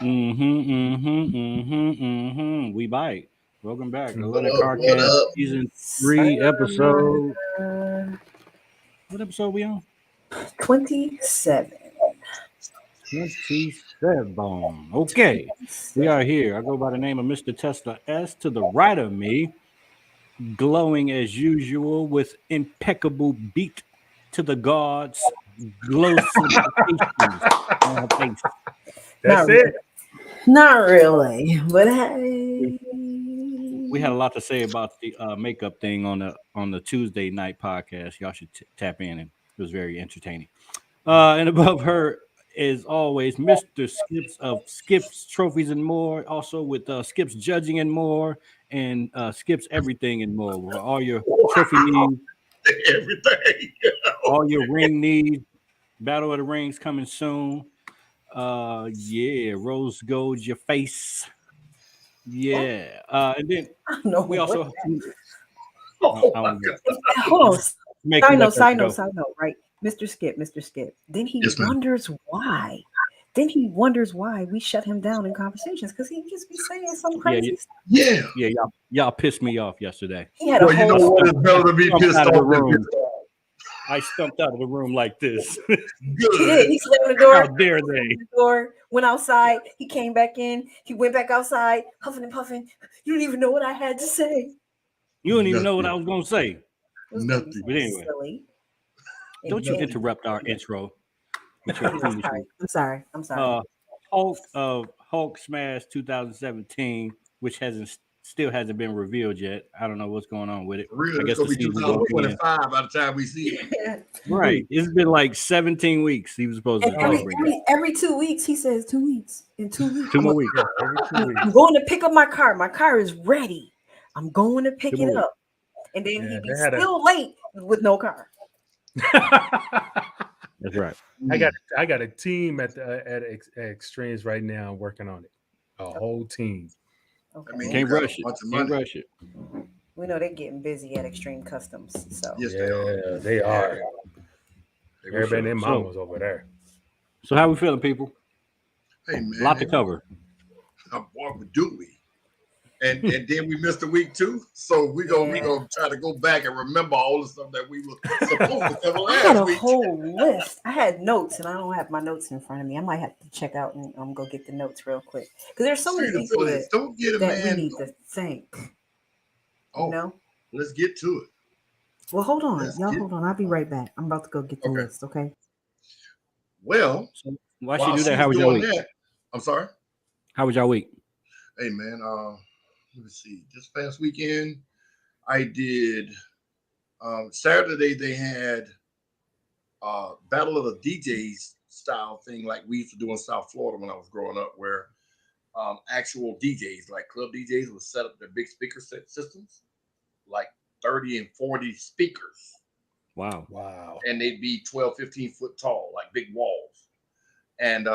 We bite. Welcome back. What Atlanta up? What Carcast up? season Sir, 3 episode. What episode we on? 27. 27. Okay. We are here. I go by the name of Mr. Tesla S. To the right of me, glowing as usual with impeccable beat to the gods, glow certifications on her face. Not That's really. it. Not really. But We, hey. we had a lot to say about the makeup thing on the Tuesday night podcast. Y'all should tap in, and it was very entertaining. And above her, as always, Mr. Skips of Skips Trophies and More, also with Skips Judging and More, and Skips Everything and More. For all your trophy needs, Everything. all your ring needs. Battle of the Rings coming soon. Yeah, rose gold your face. What? Yeah. And then I don't know we what. also Oh I my don't know. God. Hold on. Make you let that go. Side note, right? Mr. Skip. Then he Yes, ma'am. wonders why. Then he wonders why we shut him down in conversations because he just be saying some Yeah, crazy stuff. Yeah. yeah, y'all pissed me off yesterday. He had a Well, you know whole what? It's better to be Stumped pissed out of the off than room. pissed off. I stumped out of the room like this. he did. Good. He slammed the door. How dare they? The door, went outside. He came back in. He went back outside, huffing and puffing. You don't even know what I had to say. You don't even know what I Nothing. was gonna say. It was gonna be Nothing. But anyway, silly. don't you And- interrupt our intro with your I'm foolishness. sorry. I'm sorry. Uh, Hulk Smash 2017, which still hasn't been revealed yet. I don't know what's going on with it. For real, I it's guess gonna the be season's gonna be in. 2025 by the time we see it. Right. It's been like 17 weeks. He was supposed And to bring it. every 2 weeks, he says 2 weeks. In 2 weeks, 2 more weeks. Yeah, every 2 I'm weeks. going to pick up my car. My car is ready. I'm going to pick 2 more it weeks. up. And then Yeah, he be they had a- still late with no car. That's right. I got a team at Extremes right now working on it. A whole team. Okay. I mean, Can't you got a rush it. bunch of Can't money. rush it. We know they're getting busy at Extreme Customs. So Yes, they are. Yeah, they are. They were Everybody sure. and mom was over there. So how we feeling, people? Hey man, Lot to cover. Boy, do we? And then we missed a week too. So we gonna try to go back and remember all the stuff that we were supposed to cover I had a last week. whole list. I had notes, and I don't have my notes in front of me. I might have to check out and go get the notes real quick because there's so many Straight up people Phillies. that, Don't get it, that we man. need to thank. Oh, You know. let's get to it. Well, hold on, Let's y'all. get- Hold on. I'll be right back. I'm about to go get the Okay. list. Okay. Well, So why while she do that? she's How was your doing week? that, I'm sorry. How was your week? Hey man, let me see. This past weekend, I did. Saturday they had Battle of the DJs style thing like we used to do in South Florida when I was growing up, where actual DJs like club DJs would set up their big speaker systems, like 30 and 40 speakers, Wow. Wow. and they'd be 12, 15 foot tall, like big walls. And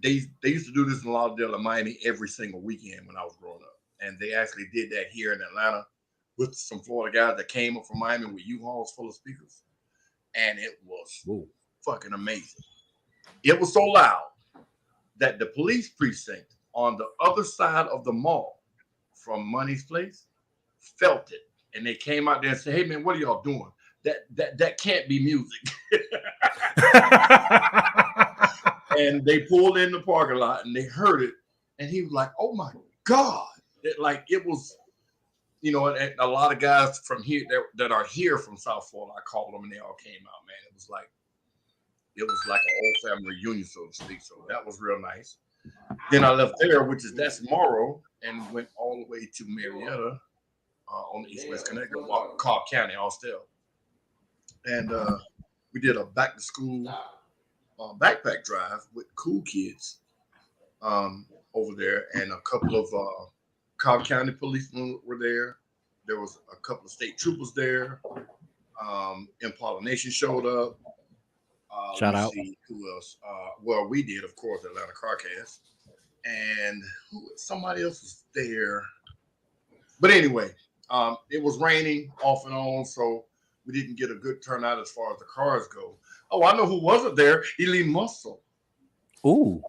they used to do this in Lauderdale and Miami every single weekend when I was growing up. And they actually did that here in Atlanta with some Florida guys that came up from Miami with U-Hauls full of speakers. And it was Whoa. fucking amazing. It was so loud that the police precinct on the other side of the mall from Money's Place felt it. And they came out there and said, hey man, what are y'all doing? That can't be music. And they pulled in the parking lot and they heard it. And he was like, oh my God. It was, and a lot of guys from here that are here from South Florida, I called them and they all came out, man. It was like an old family reunion, so to speak. So that was real nice. Then I left there, that's tomorrow, and went all the way to Marietta on the East West Connecticut, Cobb County, Austell. And we did a back to school backpack drive with cool kids over there, and a couple of Cobb County policemen were there. There was a couple of state troopers there. Impala Nation showed up. Shout out. See who else? We did, of course, Atlanta Carcast, and somebody else was there. But anyway, it was raining off and on, so we didn't get a good turnout as far as the cars go. Oh, I know who wasn't there. Elite Muscle. Ooh.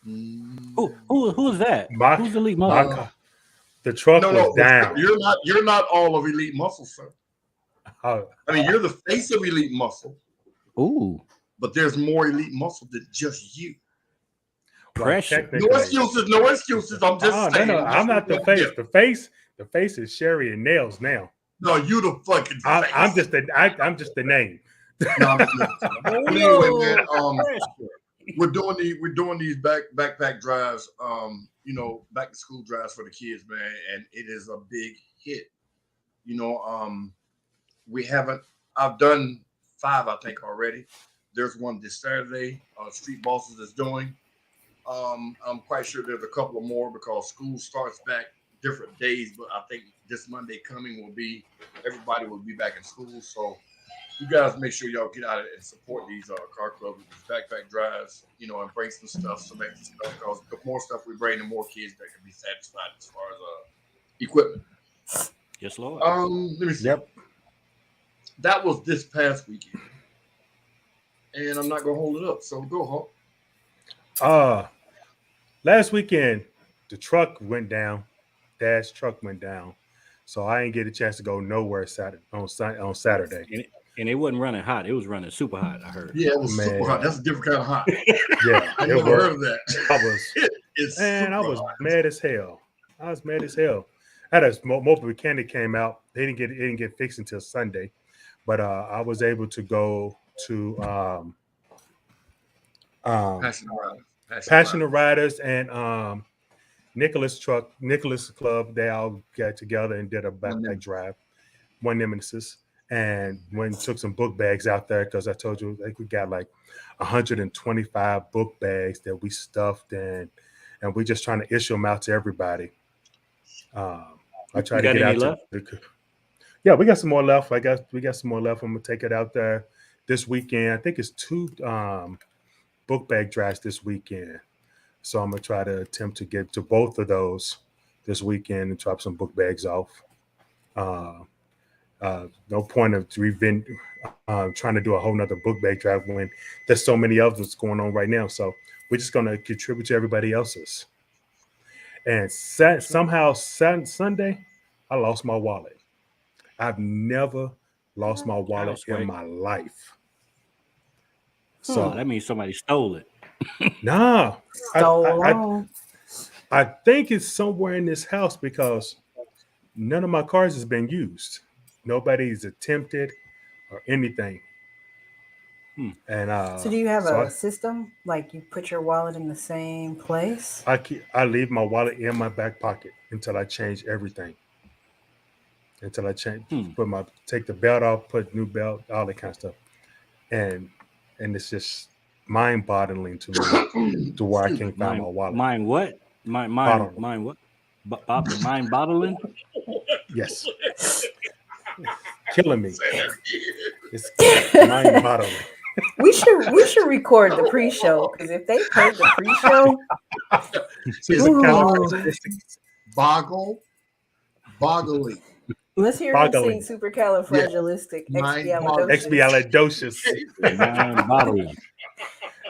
Who is that? My, Who's Elite my Muscle? car, the truck was No, down. you're not all of Elite Muscle, sir. Oh, I mean, you're the face of Elite Muscle, Ooh, but there's more Elite Muscle than just you. well, pressure. No technically, excuses, no excuses. I'm just no, saying. I'm not the face. The face is Sherry and Nails now. No, you the fucking face. I'm just the name. No, I'm just messing. But anyway, man, we're doing these backpack drives, back to school drives for the kids, man, and it is a big hit. You know, we haven't. I've done 5, I think, already. There's one this Saturday. Street Bosses is doing. I'm quite sure there's a couple of more because school starts back different days, but I think this Monday coming everybody will be back in school. So you guys make sure y'all get out and support these car clubs, these backpack drives, and bring some stuff, some extra stuff, because the more stuff we bring, the more kids that can be satisfied as far as equipment. Yes, Lord. Let me see. Yep. That was this past weekend, and I'm not gonna hold it up. So go, Hawk. Last weekend the truck went down. Dad's truck went down, so I didn't get a chance to go nowhere on Saturday. And it wasn't running hot. It was running super hot, I heard. Yeah, it was super hot. That's a different kind of hot. Yeah, I never heard of that. I was mad as hell. I was mad as hell. I had a mobile mechanic came out. They didn't get fixed until Sunday, but I was able to go to Passionate Riders and Nicholas Club. They all got together and did a backpack drive, one nemesis, and took some book bags out there because I told you we got like 125 book bags that we stuffed and we're just trying to issue them out to everybody. I try to get out to. Yeah, we got some more left. We got some more left. I'm gonna take it out there this weekend. I think it's 2 book bag drives this weekend. So I'm gonna try to attempt to get to both of those this weekend and drop some book bags off. No point of trying to do a whole nother book bag drive when there's so many others going on right now. So we're just gonna contribute to everybody else's. And somehow Sunday, I lost my wallet. I've never lost my wallet in my life. So that means somebody stole it. Nah, I think it's somewhere in this house because none of my cards has been used. Nobody's attempted or anything. And so do you have a system like you put your wallet in the same place? I leave my wallet in my back pocket until I change everything. Until I change, take the belt off, put new belt, all that kind of stuff, and it's just mind-boggling to me to where I can't find my wallet. Mine what? Mine what? Mind-boggling? Yes. Killing me. It's mind-boggling. We should record the pre-show because if they played the pre-show, boggling. Let's hear him sing supercalifragilistic expialidocious.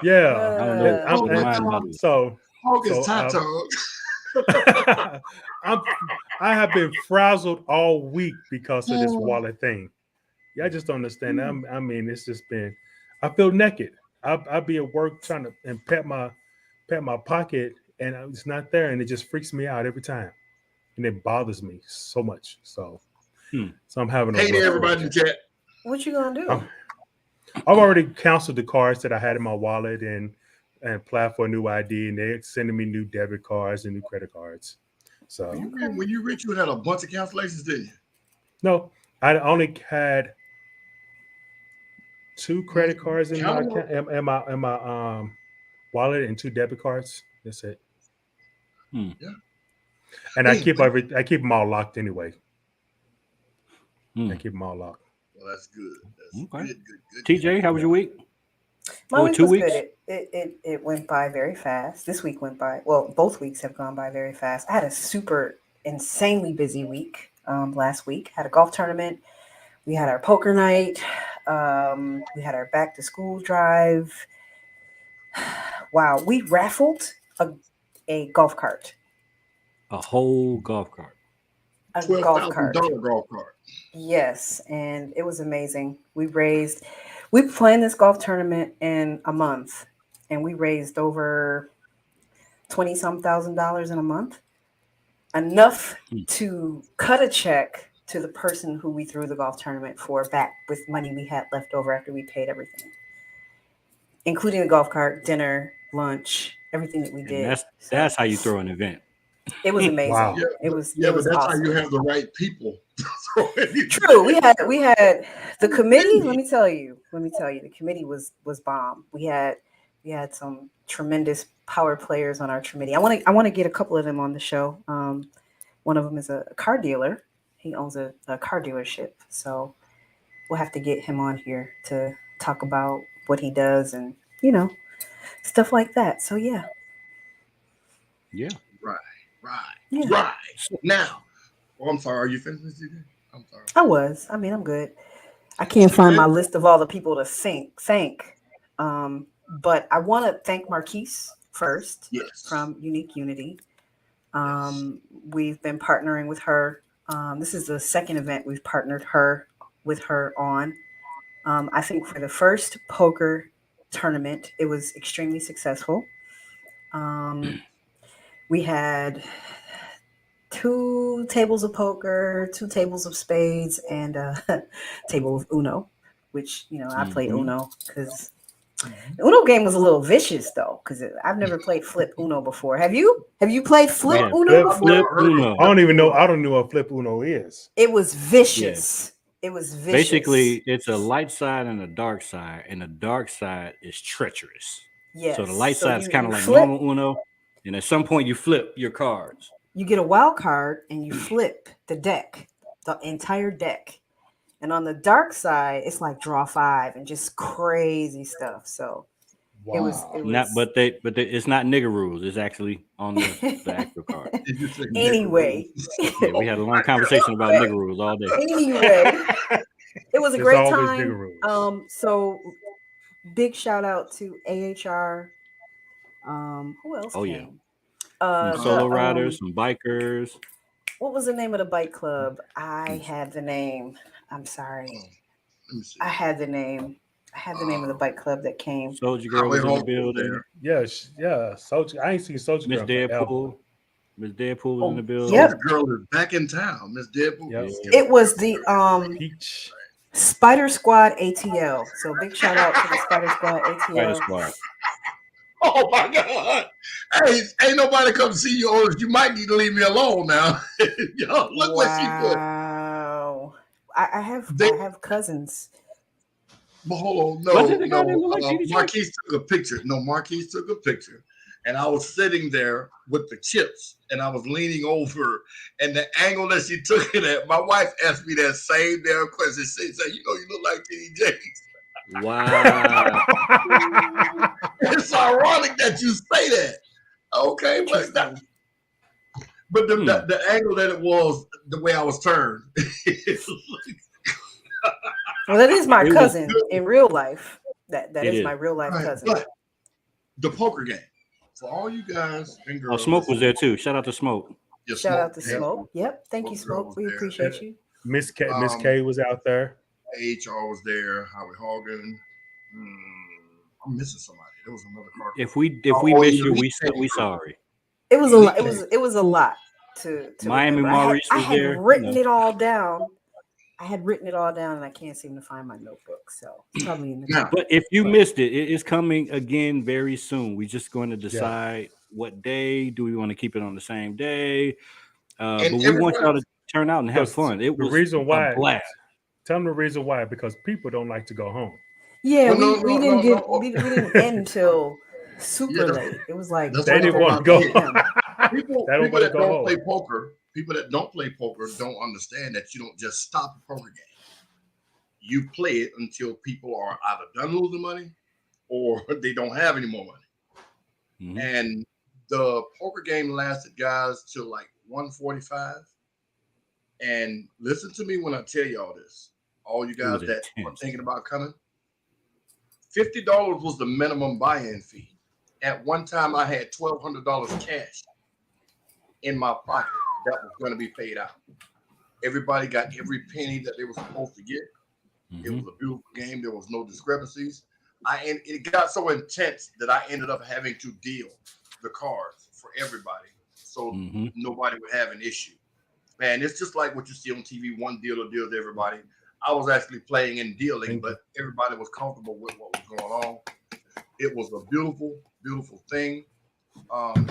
Yeah. So Hawk is I have been frazzled all week because of this wallet thing. Yeah, I just don't understand. I mean, it's just been. I feel naked. I'll be at work trying to pat my pocket, and it's not there, and it just freaks me out every time, and it bothers me so much. So I'm having. Hey there, everybody in the chat. What you gonna do? I've already canceled the cards that I had in my wallet and applied for a new ID, and they're sending me new debit cards and new credit cards. So when you reached, you had a bunch of cancellations, didn't you? No, I only had 2 credit cards in my wallet and 2 debit cards. That's it. Yeah. And I keep them all locked anyway. I keep them all locked. Well, that's good. That's good. TJ, how was your week? My week was good. It went by very fast. This week went by. Well, both weeks have gone by very fast. I had a super insanely busy week last week. Had a golf tournament. We had our poker night. We had our back to school drive. Wow, we raffled a golf cart. A whole golf cart. A golf cart. $12,000 golf cart. Yes, and it was amazing. We planned this golf tournament in a month, and we raised over 20 some $1,000s in a month, enough to cut a check to the person who we threw the golf tournament for back with money we had left over after we paid everything, including the golf cart, dinner, lunch, everything that we And did. that's how you throw an event. It was amazing. Wow. It was but that's awesome. how you have the right people. to throw anything. True. We had the committee. Let me tell you, the committee was bomb. We had some tremendous power players on our committee. I want to get a couple of them on the show. One of them is a car dealer. He owns a car dealership, so we'll have to get him on here to talk about what he does and stuff like that. So yeah. Yeah. Right. Now, I'm sorry. Are you finished, Miss DJ? I'm sorry. I'm good. I can't find my list of all the people to thank. But I want to thank Marquise first from Unique Unity. We've been partnering with her. This is the second event we've partnered with her on. I think for the first poker tournament, it was extremely successful. We had 2 tables of poker, 2 tables of spades, and a table of Uno, which, I played Uno because the Uno game was a little vicious, though, because I've never played Flip Uno before. Have you? Have you played Flip Uno before? Flip Uno. I don't even know. I don't know what Flip Uno is. It was vicious. It was vicious. Basically, it's a light side and a dark side, and the dark side is treacherous. Yes. So the light side is kind of like normal Uno, and at some point you flip your cards. You get a wild card and you flip the deck, the entire deck. And on the dark side, it's like draw 5 and just crazy stuff. So it was not, but it's not nigger rules. It's actually on the actual card. Anyway, yeah, we had a long conversation about nigger rules all day. Anyway, it was a great time. So big shout out to AHR. Who else came? Yeah. Some solo riders, some bikers. What was the name of the bike club? I had the name. I'm sorry. I had the name. of the bike club that came. Soldier Girl was in the building. Yes, yeah. Soldier. I ain't seen Soldier Girl. Miss Deadpool. Miss Deadpool was in the building. Soldier Girl is back in town. Miss Deadpool. Yep. It was the Peach. Spider Squad ATL. So big shout out to the Spider Squad ATL. Spider Squad. Oh my God! Hey, ain't nobody come see you, or you might need to leave me alone now. Yo, look what she put. Wow, I have cousins. But hold on, Marquise took a picture. No, Marquise took a picture, and I was sitting there with the chips, and I was leaning over, and the angle that she took it at, my wife asked me that same damn question. She said, "You look like TD Jakes." Wow. It's ironic that you say that. Okay, but the angle that it was, the way I was turned. Well, that is my cousin in real life. That is my real life cousin. But the poker game for all you guys and girls. Oh, Smoke was there too. Shout out to Smoke. Yeah, Shout out to Smoke. Yep. Thank you, Smoke. We appreciate you. Miss K was out there. HR was there. Howie Hogan. I'm missing somebody. There was another card. If we miss you, we sorry. It was a lot. It was a lot to Miami remember. Maurice was there. I had written it all down. And I can't seem to find my notebook. So it's probably in the But if you missed it, it is coming again very soon. We're just going to decide what day. Do we want to keep it on the same day? But we want y'all to turn out and have fun. It was the reason why. A blast. Tell them the reason why, because people don't like to go home. Yeah, we didn't end until super late. It was like they didn't want to go. People that don't play poker, people that don't play poker don't understand that you don't just stop a poker game. You play it until people are either done losing money or they don't have any more money. Mm-hmm. And the poker game lasted, guys, till like 1:45. And listen to me when I tell y'all this. All you guys that are thinking about coming, $50 was the minimum buy-in fee. At one time, I had $1,200 cash in my pocket that was going to be paid out. Everybody got every penny that they were supposed to get. It was a beautiful game. There was no discrepancies. It got so intense that I ended up having to deal the cards for everybody, so nobody would have an issue. Man, it's just like what you see on TV. One dealer deals everybody. I was actually playing and dealing, but everybody was comfortable with what was going on. It was a beautiful, beautiful thing.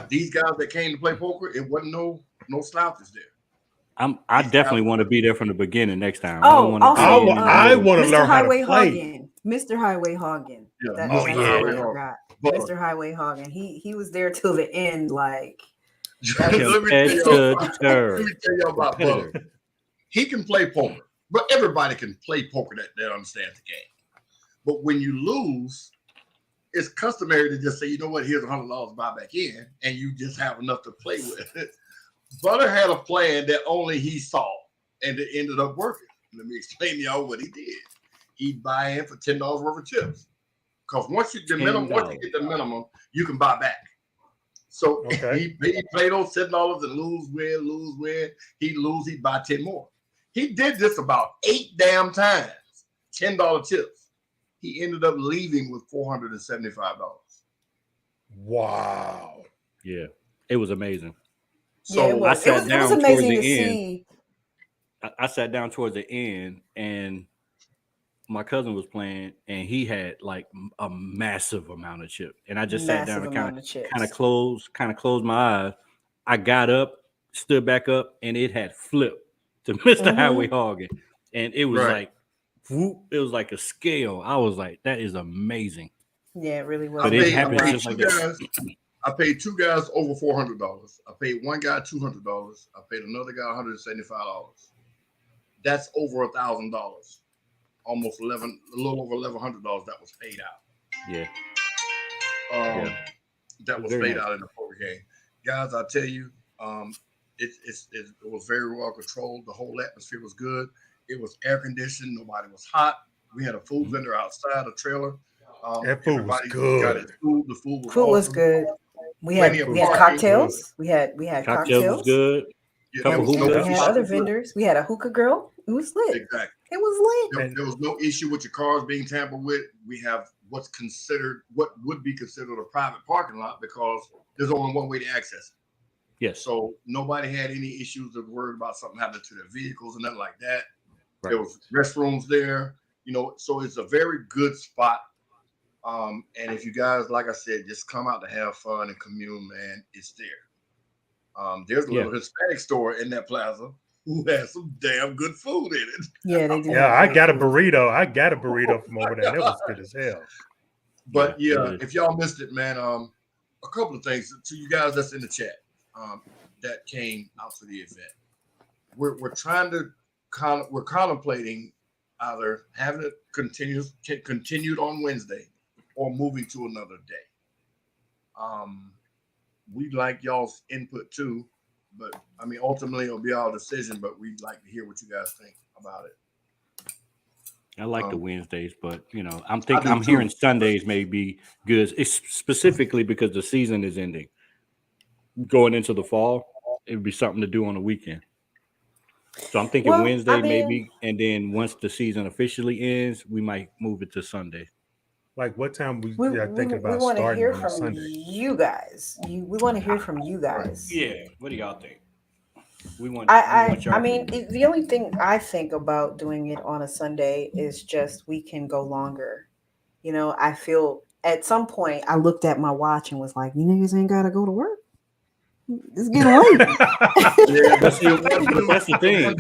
These guys that came to play poker, it wasn't no slouches there. I definitely want to be there from the beginning next time. Oh, I want to Mr. learn how to Highway play. Hoggin. Mr. Highway Hoggin. Yeah, That's Mr. what Highway I forgot. Mr. Highway Hoggin. He was there till the end. Like, let me tell you about Butter. He can play poker, but everybody can play poker that understands the game. But when you lose, it's customary to just say, you know what, here's $100 buy back in, and you just have enough to play with. Butter had a plan that only he saw, and it ended up working. Let me explain to y'all what he did. He'd buy in for $10 worth of chips, because once you get the minimum, you can buy back. So he played those $10 and lose, win. He'd lose, he'd buy 10 more. He did this about 8 damn times, $10 chips. He ended up leaving with $475. Wow. Yeah, it was amazing. So I sat down towards the end. See. I sat down towards the end, and my cousin was playing, and he had like a massive amount of chips. And I just sat down and kind of closed my eyes. I got up, stood back up, and it had flipped to Mr. Highway Hoggin. And it was like, whoop, it was like a scale. I was like, that is amazing. Yeah, it really was. But it happened just like that. I paid 2 guys over $400. I paid one guy $200. I paid another guy $175. That's over $1,000. Almost a little over $1,100 that was paid out. Yeah. That was paid out in the poker game. Guys, I tell you, it was very well controlled. The whole atmosphere was good. It was air conditioned. Nobody was hot. We had a food vendor outside a trailer. That food was good. Got his food. The food was awesome. Was good. We had cocktails. We had cocktails. Was good. We had other vendors. We had a hookah grill. It was lit. Exactly. It was lit. There was no issue with your cars being tampered with. We have what would be considered a private parking lot because there's only one way to access it. Yes. So nobody had any issues of worried about something happening to their vehicles and nothing like that. Right. There was restrooms there, so it's a very good spot. And if you guys, like I said, just come out to have fun and commune, man, it's there. There's a little Hispanic store in that plaza who has some damn good food in it. Yeah, they do. Yeah, I got a burrito. From over there. It was good as hell. But if y'all missed it, man, a couple of things to you guys that's in the chat that came out for the event. We're trying to we're contemplating either having it continued on Wednesday or moving to another day. We'd like y'all's input too, but I mean, ultimately it'll be our decision, but we'd like to hear what you guys think about it. I like the Wednesdays, but I'm hearing Sundays may be good. It's specifically because the season is ending. Going into the fall, it would be something to do on the weekend. So I'm thinking Wednesday maybe, and then once the season officially ends, we might move it to Sunday. Like what time we thinking about we starting hear on from Sunday? You guys. We want to hear from you guys. Yeah. What do y'all think? I mean, the only thing I think about doing it on a Sunday is just we can go longer. I feel at some point I looked at my watch and was like, you niggas ain't gotta go to work. It's getting late. That's the thing.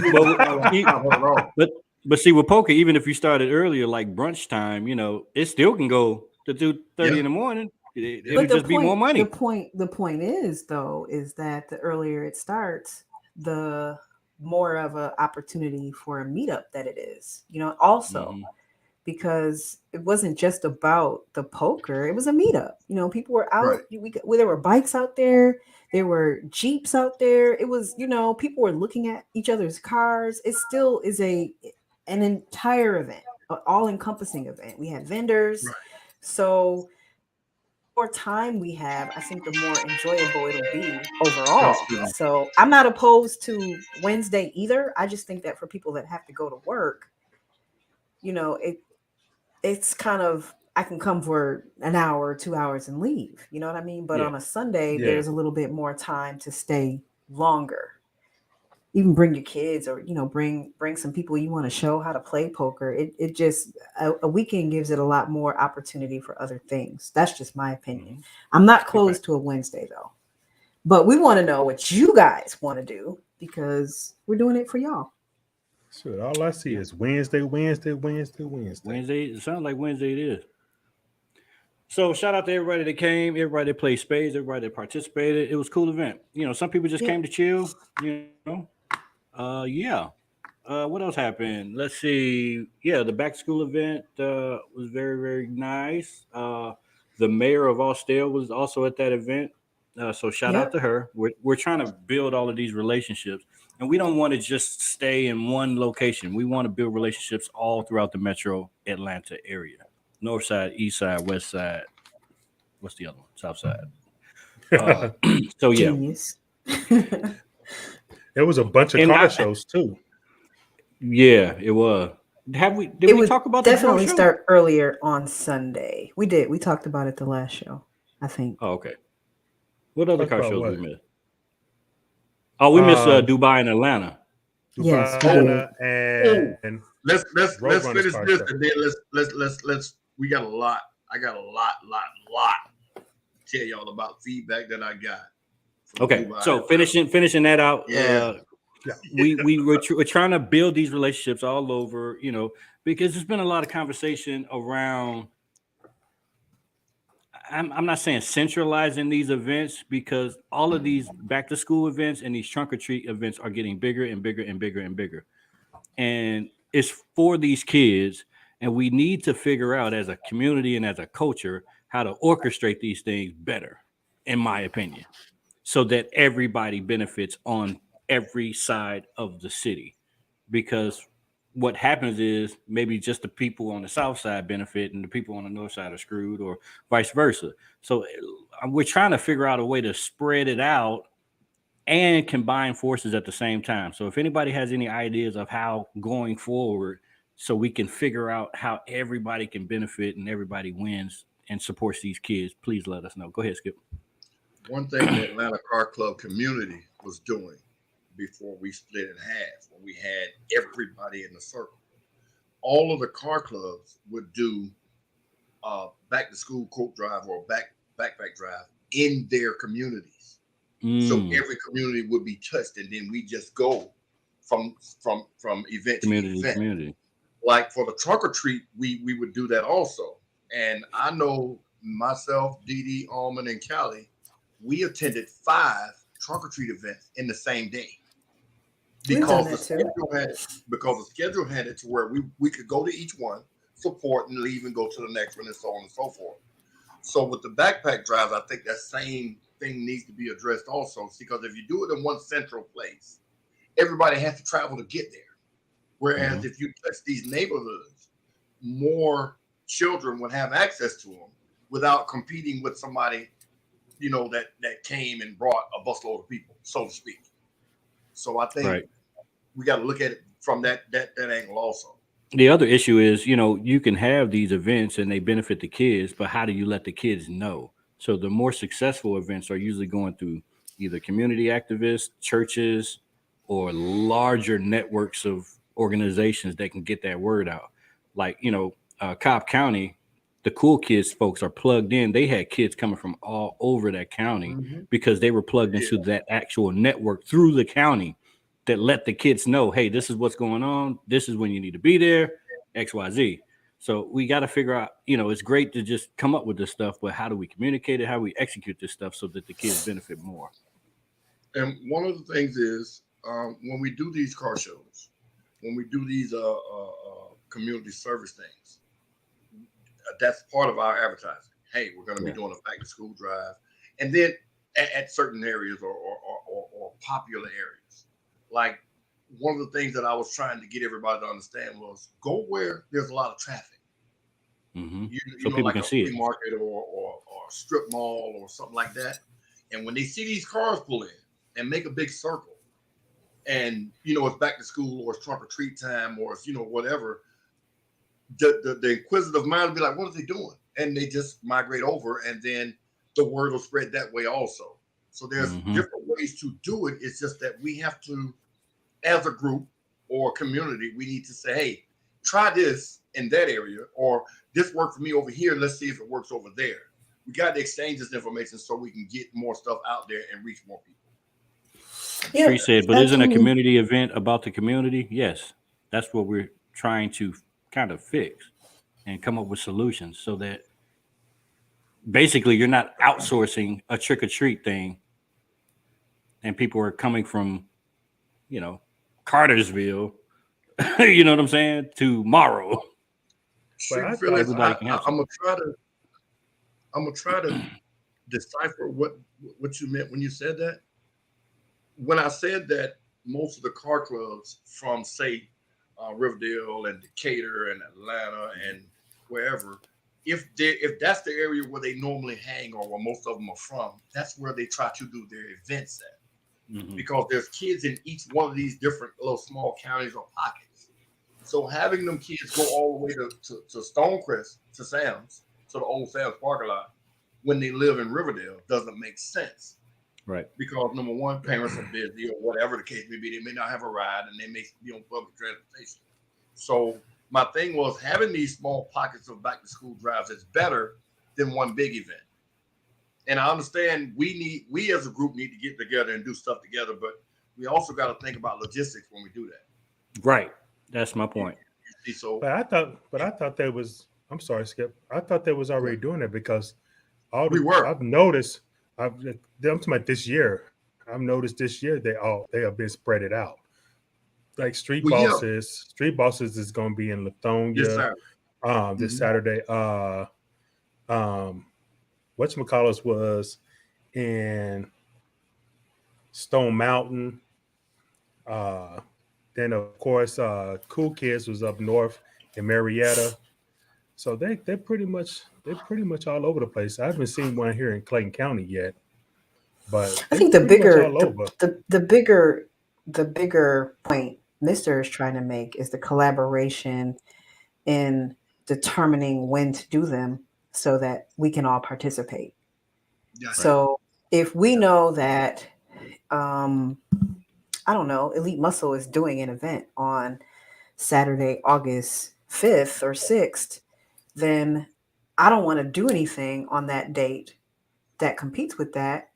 But see, with poker, even if you started earlier, like brunch time, it still can go to 2:30 in the morning. It'll just be more money. The point is that the earlier it starts, the more of an opportunity for a meetup that it is. Also. Because it wasn't just about the poker, it was a meetup. People were out. Right. There were bikes out there. There were Jeeps out there. It was, people were looking at each other's cars. It still is an entire event, an all-encompassing event. We had vendors. Right. So more time we have, I think the more enjoyable it'll be overall. Absolutely. So I'm not opposed to Wednesday either. I just think that for people that have to go to work, it's kind of, I can come for an hour, 2 hours and leave. You know what I mean? But Yeah. on a Sunday, Yeah. there's a little bit more time to stay longer. Even bring your kids, or bring some people you want to show how to play poker. It just, a weekend gives it a lot more opportunity for other things. That's just my opinion. I'm not closed to a Wednesday though, but we want to know what you guys want to do because we're doing it for y'all. Shit, all I see is Wednesday. Wednesday. It sounds like Wednesday it is. So shout out to everybody that came, everybody that played spades, everybody that participated. It was a cool event. Some people just Yeah. came to chill. Yeah. What else happened? Let's see. Yeah, the back to school event was very, very nice. The mayor of Austell was also at that event. So shout out Yep. to her. We're trying to build all of these relationships, and we don't want to just stay in one location. We want to build relationships all throughout the metro Atlanta area. North side, east side, west side. What's the other one? South side. Uh, so yeah, Genius. There was a bunch of and car shows too. yeah, it was. Did It we would talk about the drone definitely show? start earlier on Sunday. We did. We talked about it the last show, I think. Oh, okay. What other Talk car about shows we what? missed? Oh, we missed Um, Dubai and Atlanta. Yes, we Oh, did. Dubai oh. and Let's Roadrunners finish car this show. and then let's we got a lot. I got a lot to tell y'all about feedback that I got from Okay, Dubai. so finishing that out. Yeah. Yeah. We're trying to build these relationships all over, because there's been a lot of conversation around. I'm not saying centralizing these events because all of these back to school events and these trunk or treat events are getting bigger and bigger and bigger and bigger. And it's for these kids, and we need to figure out as a community and as a culture how to orchestrate these things better, in my opinion, so that everybody benefits on every side of the city. Because what happens is maybe just the people on the south side benefit and the people on the north side are screwed, or vice versa. So we're trying to figure out a way to spread it out and combine forces at the same time. So if anybody has any ideas of how going forward, so we can figure out how everybody can benefit and everybody wins and supports these kids, please let us know. Go ahead, Skip. One thing the Atlanta Car Club community was doing before we split in half, when we had everybody in the circle, all of the car clubs would do back to school coat drive or backpack drive in their communities. So Mm, every community would be touched, and then we just go from event to community, event. community. Like for the trunk or treat, we would do that also. And I know myself, Dee Dee, Almond, and Callie, we attended 5 trunk or treat events in the same day We've done because the that too. schedule had it to where we could go to each one, support, and leave and go to the next one, and so on and so forth. So with the backpack drives, I think that same thing needs to be addressed also, because if you do it in one central place, everybody has to travel to get there. Whereas Mhm. if you touch these neighborhoods, more children would have access to them without competing with somebody, that came and brought a busload of people, so to speak. So I think Right. we got to look at it from that angle also. The other issue is, you can have these events and they benefit the kids, but how do you let the kids know? So the more successful events are usually going through either community activists, churches, or larger networks of organizations that can get that word out. Like, Cobb County, the cool kids folks are plugged in. They had kids coming from all over that county Mhm. because they were plugged Yeah. into that actual network through the county that let the kids know, hey, this is what's going on. This is when you need to be there, XYZ. So we got to figure out, it's great to just come up with this stuff, but how do we communicate it? How do we execute this stuff so that the kids benefit more? And one of the things is when we do these car shows, when we do these community service things, that's part of our advertising. Hey, we're going to be Yeah. doing a back to school drive, and then at certain areas or popular areas, like one of the things that I was trying to get everybody to understand was go where there's a lot of traffic. Mm-hmm. You So know, people like can a see flea it. market or strip mall or something like that. And when they see these cars pull in and make a big circle, and it's back to school or it's trunk or treat time or it's whatever, the inquisitive mind will be like, what are they doing? And they just migrate over, and then the word will spread that way also. So there's Mm-hmm. different ways to do it. It's just that we have to, as a group or community, we need to say, hey, try this in that area, or this worked for me over here. Let's see if it works over there. We got to exchange this information so we can get more stuff out there and reach more people. Yeah, Tree said, but isn't a absolutely. community event about the community? Yes, that's what we're trying to kind of fix and come up with solutions so that basically you're not outsourcing a trick or treat thing and people are coming from, you know, Cartersville, you know what I'm saying, to Morrow. But Shoot, I Phyllis, thought, Everybody can have I'm some. gonna try to decipher what you meant when you said that. When I said that most of the car clubs from say Riverdale and Decatur and Atlanta and wherever, if that's the area where they normally hang or where most of them are from, that's where they try to do their events at, Mm-hmm. because there's kids in each one of these different little small counties or pockets. So having them kids go all the way to Stonecrest, to Sam's, to the old Sam's parking lot, when they live in Riverdale doesn't make sense, Right. because number one, parents are busy or whatever the case may be. They may not have a ride and they may be on public transportation. So my thing was, having these small pockets of back to school drives is better than one big event. And I understand we as a group need to get together and do stuff together, but we also got to think about logistics when we do that. Right. That's my You, point. you see, so but I thought that was. I'm sorry, Skip. I thought they was already doing that because we were. I've noticed. I'm talking about this year. I've noticed this year they have been spread it out. Like Well, yeah, Street Bosses is going to be in yes, Lithonia sir. this Mhm. Saturday. Um, whatchamacallit was in Stone Mountain. Uh, then of course, Cool Kids was up north in Marietta. So they're pretty much all over the place. I haven't seen one here in Clayton County yet, but I they're think the pretty much bigger all over. the bigger point Mister is trying to make is the collaboration in determining when to do them so that we can all participate. Yes. Right. So if we know that, um, I don't know, Elite Muscle is doing an event on Saturday, August 5th or 6th, then I don't want to do anything on that date that competes with that.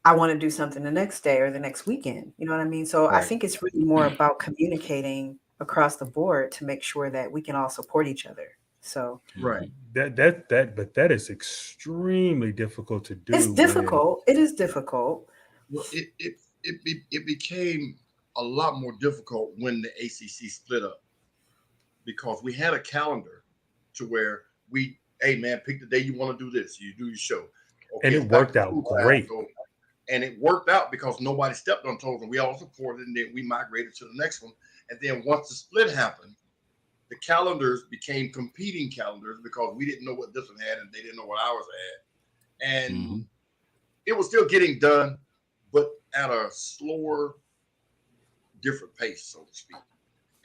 I want to do something the next day or the next weekend. You know what I mean? So I Right. think it's really more about communicating across the board to make sure that we can all support each other. So Right. But that is extremely difficult to it's do when difficult. It is difficult. Well, it became a lot more difficult when the ACC split up, because we had a calendar to where hey man, pick the day you want to do this. You do your show. and Okay, it it's back worked to out school time. great. So, and it worked out because nobody stepped on toes, and we all supported, and then we migrated to the next one. And then once the split happened, the calendars became competing calendars because we didn't know what this one had and they didn't know what ours had. And Mm-hmm. it was still getting done, but at a slower, different pace, so to speak.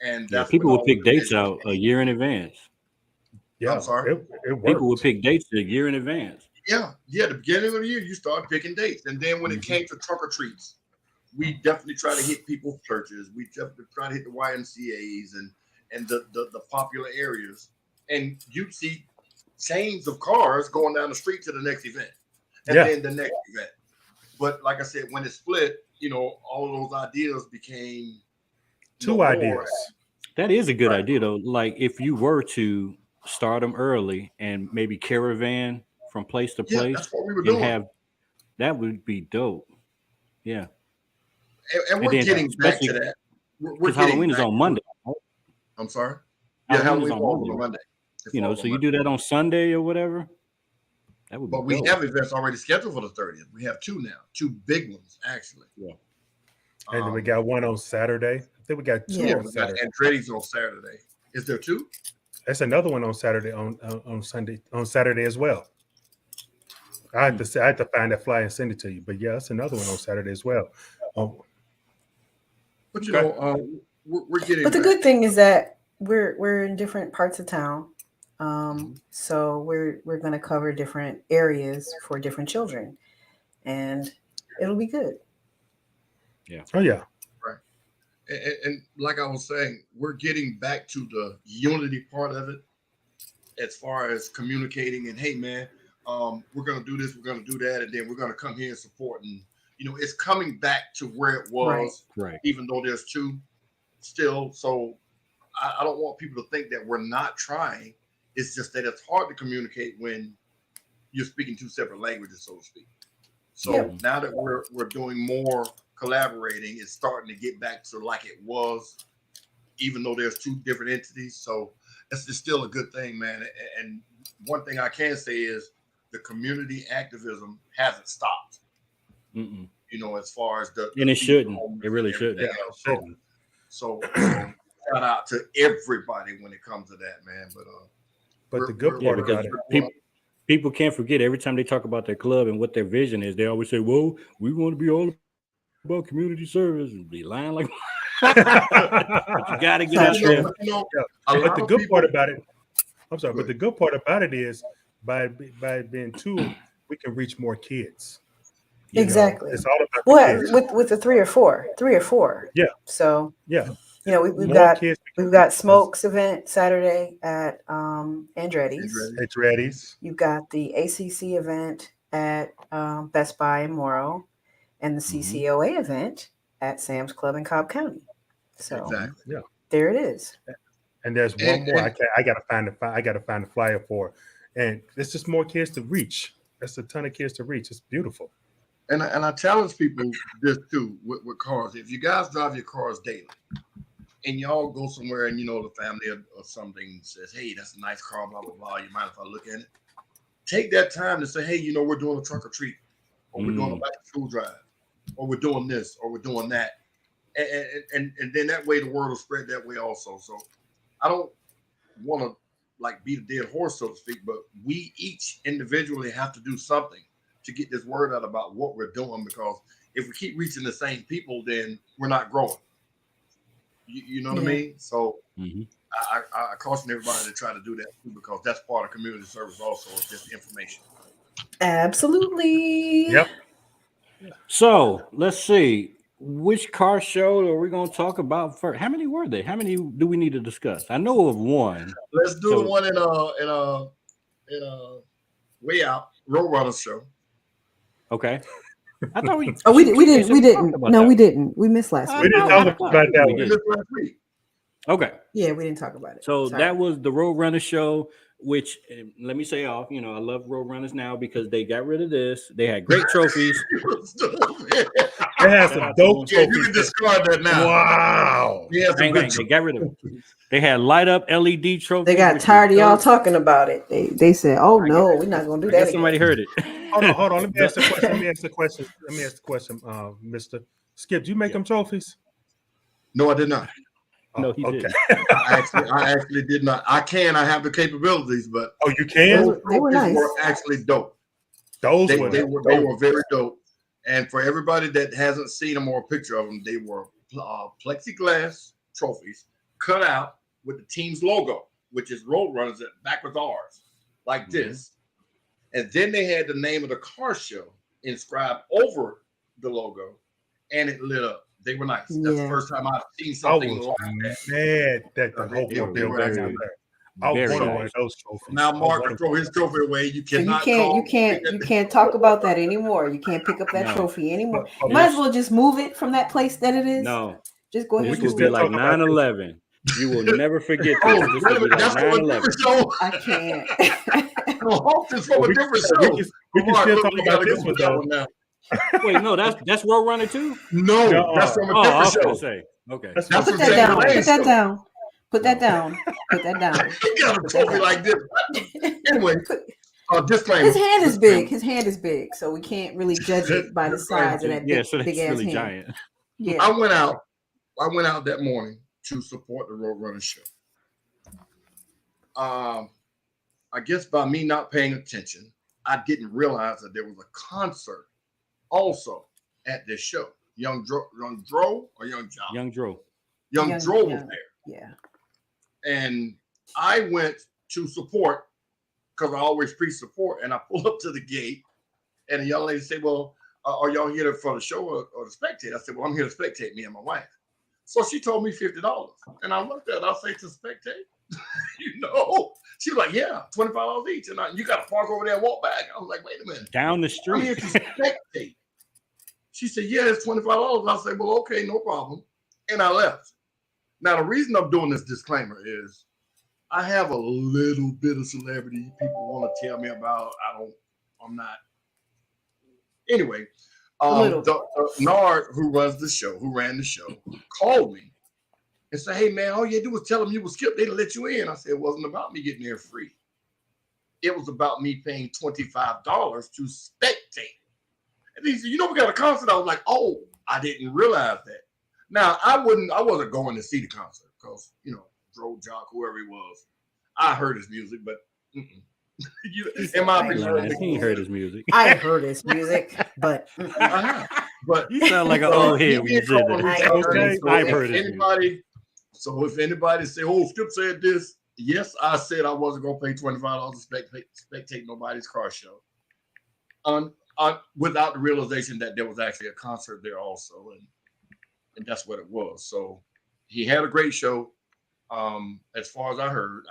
And Yeah. that's when People would all the pick dates divisions out a year in advance. came. I'm Yeah, sorry. it People would worked. pick dates a year in advance. Yeah. The beginning of the year, you start picking dates, and then when it Mm-hmm. came to trunk or treats, we definitely try to hit people's churches. We definitely try to hit the YMCA's and the popular areas, and you'd see chains of cars going down the street to the next event, and Yeah, then the next event. But like I said, when it split, all of those ideas became no two more. ideas. That is a good Right. idea, though. Like if you were to start them early and maybe caravan from place to Yeah, that's place what we were and doing. have that would be dope. Yeah. And And we're then getting back to especially that. We're because getting Halloween is back on to Monday. it. I'm sorry. Yeah, Halloween is Halloween on falls Monday, on a right? Monday. It falls So on you Monday. do that on Sunday or whatever. That would be But we dope. have events already scheduled for the 30th. We have two now, two big ones actually. Yeah. And then we Um, got one on Saturday. I think we got two yeah, Yeah. on we got Saturday. Andretti's on Saturday. Is there two? That's another one on Saturday on Saturday as well. I have to find that flyer and send it to you. But yeah, that's another one on Saturday as well. But you know, we're getting. But the good thing is that we're in different parts of town, so we're going to cover different areas for different children, and it'll be good. Yeah. Oh yeah. Right. And like I was saying, we're getting back to the unity part of it, as far as communicating and hey man, we're gonna do this, we're gonna do that, and then we're gonna come here and support. And you know, it's coming back to where it was, right. Even though there's two still. So I don't want people to think that we're not trying. It's just that it's hard to communicate when you're speaking two separate languages, so to speak. So now that we're doing more collaborating, it's starting to get back to like it was, even though there's two different entities. So it's still a good thing, man. And one thing I can say is the community activism hasn't stopped. Mm-mm. You know, as far as and it shouldn't. It really shouldn't. So shout out to everybody when it comes to that, man. But the good part about it, people can't forget every time they talk about their club and what their vision is, they always say, "Well, we want to be all about community service," and be lying like. You got to get out there. But the good part about it, I'm sorry, but the good part about it is by being two, we can reach more kids. Exactly. It's all about with the three or four. Yeah. So yeah. You know, we've got Smokes event Saturday at Andretti's. You've got the ACC event at Best Buy in Morrow, and the CCOA event at Sam's Club in Cobb County. So there it is. And there's one more. I gotta find the flyer for, and it's just more kids to reach. That's a ton of kids to reach. It's beautiful. And I challenge people this too with cars. If you guys drive your cars daily, and y'all go somewhere and you know the family or something says, "Hey, that's a nice car, blah blah blah. You mind if I look at it?" Take that time to say, "Hey, you know, we're doing a trunk or treat, or we're doing a back to school drive, or we're doing this, or we're doing that," and then that way the word will spread that way also. So I don't want to like beat a dead horse, so to speak, but we each individually have to do something to get this word out about what we're doing, because if we keep reaching the same people, then we're not growing. You know what I mean? So I caution everybody to try to do that too, because that's part of community service also, is just information. Absolutely. Yep. So let's see. Which car show are we going to talk about first? How many were they? How many do we need to discuss? I know of one. Let's do the one in Way Out Roadrunner show. Okay. I thought we didn't. No, we didn't. We missed last week. We didn't talk about that one. We missed last week. Okay. Yeah, we didn't talk about it. So that was the Roadrunner show, which let me say off, you know, I love Roadrunners now because they got rid of this. They had great trophies. They had some dope trophies. You can discard that now. Wow. They got rid of it. They had light up LED trophies. They got tired of y'all talking about it. They said, "Oh no, we're not going to do that." Somebody heard it. Hold on. Let me ask the question. Mister Skip, did you make them trophies? No, I did not. No, he did. I actually did not. I have the capabilities, but you can. They were nice. Were actually dope. They were very dope. And for everybody that hasn't seen them or a picture of them, they were plexiglass trophies cut out with the team's logo, which is Roadrunners that back with ours, like this. And then they had the name of the car show inscribed over the logo, and it lit up. They were nice. That's the first time I've seen something like that. Mad that the whole they were right there. I wanted one of those trophies. Now Mark can throw his trophy away. You cannot. You can't talk about that anymore. You can't pick up that trophy anymore. You might as well just move it from that place that it is. No, just go ahead. This will be like 9/11. You will never forget this. This will be like 9/11. I can't. It's from a different show. We can still talk about this one though. Now. Wait, no, that's Roadrunner 2? No, that's from a different show. Say. Okay. Put that down. Put that down. He got a trophy like this. Anyway, disclaimer. His hand is big. So we can't really judge it by the size of that big ass really hand. Giant. Yeah. I went out that morning to support the Roadrunner show. I guess by me not paying attention, I didn't realize that there was a concert also at this show. Young Dro or Young John? Young Dro. Young Dro was there. Yeah. And I went to support because I always preach support. And I pull up to the gate, and the young lady said, "Well, are y'all here for the show or the spectate?" I said, "Well, I'm here to spectate, me and my wife." So she told me $50. And I looked at it, I say, "To spectate?" She was like, "Yeah, $25 each." And you got to park over there and walk back. I was like, "Wait a minute. Down the I'm here street. to spectate." She said, "Yeah, it's $25. I said, "Well, okay, no problem." And I left. Now, the reason I'm doing this disclaimer is I have a little bit of celebrity people want to tell me about. I'm not. Anyway, Nard, who ran the show, called me and said, "Hey, man, all you had to do was tell them you were skipped. They'd let you in." I said, "It wasn't about me getting there free. It was about me paying $25 to spectate." And he said, "We got a concert." I was like, "Oh, I didn't realize that." Now, I wasn't going to see the concert because, Dro Jock, whoever he was, I heard his music, but in my opinion, he ain't heard his music. I heard his music, but but You sound like an old head when you said that. I've heard his music. So if anybody say, "Oh, Skip said this," yes, I said I wasn't going to pay $25 to spectate nobody's car show. Without the realization that there was actually a concert there also, and that's what it was. So he had a great show. As far as I heard,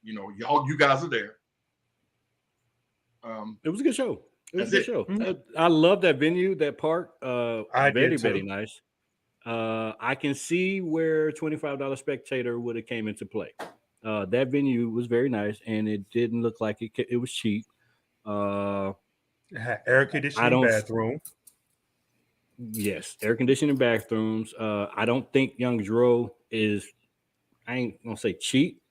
you guys are there. It was a good show. It was a good show. Mm-hmm. I love that venue, that park. I Very, did too. very nice. I can see where $25 spectator would have came into play. That venue was very nice, and it didn't look like it was cheap. It had air conditioning bathroom. Yes, air conditioning bathrooms. I don't think Young Dro is, I ain't gonna say cheap,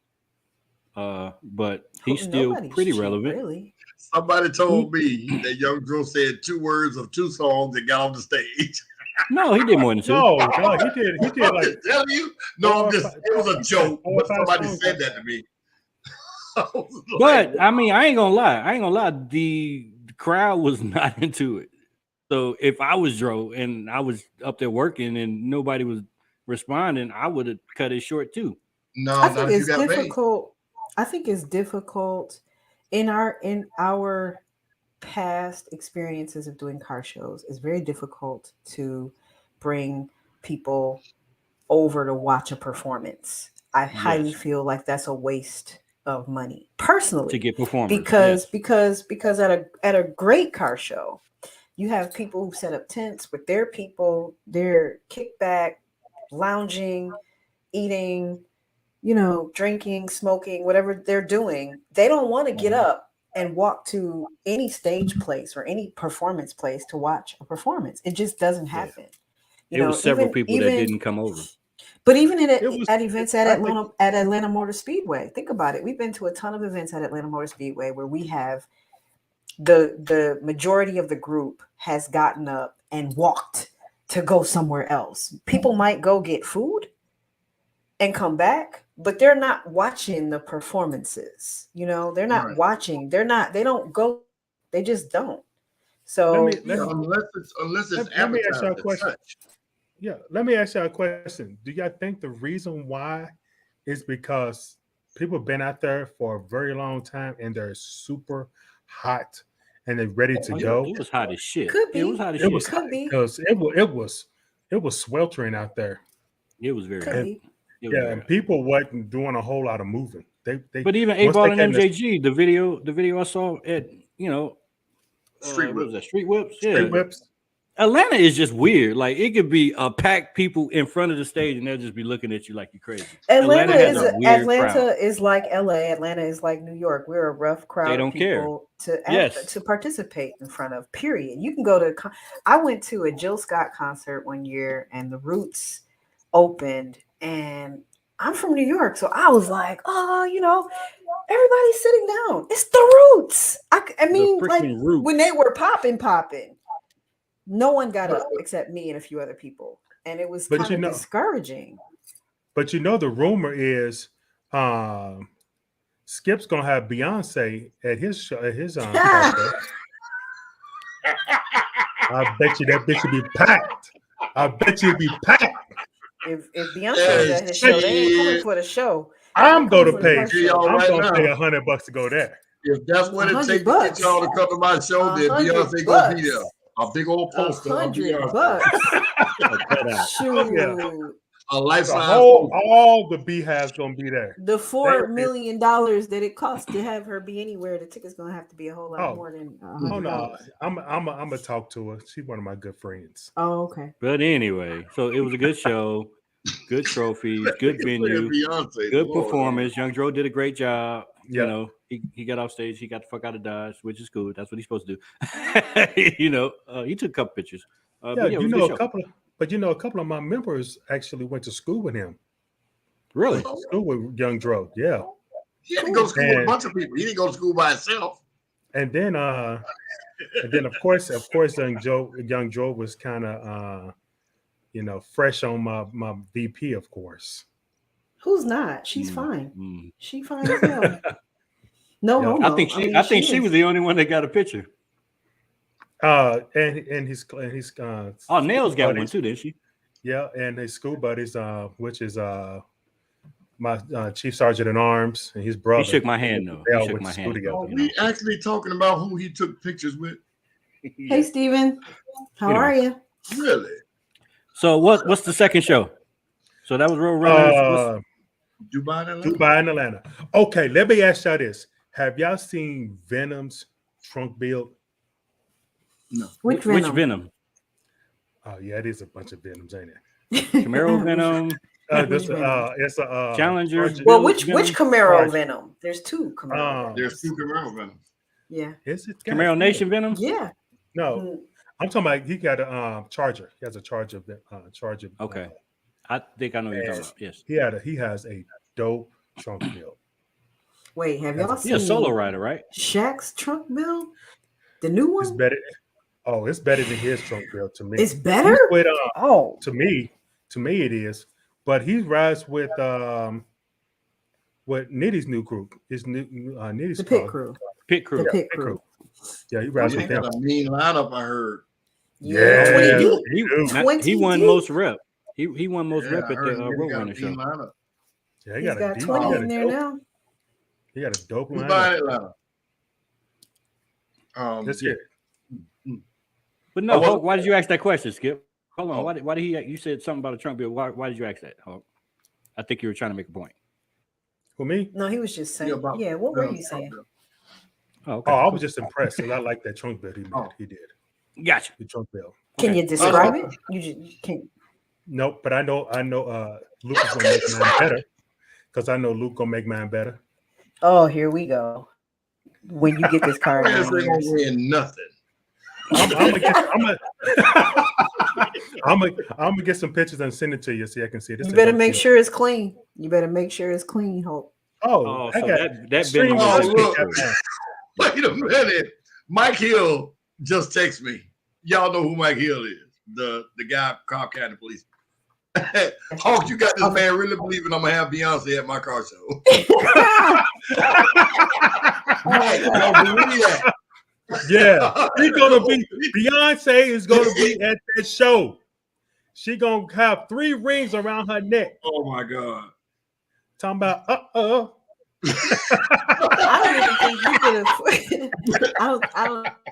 but he's still pretty cheap, relevant. Really. Somebody told me that Young Dro said 2 words of 2 songs and got on the stage. No, he did more than 2. No, he did. He did like. Tell you? No, it was a joke. But somebody said that to me. But I mean, I ain't gonna lie. The crowd was not into it. So if I was Dro and I was up there working and nobody was responding, I would have cut it short too. No, I think it's difficult. I think it's difficult in our past experiences of doing car shows. It's very difficult to bring people over to watch a performance. I highly feel like that's a waste of money personally to get performers because at a great car show, you have people who set up tents with their people, they're kickback, lounging, eating, drinking, smoking, whatever they're doing. They don't want to get up and walk to any stage place or any performance place to watch a performance. It just doesn't happen. It was several people that didn't come over. But even at events at Atlanta Motor Speedway, think about it. We've been to a ton of events at Atlanta Motor Speedway where we have the majority of the group has gotten up and walked to go somewhere else. People might go get food and come back, but they're not watching the performances. They're not watching. They don't go. They just don't. So unless it's let me ask you a advertised. question. Yeah, let me ask you a question. Do y'all think the reason why is because people have been out there for a very long time and they're super hot and they're ready to go? It was hot as shit. Could be. It was hot as It shit. was hot because it was sweltering out there. It was very hot. And people wasn't doing a whole lot of moving. They but even A-Ball and MJG, the video I saw at Street Whips. What was that? Street Whips. Yeah. Street Whips. Atlanta is just weird. Like it could be a packed people in front of the stage and they'll just be looking at you like you're crazy. Atlanta is like LA. Atlanta is like New York. We're a rough crowd. They don't care to participate in front of. Period. You can go to. I went to a Jill Scott concert one year and the Roots opened, and I'm from New York, so I was like, everybody's sitting down. It's the Roots. I mean, like Roots. when they were popping. No one got up except me and a few other people. And it was kind of discouraging. But the rumor is Skip's gonna have Beyonce at his show, at his car show. I bet you that bitch will be packed. I bet you it'll be packed. If Beyonce's at his show, they ain't coming for the show. I'm gonna pay. Y'all I'm right gonna now. pay $100 to go there. If that's what it takes to $100. get y'all to come to my show, then Beyonce gonna be there. A big old poster of Beyonce. $100. Shoot. A life-size all the Beehives gonna be there. The $4 million that it costs to have her be anywhere, the ticket's gonna have to be a whole lot more than $100. Oh no, I'm gonna talk to her. She's one of my good friends. Oh, okay. But anyway, so it was a good show, good trophies, good venue, Beyonce, good performance. Young Dro did a great job. Yeah. You know, he got off stage, he got the fuck out of Dodge, which is cool. That's what he's supposed to do. You know, he took a couple pictures. But you know, a couple of my members actually went to school with him. Really? School with Young Dro, yeah. He had to go to school with a bunch of people. He didn't go to school by himself. And then of course, Young Dro was kind of fresh on my VP, of course. Who's not? She's fine. She fine as hell. No, I think she was the only one that got a picture. And his Nails got one too, didn't she? Yeah, and his school buddies, which is my Chief Sergeant in Arms and his brother. He shook my hand though. They all went to school together. Are we actually talking about who he took pictures with? Hey, Steven. How are you? Really? So what's the second show? So that was Road Runners. Dubai in Atlanta. Okay, let me ask y'all this. Have y'all seen Venom's trunk build? No. Which Venom? Oh yeah, it is a bunch of Venoms, ain't it? Camaro Venom. It's a Challenger. Well, which Camaro Venom? There's two Camaro. There's two Camaro Venoms. Yeah. Is it Camaro Nation Venom? Yeah. No, I'm talking about he got a Charger. He has a Charger. Charger. Okay. I think I know what you're talking about. Yes. He has a dope trunk build. Wait, have y'all seen? He's a solo rider, right? Shaq's trunk build, the new one. It's better. Oh, it's better than his trunk build to me. It's better. To me it is. But he rides with Nitty's new crew. His new Nitty's the pit crew. Pit crew. The pit crew. Yeah, he rides with them. Got a mean lineup, I heard. Yeah, he won most rep. He won most rep at the Road Runner show. Yeah, he got 20 in there now. He got a dope Who's lineup. buying Atlanta? Let's get it. But no, Hulk, why did you ask that question, Skip? Hold on. Why did he? You said something about a trunk bill. Why did you ask that, Hulk? I think you were trying to make a point. For me? No, he was just saying. Yeah, what were you saying? Oh, okay. I was just impressed because I like that trunk bill he did. Gotcha. The trunk bill. Can you describe it? You can. Nope, but I know Luke is gonna make mine better because I know Luke gonna make mine better. Oh, here we go. When you get this car, ain't gonna win nothing. I'm gonna get some pictures and send it to you so I can see it. You better make sure it's clean. You better make sure it's clean, Hope. Oh, so that been Wait a minute. Mike Hill just texted me. Y'all know who Mike Hill is. The guy, Cobb County Police. Hawk, you got this man really believing I'm gonna have Beyonce at my car show. Mike, I don't believe that. Yeah, Beyonce is gonna be at that show. She gonna have 3 rings around her neck. Oh my God. Talking about I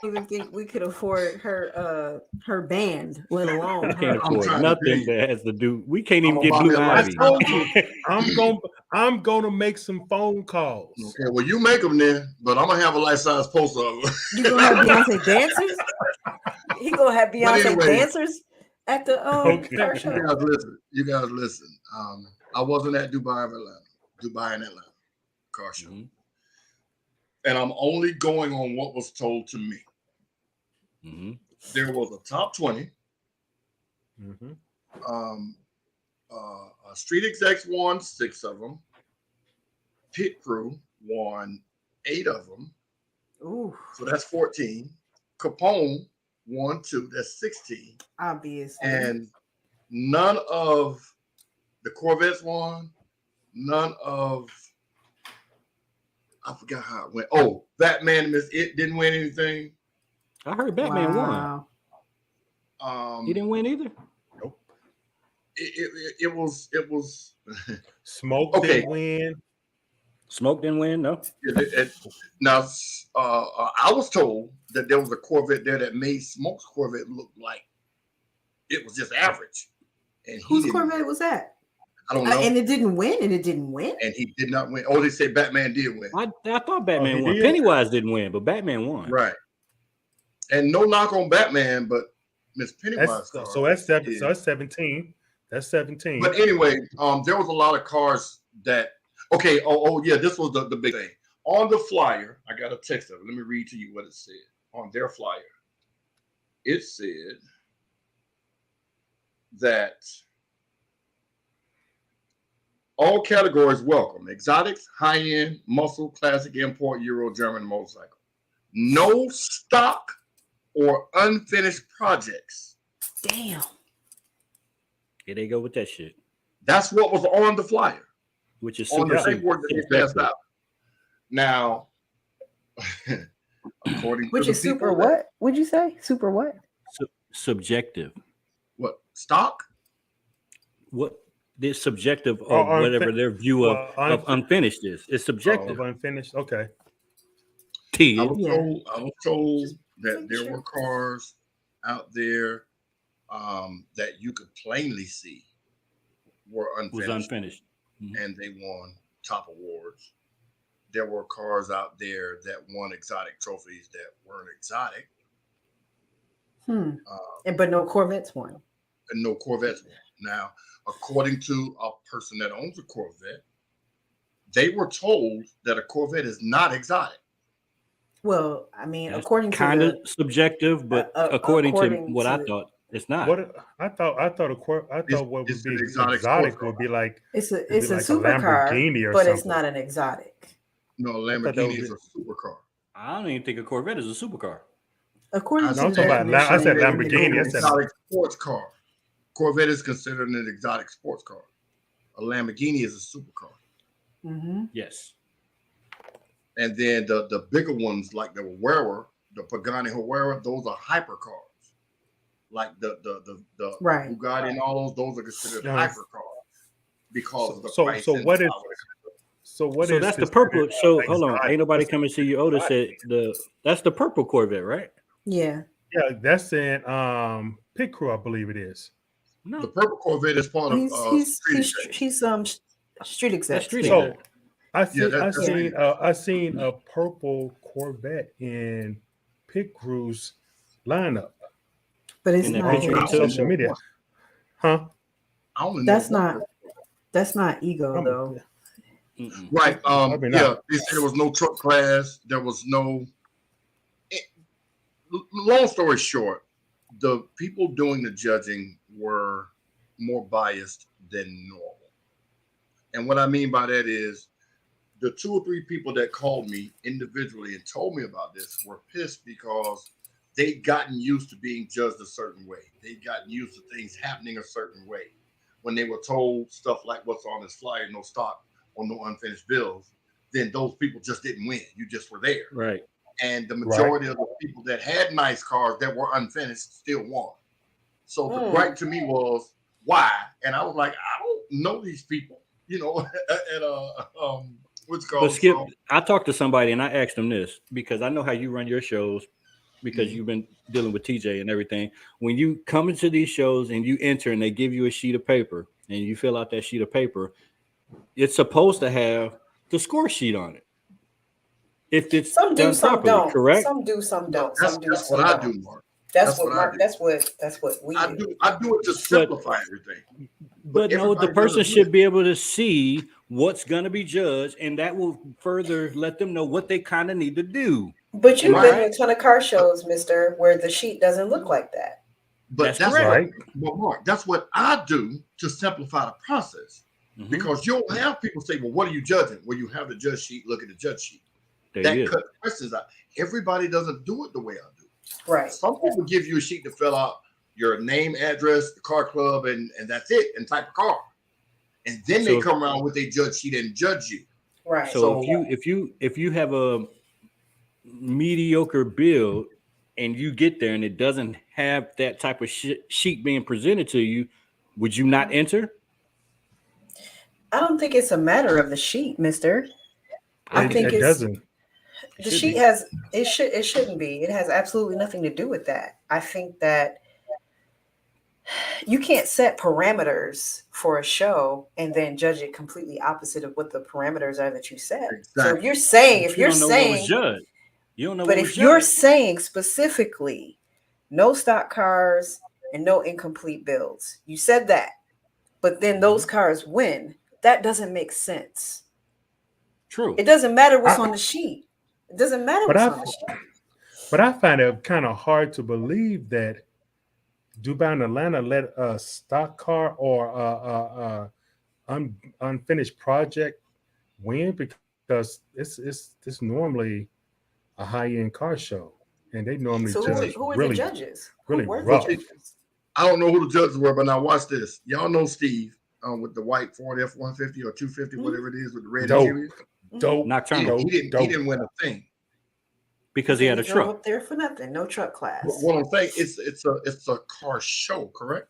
don't even think we could afford her band, let alone we can't afford nothing that has to do. We can't even get Blue Ivy. I told you, I'm gonna make some phone calls. Okay, well you make them then, but I'm gonna have a life-size poster of them. You gonna have Beyonce dancers? He gonna have Beyonce dancers at the car show. You guys listen. I wasn't at Dubai in Atlanta car show. Mm-hmm. And I'm only going on what was told to me. Mm-hmm. There was a top 20. Mm-hmm. Street Execs won 6 of them. Pit Crew won 8 of them. Ooh. So that's 14. Capone won 2. That's 16. Obviously. And none of the Corvettes won. None of I forgot how it went. Oh, Batman Miss It didn't win anything. I heard Batman won. Wow. He didn't win either. Nope. It was Smoke Okay. didn't win. Smoke didn't win. No. now. I was told that there was a Corvette there that made Smoke's Corvette look like it was just average. And Whose Corvette was that? I don't know. And it didn't win. And it didn't win. And he did not win. Oh, they said Batman did win. I thought Batman won. did? Pennywise didn't win, but Batman won. Right. And no knock on Batman, but Miss Pennywise. So that's 17. That's 17. But anyway, there was a lot of cars that. Okay. Oh yeah. This was the big thing on the flyer. I got a text of it. Let me read to you what it said on their flyer. It said that all categories welcome: exotics, high-end, muscle, classic, import, Euro, German motorcycle. No stock or unfinished projects. Damn. Here they go with that shit, That's what was on the flyer. which is On the super paperwork that they passed out. Now, according Which to is the super people that- what? Would you say? Super what? subjective. What stock? What the subjective of Oh, whatever their view of unfinished is. It's subjective. Of unfinished. Okay. T. I was Yeah. told that there were cars out there that you could plainly see were Was unfinished, unfinished. and they won top awards. There were cars out there that won exotic trophies that weren't exotic, But no Corvettes won. and no Corvettes won. Now, according to a person that owns a Corvette, they were told that a Corvette is not exotic. Well, I mean, That's according to kind of the, subjective, but according to according what I to- thought, it's not. What I thought what would It's be an exotic exotic sports would be like it's a be like a supercar, Lamborghini or but it's something. not an exotic. No, thought that Lamborghini would is be- a supercar. I don't even think a Corvette is a supercar. According No, to I'm the talking about definition I said in the Lamborghini, I Googles. said- Exotic sports car. Corvette is considered an exotic sports car. A Lamborghini is a supercar. Mhm. Yes. And then the bigger ones like the Huera, the Pagani Huera, those are hypercars. Like the Right. Bugatti and all those are considered Yes. hypercars because of the So- price. so and what the is- power. So what So is that's the considered, purple. So hold on, exotic? ain't nobody coming to see you. Otis said that's the purple Corvette, right? Yeah. Yeah, that's in Pit Crew, I believe it is. The No, purple Corvette is part of He's Street he's Exec. he's street exec. that's street. So exec. I seen a purple Corvette in Pit Crew's lineup But it's In that not. picture you on took? social media. Huh? I only know That's one not. purple. That's not ego I'm- though. Mm-mm. Right. Probably Yeah, not. they said there was no truck class. There was no. Long story short, the people doing the judging were more biased than normal. And what I mean by that is the 2 or 3 people that called me individually and told me about this were pissed because they'd gotten used to being judged a certain way. They'd gotten used to things happening a certain way. When they were told stuff like what's on this flyer, no stock or no unfinished bills, then those people just didn't win. You just were there. Right. And the majority of the people that had nice cars that were unfinished still won. So the gripe to me was why? And I was like, I don't know these people, you know, at what's it called. But Skip, I talked to somebody and I asked them this because I know how you run your shows because you've been dealing with TJ and everything. When you come into these shows and you enter and they give you a sheet of paper and you fill out that sheet of paper, it's supposed to have the score sheet on it. If it's Some do, done some properly, don't. correct? Some do, some don't. That's, Some do, that's some what I don't. do, Mark. That's That's what what I Mark. do. That's what we I do. do it to simplify everything. But no, the everybody person doesn't do should it. be able to see what's going to be judged, and that will further let them know what they kind of need to do. But you've Am I been right? to a ton of car shows, Mister, where the sheet doesn't look like that. But That's that's correct. what, Mark, that's what I do to simplify the process. Mhm. Because you'll have people say, well, what are you judging? Well, you have the judge sheet, look at the judge sheet. There That you go. cuts questions out. Everybody doesn't do it the way I do. Right. Some people give you a sheet to fill out your name, address, the car club, and that's it, and type of car. And then they So- come around with a judge sheet and judge you. Right. So if you have a mediocre build and you get there and it doesn't have that type of sheet being presented to you, would you not enter? I don't think it's a matter of the sheet, mister. I think It it's doesn't. the sheet has it shouldn't be. It has absolutely nothing to do with that. I think that you can't set parameters for a show and then judge it completely opposite of what the parameters are that you set. So Exactly. But you don't know what was judged. You don't know but what was if you're judged. saying specifically no stock cars and no incomplete builds, you said that, but then those cars win. That doesn't make sense. True. It doesn't matter what's on the sheet. It doesn't matter what's on the sheet. But I find it kind of hard to believe that Dubai and Atlanta let a stock car or unfinished project win, because it's normally a high end car show, and they normally So judge who are the really judges? really Who were the rough. judges? I don't know who the judges were, but now watch this. Y'all know Steve with the white Ford F-150 or 250, whatever it is, with the red Dope. interior. Dope. Nocturnal. He didn't win a thing. Because he had a drove truck. up there for nothing. No truck class. What I'm saying, it's a car show, correct?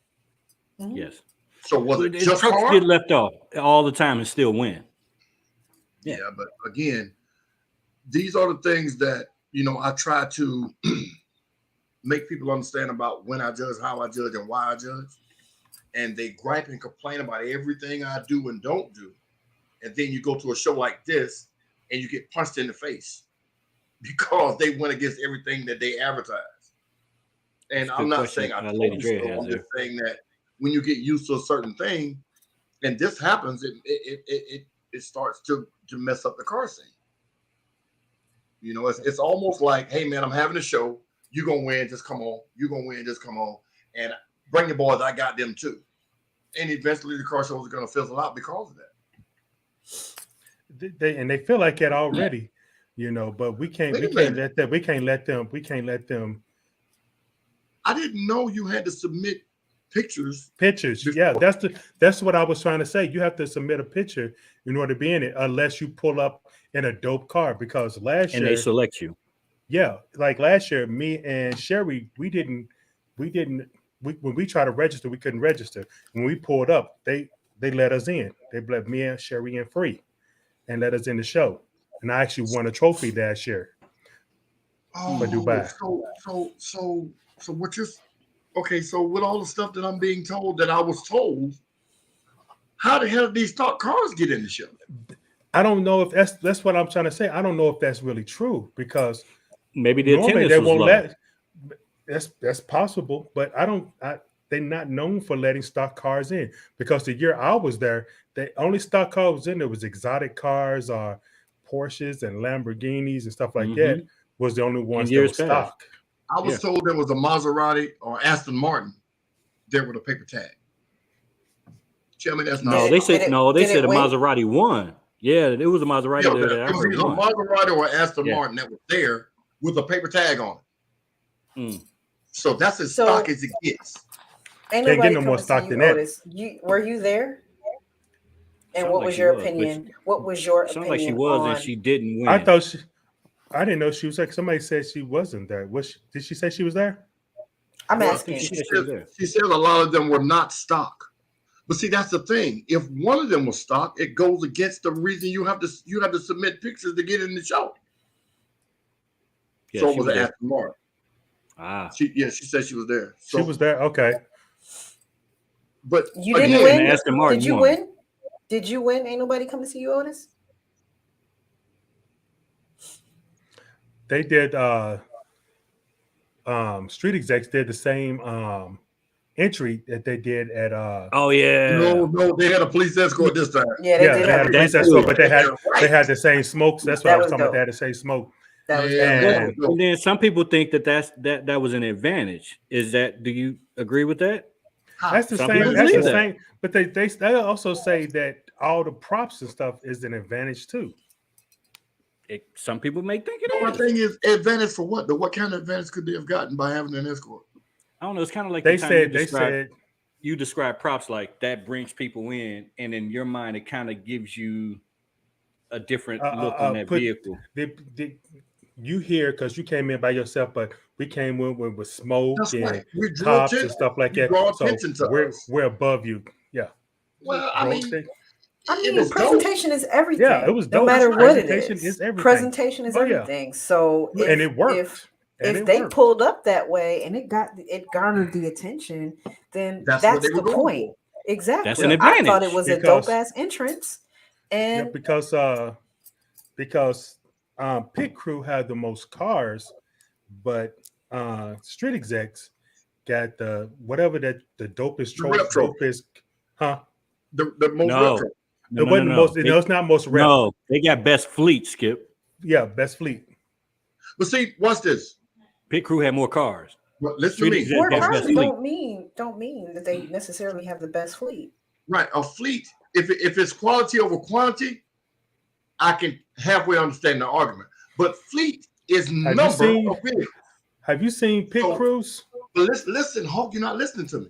Mhm. Yes. So was it The just trucks car? get left off all the time and still win. Yeah, but again, these are the things that I try to make people understand about when I judge, how I judge, and why I judge. And they gripe and complain about everything I do and don't do. And then you go to a show like this and you get punched in the face because they went against everything that they advertise. And That's a I'm good not question saying I Lady told you Dre so. has I'm there. just saying that when you get used to a certain thing, and this happens, it starts to mess up the car scene. It's almost like, hey man, I'm having a show. You gonna win? Just come on. You gonna win? Just come on. And bring your boys. I got them too. And eventually, the car shows are gonna fizzle out because of that. They feel like it already, but we can't let them. We can't let them. I didn't know you had to submit pictures. Yeah, that's what I was trying to say. You have to submit a picture in order to be in it, unless you pull up in a dope car. Because last year, And they select you. yeah, like last year, me and Sherry, when we tried to register, we couldn't register. When we pulled up, they let us in. They let me and Sherry in free and let us in the show. And I actually won a trophy last year for Dubai. So what you're okay? So with all the stuff that I'm being told that I was told, how the hell did these stock cars get in the show? I don't know if that's what I'm trying to say. I don't know if that's really true, because maybe the normally attendance they was won't low. let. That's possible, but they're not known for letting stock cars in, because the year I was there, the only stock car was in there was exotic cars or Porsches and Lamborghinis and stuff like that was the only ones that years was past. stock. I was told there was a Maserati or Aston Martin there with a paper tag. Tell me that's not. No, they said a win? Maserati won. Yeah, it was a Maserati there that I it was heard either a won. Maserati or Aston Martin that was there with a paper tag on it. So that's as stock as it gets. Ain't Can't get nobody no more coming to stock see than you, that. Otis. Were you there? And Sounds what like was she your was, but opinion? What was your Sounds opinion like she was on? and she didn't win. I didn't know she was like, somebody said she wasn't there. Did she say she was there? I'm Well, asking. she said a lot of them were not stock. But see, that's the thing. If one of them was stock, it goes against the reason you have to submit pictures to get in the show. Yeah, so it she was was an there. Aston Martin. She said she was there. So, She was there. Okay. But you didn't win. Aston Martin Did you won. win? Did you win? Ain't nobody come to see you, Otis? They did. Street Execs did the same entry that they did at. Oh yeah. No, they had a police escort this time. Yeah, they did. They had a police escort, but they had the same smokes. That's what I was talking about. They had the same smoke. That was and then some people think that was an advantage. Do you agree with that? That's the Some same. people That's the believe that. same. But they also say that all the props and stuff is an advantage too. Some people may think it My is. thing is advantage for what? What kind of advantage could they have gotten by having an escort? I don't know. It's kind of like they said you describe props like that brings people in, and in your mind it kind of gives you a different look on that vehicle. You here because you came in by yourself, but we came in with smoke That's and right. We draw cops and attention. stuff like You that. draw So attention to us. we're above you. Yeah. Well, I mean, it was dope. presentation is everything. Yeah, it was no dope. matter what it Presentation is. is everything. Presentation is Oh, yeah. everything. So And it worked. If they pulled up that way and it garnered the attention, then that's the point. Exactly. That's an advantage. I thought it was a dope ass entrance. And because Pit Crew had the most cars, but Street Execs got the whatever that the dopest dopest, huh? The most retro. It wasn't most. No, it's not most rep. No, they got best fleet, Skip. Yeah, best fleet. But see, watch this. Pit Crew had more cars. Well, listen to me. More cars don't mean that they necessarily have the best fleet. Right, a fleet. If it's quality over quantity, I can halfway understand the argument. But fleet is number of vehicles. Have you seen Pit Crews? But listen, Hulk, you're not listening to me.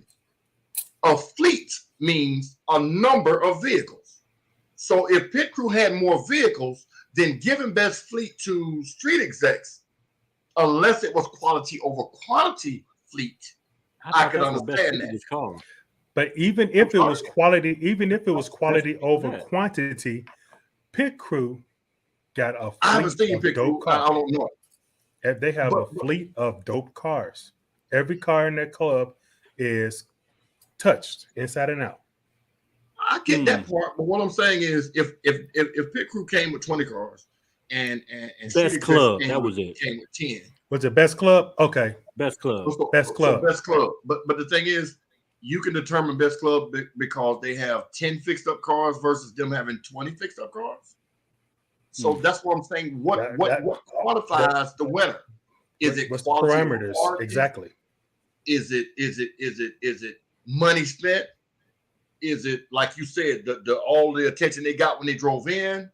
A fleet means a number of vehicles. So if Pit Crew had more vehicles, then giving best fleet to Street Execs, unless it was quality over quantity fleet, I could understand that. But even if it was quality over quantity, Pit Crew got a fleet. I haven't seen Pit Crew. I don't know. They have a fleet of dope cars. Every car in that club is touched inside and out. I get that part, but what I'm saying is, if Pit Crew came with 20 cars and best club, that was it. Came with 10. Was it best club? Okay, best club, best club, best club. But the thing is, you can determine best club because they have 10 fixed up cars versus them having 20 fixed up cars. So that's what I'm saying. What qualifies the winner? Is it quality? Parameters exactly? Is it money spent? Is it like you said, the all the attention they got when they drove in?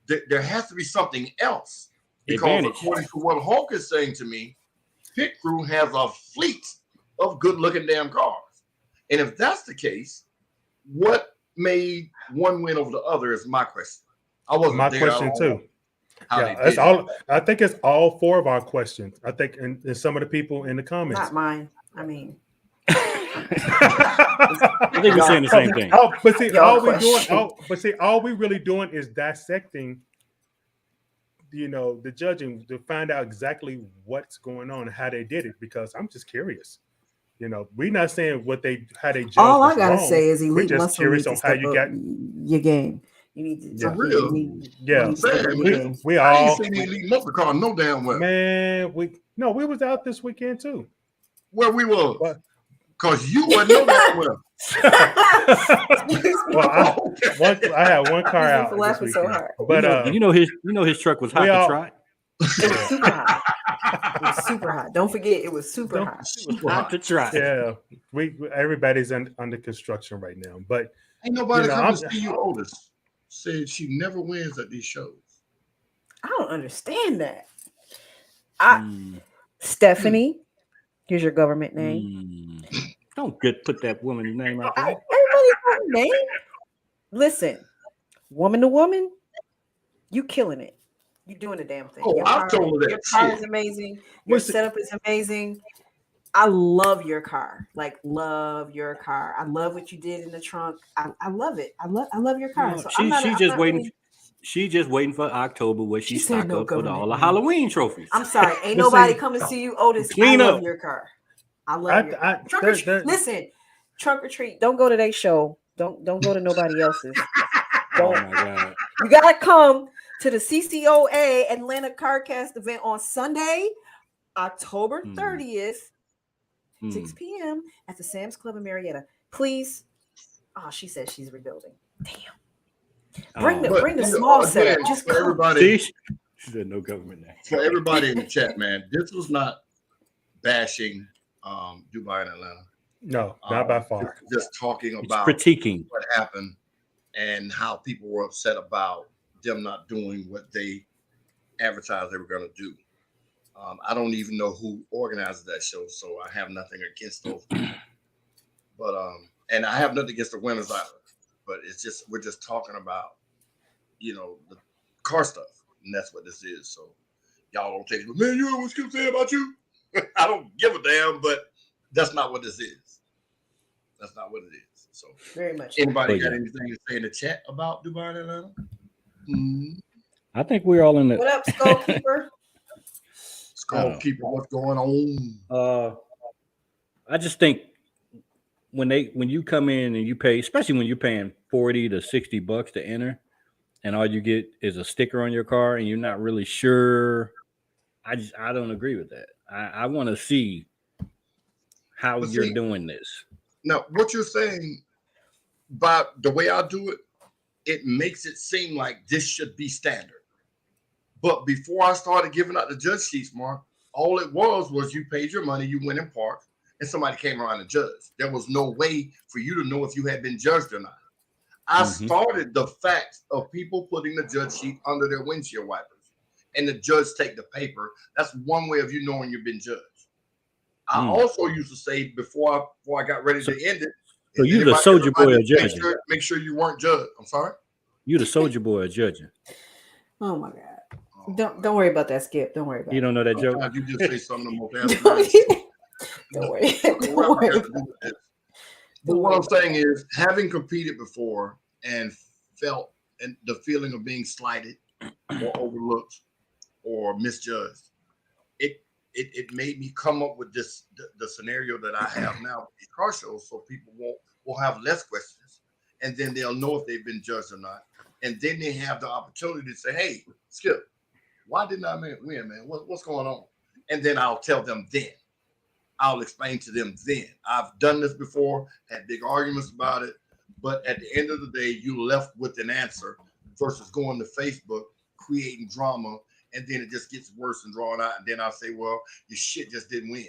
There has to be something else. Because according to what Hulk is saying to me, Pit Crew has a fleet of good-looking damn cars. And if that's the case, what made one win over the other is my question. I wasn't my there. question too. Yeah, that's all. I think it's all four of our questions. I think, and some of the people in the comments. Not mine. I mean, I think we're saying the same thing. But see, all we really doing is dissecting. The judging to find out exactly what's going on and how they did it, because I'm just curious. We're not saying how they judge. All I gotta say is we're just curious on how you got your game. You need to real. We all. I ain't seen Elite Muscle Car no damn well. Man, we was out this weekend too. Where we was. Because you wasn't no damn well. I had one car out. Laughing so hard. But his truck was hot to try. It was super hot. It was super hot. Don't forget, it was super hot. Hot to try. Yeah, everybody's under construction right now. But ain't nobody come to see you, Otis. Said she never wins at these shows. I don't understand that. Stephanie, here's your government name. Don't put that woman's name out there. Everybody's got a name. Listen, woman to woman, you killing it. You doing the damn thing. Oh, I told her that. Your car is amazing. Your setup is amazing. I love your car. Like, love your car. I love what you did in the trunk. I love it. I love your car. So she's just waiting. She's just waiting for October where she stock up for all the Halloween trophies. I'm sorry. Ain't nobody come to see you, Otis. I love your car. I love your car. Listen, trunk or treat. Don't go to their show. Don't go to nobody else's. Oh my God. You gotta come to the CCOA Atlanta CarCast event on Sunday, October 30th, 6 p.m. at the Sam's Club in Marietta. Please. Oh, she said she's rebuilding. Damn. Bring the small set. Just for everybody. She said no government name. For everybody in the chat, man, this was not bashing Dubai and Atlanta. No, not by far. Just talking about critiquing what happened and how people were upset about them not doing what they advertised they were going to do. I don't even know who organized that show, so I have nothing against those people. But and I have nothing against the winners either. But it's just we're just talking about, car stuff, and that's what this is. So y'all don't take it. Man, you know what Skip said about you? I don't give a damn, but that's not what this is. That's not what it is. So Very much. anybody got anything to say in the chat about Dubai and Atlanta? I think we're all in the. What up, Skullkeeper? Skullkeeper, what's going on? I just think when you come in and you pay, especially when you're paying $40 to $60 to enter, and all you get is a sticker on your car, and you're not really sure. I don't agree with that. I want to see how you're doing this. Now, what you're saying, by the way I do it, it makes it seem like this should be standard. But before I started giving out the judge sheets, Mark, all it was you paid your money, you went and parked, and somebody came around and judged. There was no way for you to know if you had been judged or not. I started the fact of people putting the judge sheet under their windshield wipers, and the judge take the paper. That's one way of you knowing you've been judged. I also used to say before I got ready to end it. So you the soldier boy of judging. Make sure you weren't judged. I'm sorry. You the soldier boy of judging. Oh my God! Don't worry about that, Skip. Don't worry about it. You don't know that joke. You just say something more Don't worry. Don't worry. But what I'm saying is, having competed before and felt and the feeling of being slighted or overlooked or misjudged, it made me come up with the scenario that I have now with these car shows, so people will have less questions, and then they'll know if they've been judged or not, and then they have the opportunity to say, "Hey, Skip, why didn't I win, man? What's going on?" And then I'll tell them then. I'll explain to them then. I've done this before, had big arguments about it, but at the end of the day, you left with an answer versus going to Facebook, creating drama, and then it just gets worse and drawn out. And then I'll say, well, your shit just didn't win.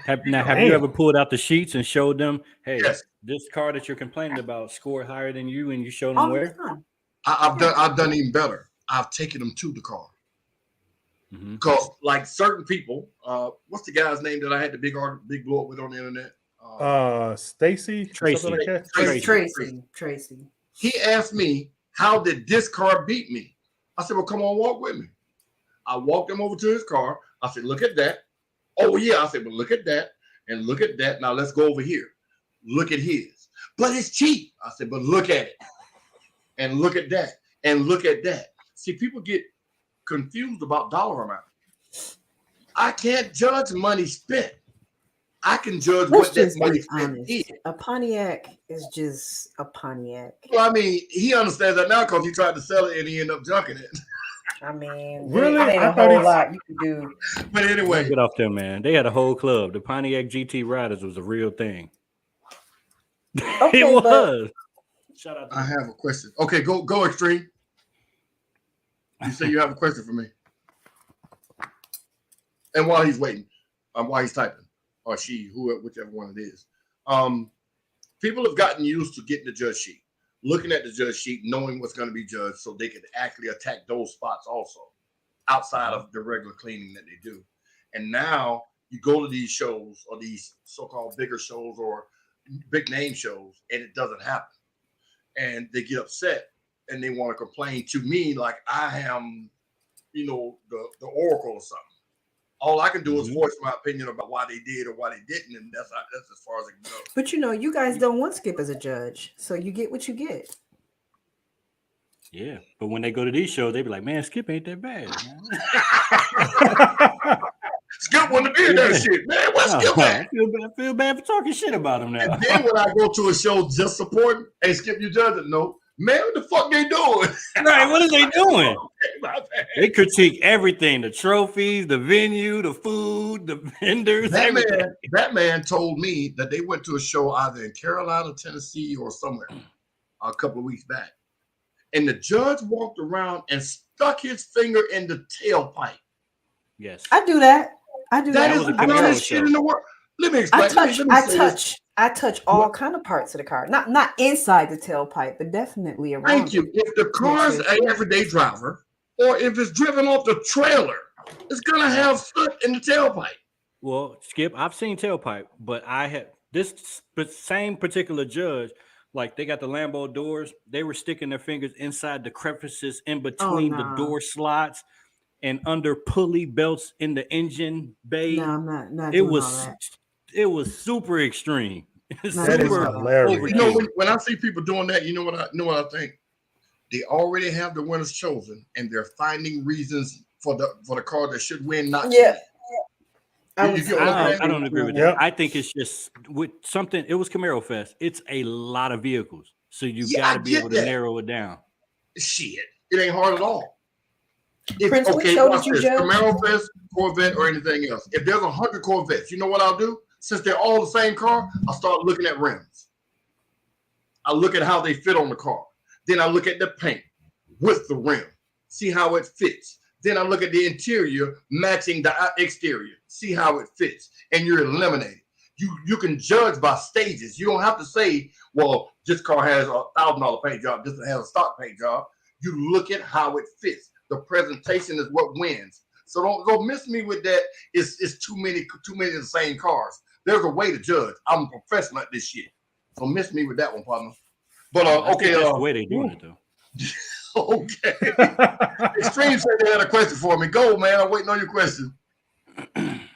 Have you ever pulled out the sheets and showed them, hey, this car that you're complaining about scored higher than you, and you showed them where? I've done even better. I've taken them to the car. Because like certain people, what's the guy's name that I had the big blow up with on the internet? Stacy, Tracy. Like Tracy. He asked me, how did this car beat me? I said, well, come on, walk with me. I walked him over to his car. I said, look at that. Oh yeah. I said, well, look at that and look at that. Now let's go over here. Look at his. But it's cheap. I said, but look at it. And look at that. And look at that. See, people get confused about dollar amount. I can't judge money spent. I can judge what that money spent is. A Pontiac is just a Pontiac. Well, I mean, he understands that now because he tried to sell it and he ended up junking it. I mean, really? It ain't a whole lot you can do. But anyway, get off there, man. They had a whole club. The Pontiac GT Riders was a real thing. Okay, it was. Shout out. I have a question. Okay, go Extreme. You say you have a question for me. And while he's waiting, while he's typing, or she, whichever one it is, people have gotten used to getting the judge sheet, looking at the judge sheet, knowing what's going to be judged, so they can actually attack those spots also, outside of the regular cleaning that they do. And now you go to these shows or these so-called bigger shows or big name shows, and it doesn't happen, and they get upset and they want to complain to me like I am, the oracle or something. All I can do is voice my opinion about why they did or why they didn't, and that's as far as it can go. But you guys don't want Skip as a judge, so you get what you get. Yeah, but when they go to these shows, they be like, "Man, Skip ain't that bad." Skip wouldn't be in that shit, man. What's Skip at? I feel bad for talking shit about him now. And then when I go to a show just supporting, hey, Skip, you judge it? No. Man, what the fuck they doing? Right, what are they doing? They critique everything: the trophies, the venue, the food, the vendors. That man told me that they went to a show either in Carolina, Tennessee, or somewhere a couple of weeks back, and the judge walked around and stuck his finger in the tailpipe. Yes, I do that. That is the dumbest shit in the world. Let me explain. I touch all kind of parts of the car. Not inside the tailpipe, but definitely around. Thank you. If the car's an everyday driver, or if it's driven off the trailer, it's gonna have soot in the tailpipe. Well, Skip, I've seen tailpipe, but I had this same particular judge like they got the Lambo doors. They were sticking their fingers inside the crevices in Oh between the no, door slots and under pulley belts in the engine no, bay. I'm not It doing all was that. it was super extreme, Not That doing is all super that. hilarious. You know, overkill. when I see people doing that, you know what I think? They already have the winners chosen, and they're finding reasons for the car that should win not to Yeah, win. I You was. get what I'm I saying? don't agree with that. Yep. I think it's just with something. It was Camaro Fest. It's a lot of vehicles, so you Yeah, got I to be get able to that. narrow it down. Shit, it ain't hard at all. If Prince, which okay, show watch did you this: judge? Camaro Fest, Corvette, or anything else. If there's 100 Corvettes, you know what I'll do? Since they're all the same car, I'll start looking at rims. I look at how they fit on the car. Then I look at the paint with the rim, see how it fits. Then I look at the interior matching the exterior, see how it fits, and you're eliminating. You can judge by stages. You don't have to say, well, this car has $1,000 paint job, this one has a stock paint job. You look at how it fits. The presentation is what wins. So don't miss me with that. It's too many of the same cars. There's a way to judge. I'm a professional at this shit. So miss me with that one, partner. But I okay, think that's the way they're doing it, though. okay. Extreme said they had a question for me. Go, man. I'm waiting on your question.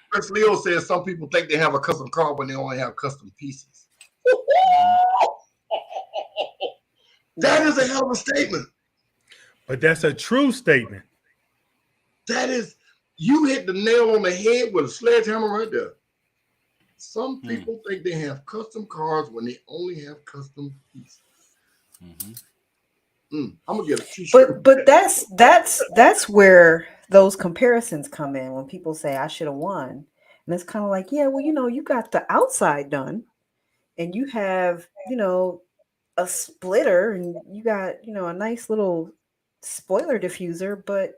Chris Leo says some people think they have a custom car when they only have custom pieces. That is a hell of a statement. But that's a true statement. That is, you hit the nail on the head with a sledgehammer right there. Some people think they have custom cars when they only have custom pieces. I'm gonna get a t-shirt. But that's where those comparisons come in when people say I should have won, and it's kind of like, yeah, well, you got the outside done, and you have a splitter, and you got a nice little spoiler diffuser, but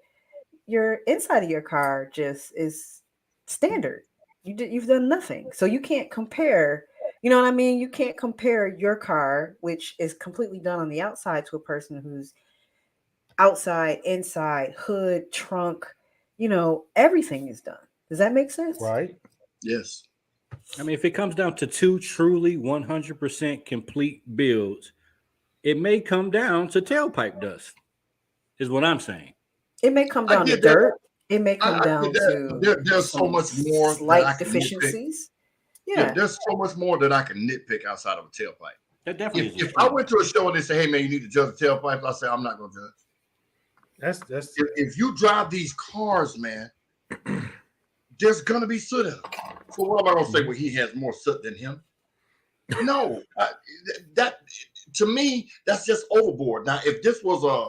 your inside of your car just is standard. You've done nothing, so you can't compare. You know what I mean? You can't compare your car, which is completely done on the outside, to a person who's outside, inside, hood, trunk, everything is done. Does that make sense? Right. Yes. I mean, if it comes down to two truly 100% complete builds, it may come down to tailpipe dust, is what I'm saying. It may come I down to get that. dirt. It may come I down get that. to There's so some much more that slight I can nitpick. deficiencies. Yeah, Yeah. there's so much more that I can nitpick outside of a tailpipe. That definitely is. If I went to a show and they say, "Hey man, you need to judge the tailpipe," I say, "I'm not gonna judge." That's If you drive these cars, man, there's gonna be soot in them. So what am I gonna say? Well, he has more soot than him. No, that to me, that's just overboard. Now, if this was a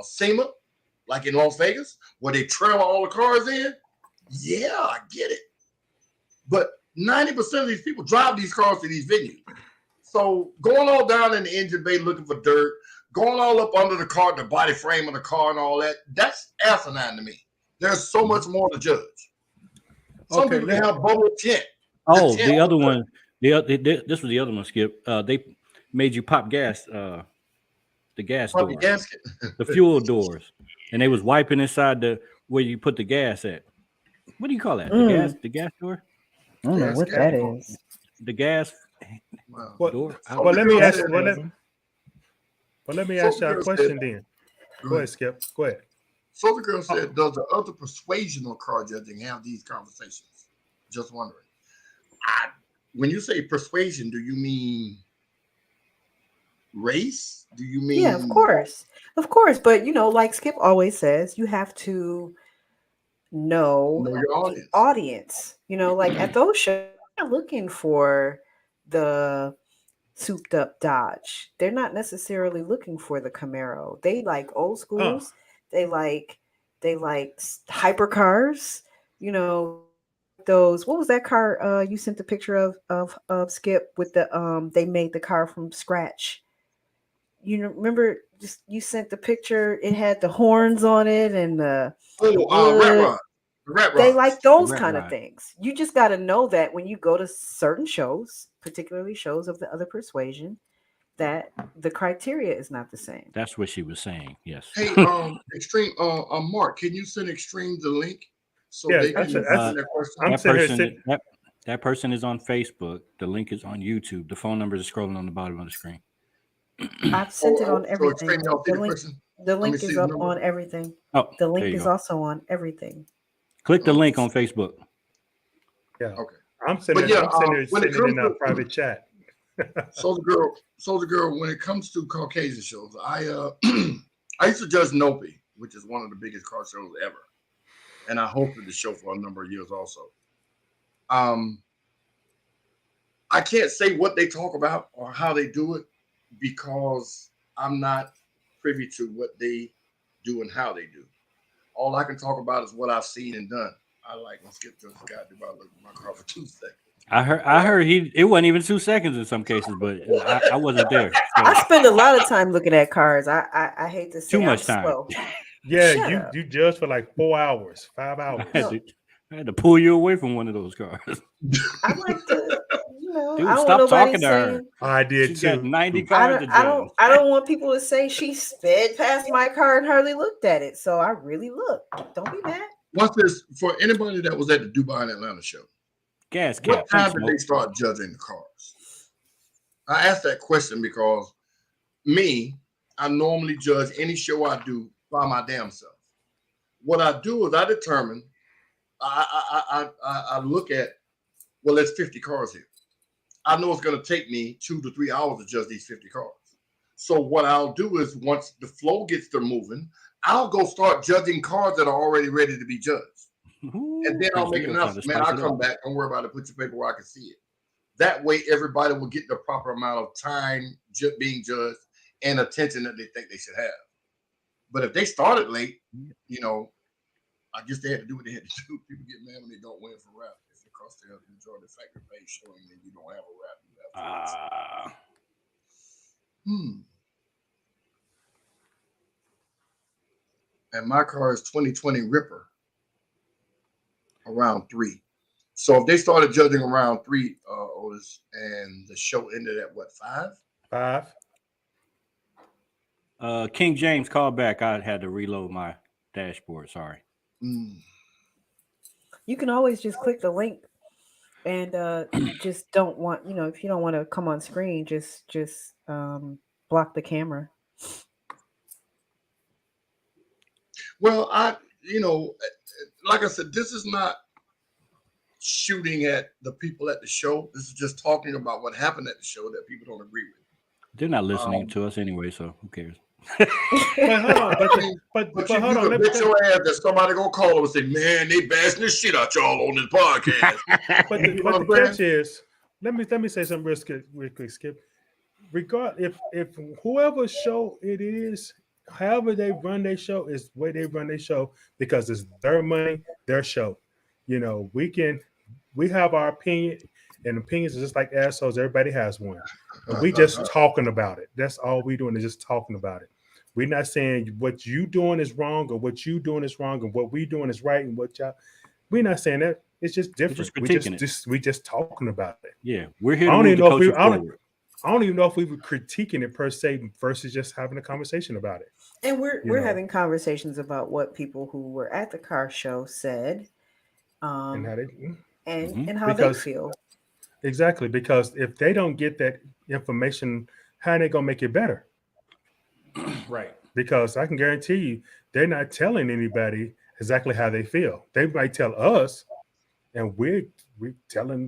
SEMA, like in Las Vegas, where they trailer all the cars in, yeah, I get it. But 90% of these people drive these cars to these venues. So going all down in the engine bay looking for dirt, going all up under the car, the body frame of the car and all that, that's asinine to me. There's so much more to judge. Some people can have bubble tint. Oh, the other one, this was the other one, Skip. They made you pop gas, the gas door, gasket. the fuel doors, and they was wiping inside where you put the gas at. What do you call that? The gas door? I don't know what that is. The gas door. Well, let me ask. Well, let me ask you a question then. Go ahead, Skip. Go ahead. So the girl said, "Does the other persuasional car judging have these conversations?" Just wondering. When you say persuasion, do you mean race? Do you mean? Yeah, of course. But like Skip always says, you have to know your the audience. Like at those shows, they're looking for the souped up Dodge. They're not necessarily looking for the Camaro. They like old schools. They like hypercars. Those. What was that car you sent the picture of Skip with the they made the car from scratch? Remember, just you sent the picture. It had the horns on it and the rat rod. They like those kind of things. You just got to know that when you go to certain shows, particularly shows of the other persuasion, that the criteria is not the same. That's what she was saying. Yes. Hey, Extreme, Mark, can you send Extreme the link so they can answer that question? That That person is on Facebook. The link is on YouTube. The phone numbers are scrolling on the bottom of the screen. I've sent it on So everything. explain y'all see The the link, question. the Let me link see is the up number. on everything. Oh, The there link you is go. also on everything. Click the link on Facebook. Yeah. Okay. I'm sending But yeah, it when it sending it in comes a to private chat. Soldier Girl, when it comes to Caucasian shows, I I used to judge Nopi, which is one of the biggest car shows ever, and I hosted the show for a number of years also. Um, I can't say what they talk about or how they do it because I'm not privy to what they do and how they do. All I can talk about is what I've seen and done. I like when Skip just got to look at my car for 2 seconds. I heard it wasn't even 2 seconds in some cases, but I wasn't there. So I spend a lot of time looking at cars. I hate to say too I'm much time. slow. Yeah, Shut you up. you judge for like 4 hours, 5 I hours. had, to, I had to pull you away from one of those cars. I like to, I Dude, don't want stop nobody talking to her. saying. I did She's got too. 90 cars to judge. I don't want people to say she sped past my car and hardly looked at it. So I really looked. Don't be mad. What's this for anybody that was at the Dubai and Atlanta show? Gas cap. What time Thanks, did Smoke. they start judging the cars? I asked that question because I normally judge any show I do by my damn self. What I do is I determine, I look at, well, there's 50 cars here. I know it's going to take me 2 to 3 hours to judge these 50 cars. So what I'll do is once the flow gets to moving, I'll go start judging cars that are already ready to be judged. Ooh, And then I'll Prince make Leo an trying to announcement. Man, spice I'll it come up. back. Don't worry about it. Put your paper where I can see it. That way, everybody will get the proper amount of time being judged and attention that they think they should have. But if they started late, I guess they had to do what they had to do. People get mad when they don't win for rap. If it costs them the majority of the factor base showing that you don't have a rap, you have to. And my car is 2020 Ripper around 3. So if they started judging around 3, Otis, and the show ended at what, 5? 5. King James called back. I had to reload my dashboard. Sorry. You can always just click the link and just don't want, if you don't want to come on screen, just block the camera. Well, like I said, this is not shooting at the people at the show. This is just talking about what happened at the show that people don't agree with. They're not listening to us anyway, so who cares? But hold on, but you hold on. can bet your ass that somebody gonna call them and say, "Man, they bashing the shit out y'all on this podcast." But the catch is, let me say something real quick, Skip. If whoever show it is, however they run their show is the way they run their show because it's their money, their show. We have our opinion, and opinions are just like assholes. Everybody has one. And we just talking about it. That's all we doing is just talking about it. We're not saying what you doing is wrong or what you doing is wrong and what we doing is right and what y'all. We're not saying that. It's just different. We just talking about it. Yeah, we're here to move the culture forward. I don't even know if we were critiquing it per se versus just having a conversation about it. And we're having conversations about what people who were at the car show said, and how they and how they feel. Exactly, because if they don't get that information, how are they gonna make it better? Right. Because I can guarantee you, they're not telling anybody exactly how they feel. They might tell us, and we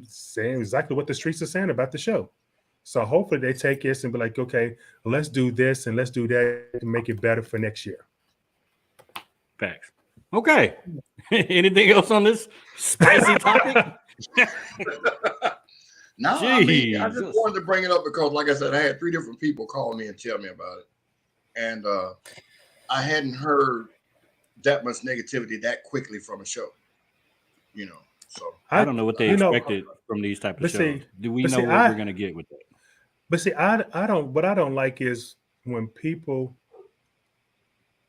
saying exactly what the streets are saying about the show. So hopefully they take this and be like, okay, let's do this and let's do that to make it better for next year. Facts. Okay. Anything else on this spicy topic? No, I just wanted to bring it up because, like I said, I had 3 different people call me and tell me about it. And I hadn't heard that much negativity that quickly from a show, So I don't know what they expected from these type of shows. Do we know what we're going to get with that? But see, I don't. What I don't like is when people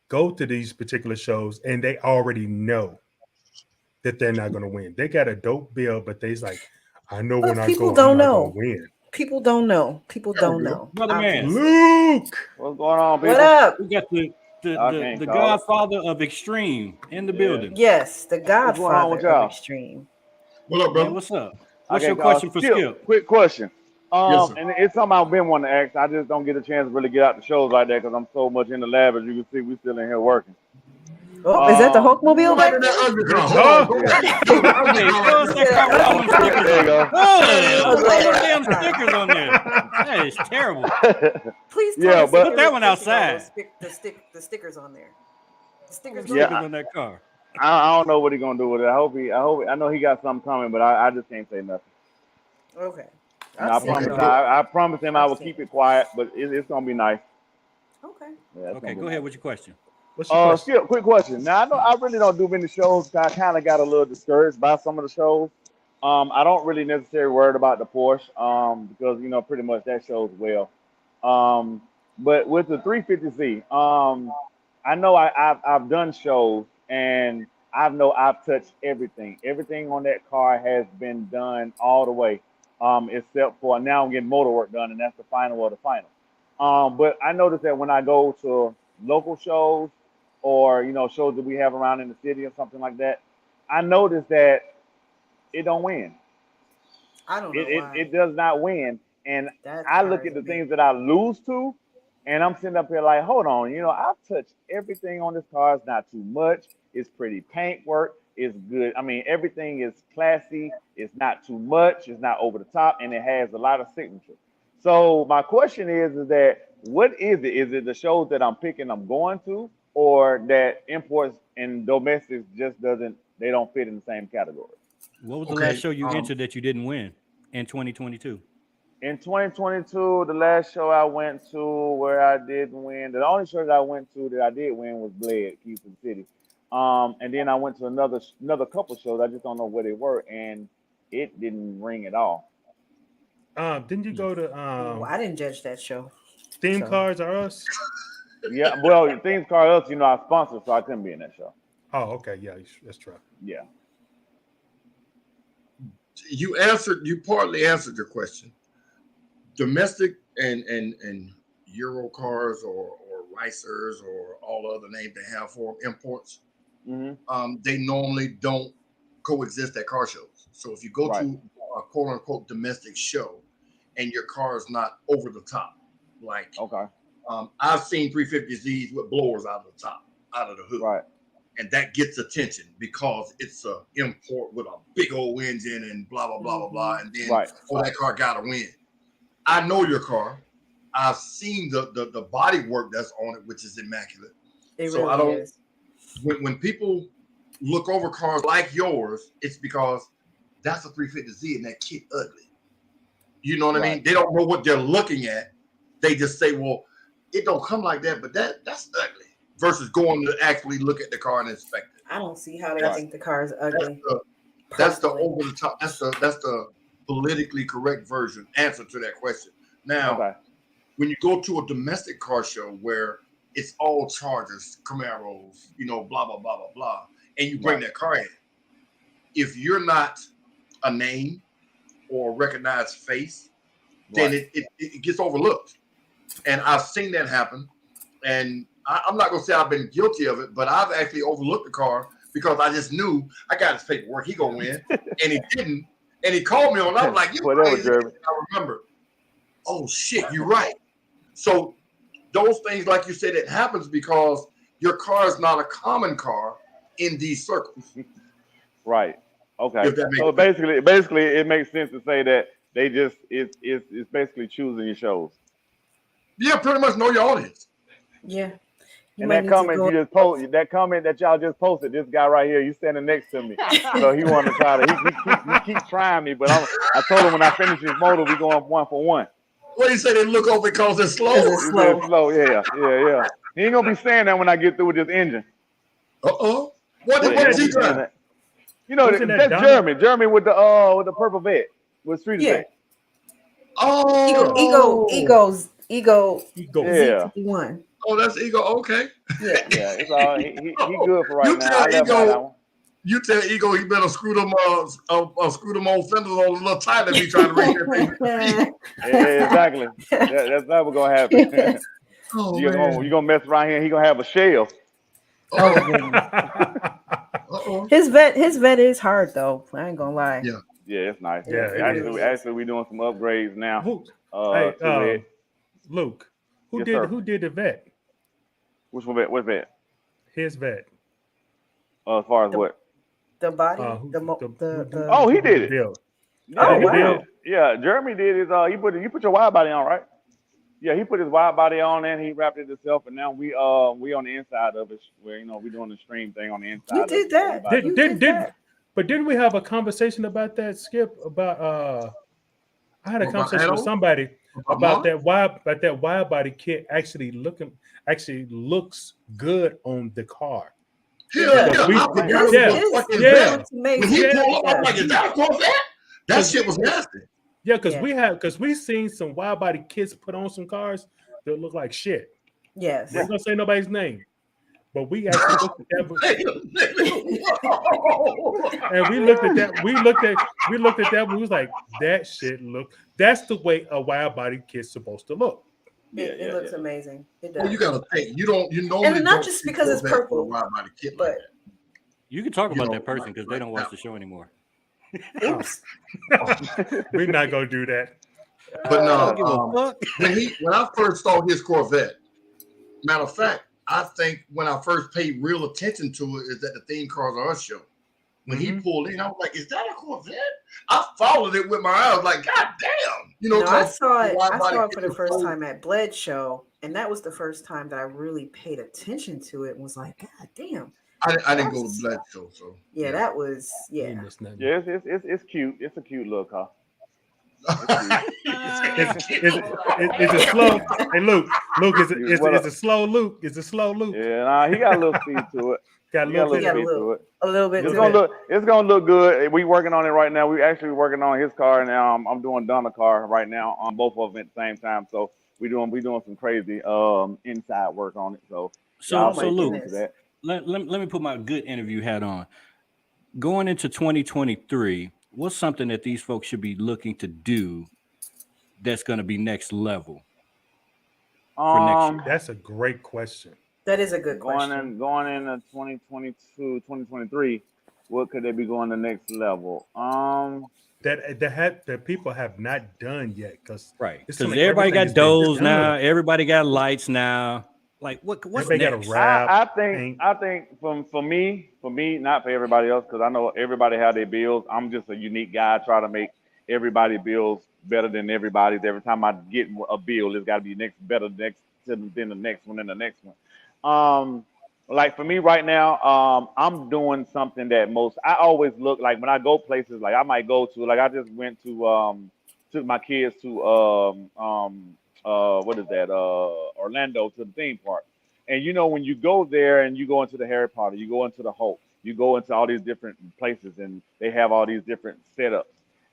go to these particular shows and they already know that they're not going to win. They got a dope bill, but they's like, I know when I go, I'm not going to win. People don't know. People don't know. Brother man, Luke, what's going on, people? What up? We got the Godfather of Extreme in the building. Yes, the Godfather with y'all? of Extreme. What up, brother? Man, what's up? What's your question for Skip? Quick question. Yes, sir. And it's something I've been wanting to ask. I just don't get a chance to really get out the shows like that because I'm so much in the lab. As you can see, we still in here working. Oh, is that the Hulkmobile Go back back to that there? ugly Good car. job. Hold on. Go back to the ugly Hey, car show us right that car with all them stickers There you on go. it. Hey, Oh, put all them yeah. damn stickers on there. That is terrible. Please tell Yeah, us but- if Put that one you're replacing all outside. the stickers on there. The stickers. Stickers Yeah, on that car. I don't know what he's gonna do with it. I know he got something coming, but I just can't say nothing. Okay. No, I I've seen promise. it. I promised him I I've would seen keep it. it quiet, but it's gonna be nice. Okay. Yeah, it's Okay, gonna be go ahead nice. with your question. What's your question? Skip, quick question. Now I really don't do many shows. I kind of got a little discouraged by some of the shows. I don't really necessarily worried about the Porsche, because pretty much that shows well. But with the 350Z, I know I've done shows and I've touched everything. Everything on that car has been done all the way, except for now I'm getting motor work done, and that's the final of the final. But I noticed that when I go to local shows or shows that we have around in the city or something like that, I noticed that it don't win. I don't know why. It does not win, and That I car look is at the amazing. things that I lose to, and I'm sitting up here like, hold on, I've touched everything on this car. It's not too much. It's pretty paint work. It's good. I mean, everything is classy. It's not too much. It's not over the top, and it has a lot of signature. So my question is that what is it? Is it the shows that I'm picking, I'm going to, or that imports and domestics just they don't fit in the same category? What was the Okay, last show you entered that you didn't win in 2022? In 2022, the last show I went to where I didn't win, the only show that I went to that I did win was Bled, Houston City. And then I went to another couple shows. I just don't know where they were, and it didn't ring at all. Didn't you go to Ooh, I didn't judge that show. Theme So- Cars Are Us? Yeah, well, Things Car Us, I sponsor, so I couldn't be in that show. Oh, okay, yeah, that's true. Yeah. you partly answered your question. Domestic and Euro cars or Ricers or all the other names they have for imports, they normally don't coexist at car shows. So if you go Right. to a quote unquote domestic show and your car is not over the top, like Okay. I've seen 350Zs with blowers out of the top, out of the hood. Right. And that gets attention because it's a import with a big old engine and blah blah blah blah blah. And then Right. that car gotta win. I know your car. I've seen the body work that's on it, which is immaculate. It So really I don't. is. When people look over cars like yours, it's because that's a 350Z and that kit ugly. You know what I mean? Right. They don't know what they're looking at. They just say, "Well, it don't come like that," but that's ugly. Versus going to actually look at the car and inspect it. I don't see how they Right. think the car is ugly. That's the personally. over the top. That's the politically correct answer to that question. Now, Okay. when you go to a domestic car show where it's all Chargers, Camaros, blah blah blah blah blah, and you bring Right. that car in, if you're not a name or a recognized face, then Right. it gets overlooked. And I've seen that happen. And I'm not gonna say I've been guilty of it, but I've actually overlooked the car because I just knew I got his paperwork. He gonna win, and he didn't. And he called me on. I'm like, "You Whatever, crazy?" Jeremy. I remember. Oh shit, you're right. So those things, like you said, it happens because your car is not a common car in these circles. Right. Okay. If that makes So sense. basically, it makes sense to say that they just it's basically choosing your shows. Yeah, pretty much know your audience. Yeah. You And might that need to comment go- you just post, that comment that y'all just posted, this guy right here, you standing next to me. So he want to try to, he keeps trying me, but I told him when I finish this motor, we going 1-for-1. What do you say? They look over because it's slow. Because it's He slow. said slow, yeah. He ain't gonna be saying that when I get through with this engine. What Yeah, did he he gonna be saying drive? that. Wasn't that That's Donna? Jeremy with the purple vet with street Yeah. effect. Oh, Ego Ego. Yeah. Z51. Oh, that's Ego. Okay. Yeah. Yeah, it's all he good for right You now. tell I left Ego- out that one. You tell Ego he better screw them old fenders on a little tighter if he trying to raise that thing. Yeah, exactly. That's not what's gonna happen. Oh, you man. gonna mess around here, he gonna have a shell. Oh, goodness. Uh-oh. His vet is hard though. I ain't gonna lie. Yeah. Yeah, it's nice. Yeah, it is. Actually, we're doing some upgrades now. Who? To it. Luke, who Yes, did sir. who did the vet? Which one? What vet? His vet. As far as The- what? The body, Who the Oh, he did did the it. build? Yeah, Oh, he wow. did it. Yeah, Jeremy did his. You put your wide body on, right? Yeah, he put his wide body on and he wrapped it himself, and now we on the inside of it, where we're doing the stream thing on the inside. You of did it. that. Everybody- You did that. But didn't we have a conversation about that, Skip? About I had a About conversation with Addo? somebody About that wide body kit actually looks good on the car. Hell does. yeah, We- I forgot Yes, it yeah, was a fucking it yeah. vet. looks When amazing. he Yeah. pulled up, I'm Yeah. like, is that a Corvette? That shit was nasty. Yeah, because Yeah. we seen some wide body kits put on some cars that look like shit. Yes. We ain't gonna say nobody's name, but we actually looked at that. And we looked at that. We looked at that. We was like, that shit look. That's the way a wide body kit's supposed to look. It looks amazing. It does. Well, you gotta think. You normally And not don't just see because it's Corvette with a purple, wide body kit like but that. You can talk You about know, that person because they like don't watch that. the show anymore. oops. We're not gonna do that. But I no, don't give a fuck. when I first saw his Corvette, matter of fact, I think when I first paid real attention to it is at the Theme Cars R Us show. When he pulled in, I was like, "Is that a Corvette?" I followed it with my eyes, like, "God damn!" No, I 'cause saw the it. wide I body saw it kit for the was first so- time at Bled Show, and that was the first time that I really paid attention to it and was like, God damn. I didn't go to Blood Show, so Yeah, that was We yeah. missed nothing. Yeah, it's cute. It's a cute little car. It's a slow. Hey, Luke, it's a slow Luke. It's a slow Luke. Yeah, nah, he got a little speed to it. Got a He got a little little bit. Yeah, speed to it. a little bit. It's to gonna it. It's gonna look good. We working on it right now. We actually working on his car now. I'm doing Donna's car right now on both of them at the same time. So we doing some crazy inside work on it. So y'all So stay tuned Luke, to that. let me put my good interview hat on. Going into 2023, what's something that these folks should be looking to do that's going to be next level for next year? That's a great question. That is a good Going question. into 2022, 2023, what could they be going to next level? That people have not done yet because Right. It's Because like everybody everything got has been doors done. now. Everybody got lights now. Like what's Everybody got a next? wrap. I think for me, not for everybody else, because I know everybody have their bills. I'm just a unique guy. I try to make everybody bills better than everybody's. Every time I get a bill, it's got to be better than the next one and the next one. Like for me right now, I'm doing something that I always look like when I go places. Like I might go to, like I just went to took my kids to what is that Orlando, to the theme park. And when you go there and you go into the Harry Potter, you go into the Hulk, you go into all these different places, and they have all these different setups.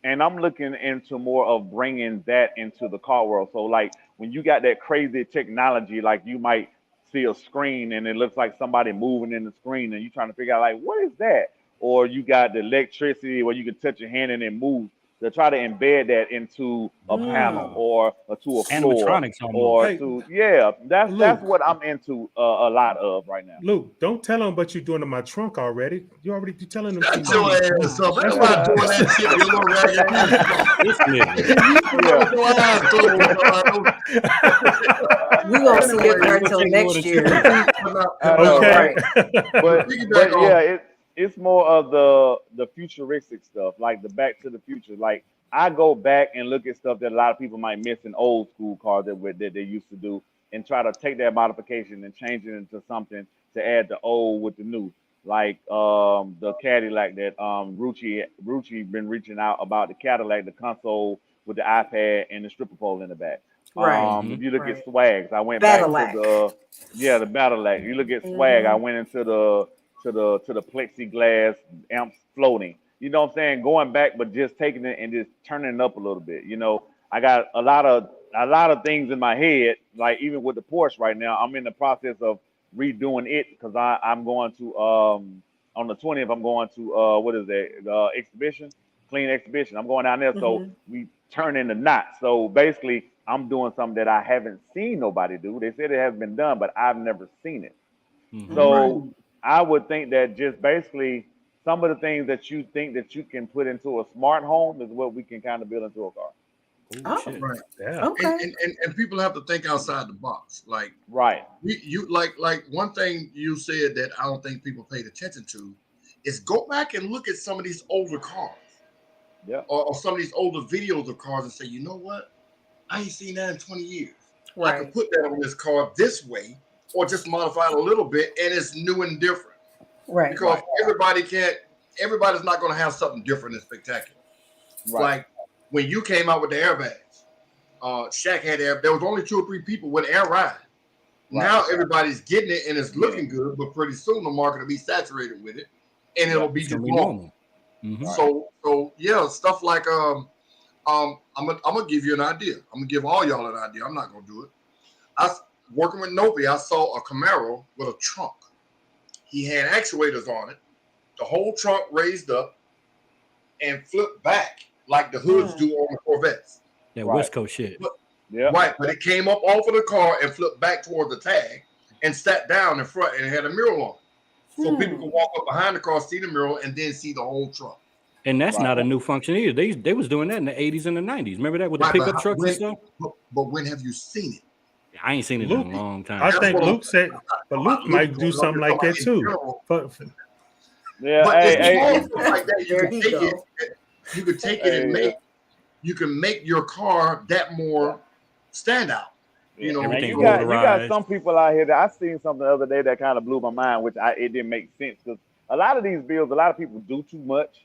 And I'm looking into more of bringing that into the car world. So like when you got that crazy technology, like you might see a screen and it looks like somebody moving in the screen, and you're trying to figure out like what is that? Or you got the electricity where you can touch your hand and it moves. To try to embed that into a panel or to a floor Animatronics or almost. that's Luke. what I'm into a lot of right now. Luke, don't tell them what you're doing in my trunk already. You telling them. Shut too your much. ass up. That's why doing that shit, you little ragged. This nigga. You put Yeah. your eyes closed. We won't see it Anyway, until next year. I know, Okay. But Piggyback on- yeah, it's more of the futuristic stuff, like the Back to the Future. Like I go back and look at stuff that a lot of people might miss in old school cars that they used to do, and try to take that modification and change it into something to add the old with the new. Like the Cadillac that Rucci been reaching out about, the Cadillac, the console with the iPad and the stripper pole in the back. Right. If you look Right. at Swags, I went Battleiac. back to the Battleiac. You look at Swag, I went into the plexiglass amps floating. You know what I'm saying? Going back, but just taking it and just turning it up a little bit. I got a lot of things in my head. Like even with the Porsche right now, I'm in the process of redoing it because I'm going to on the 20th. I'm going to what is that? Exhibition, clean exhibition. I'm going down there, so we turn in the knots. So basically, I'm doing something that I haven't seen nobody do. They said it has been done, but I've never seen it. Mhm. So I would think that just basically some of the things that you think that you can put into a smart home is what we can kind of build into a car. Oh, shit. Right. Yeah. okay. And people have to think outside the box. Like Right. you like one thing you said that I don't think people paid attention to is go back and look at some of these older cars Yeah. or some of these older videos of cars and say, you know what? I ain't seen that in 20 years. I could Right. put that on this car this way or just modify it a little bit and it's new and different. Right. Because everybody's not going to have something different and spectacular. Right. Like when you came out with the airbags, Shaq had air. There was only 2 or 3 people with air ride. Now everybody's getting it and it's looking good, but pretty soon the market will be saturated with it, and it'll be It's just gonna be normal. normal. So yeah, stuff like I'm gonna give you an idea. I'm gonna give all y'all an idea. I'm not gonna do it. Working with Novi, I saw a Camaro with a trunk. He had actuators on it. The whole trunk raised up and flipped back like the hoods do on the Corvettes. That West Coast shit. Yeah. Right, but it came up off of the car and flipped back toward the tag and sat down in front and had a mural on it. So people could walk up behind the car, see the mural, and then see the whole truck. And that's not a new function either. They was doing that in the 80s and the 90s. Remember that with the pickup trucks and stuff? But when have you seen it? I ain't seen it in a long time. I think Luke said, but Luke might do something like that too. Yeah. But Hey, it's hey. small stuff like that. You There can you take go. it. You can take it and you can make your car that more standout. You know, Everything you got motorized. some people out here that I seen something the other day that kind of blew my mind, which it didn't make sense because a lot of these bills, a lot of people do too much,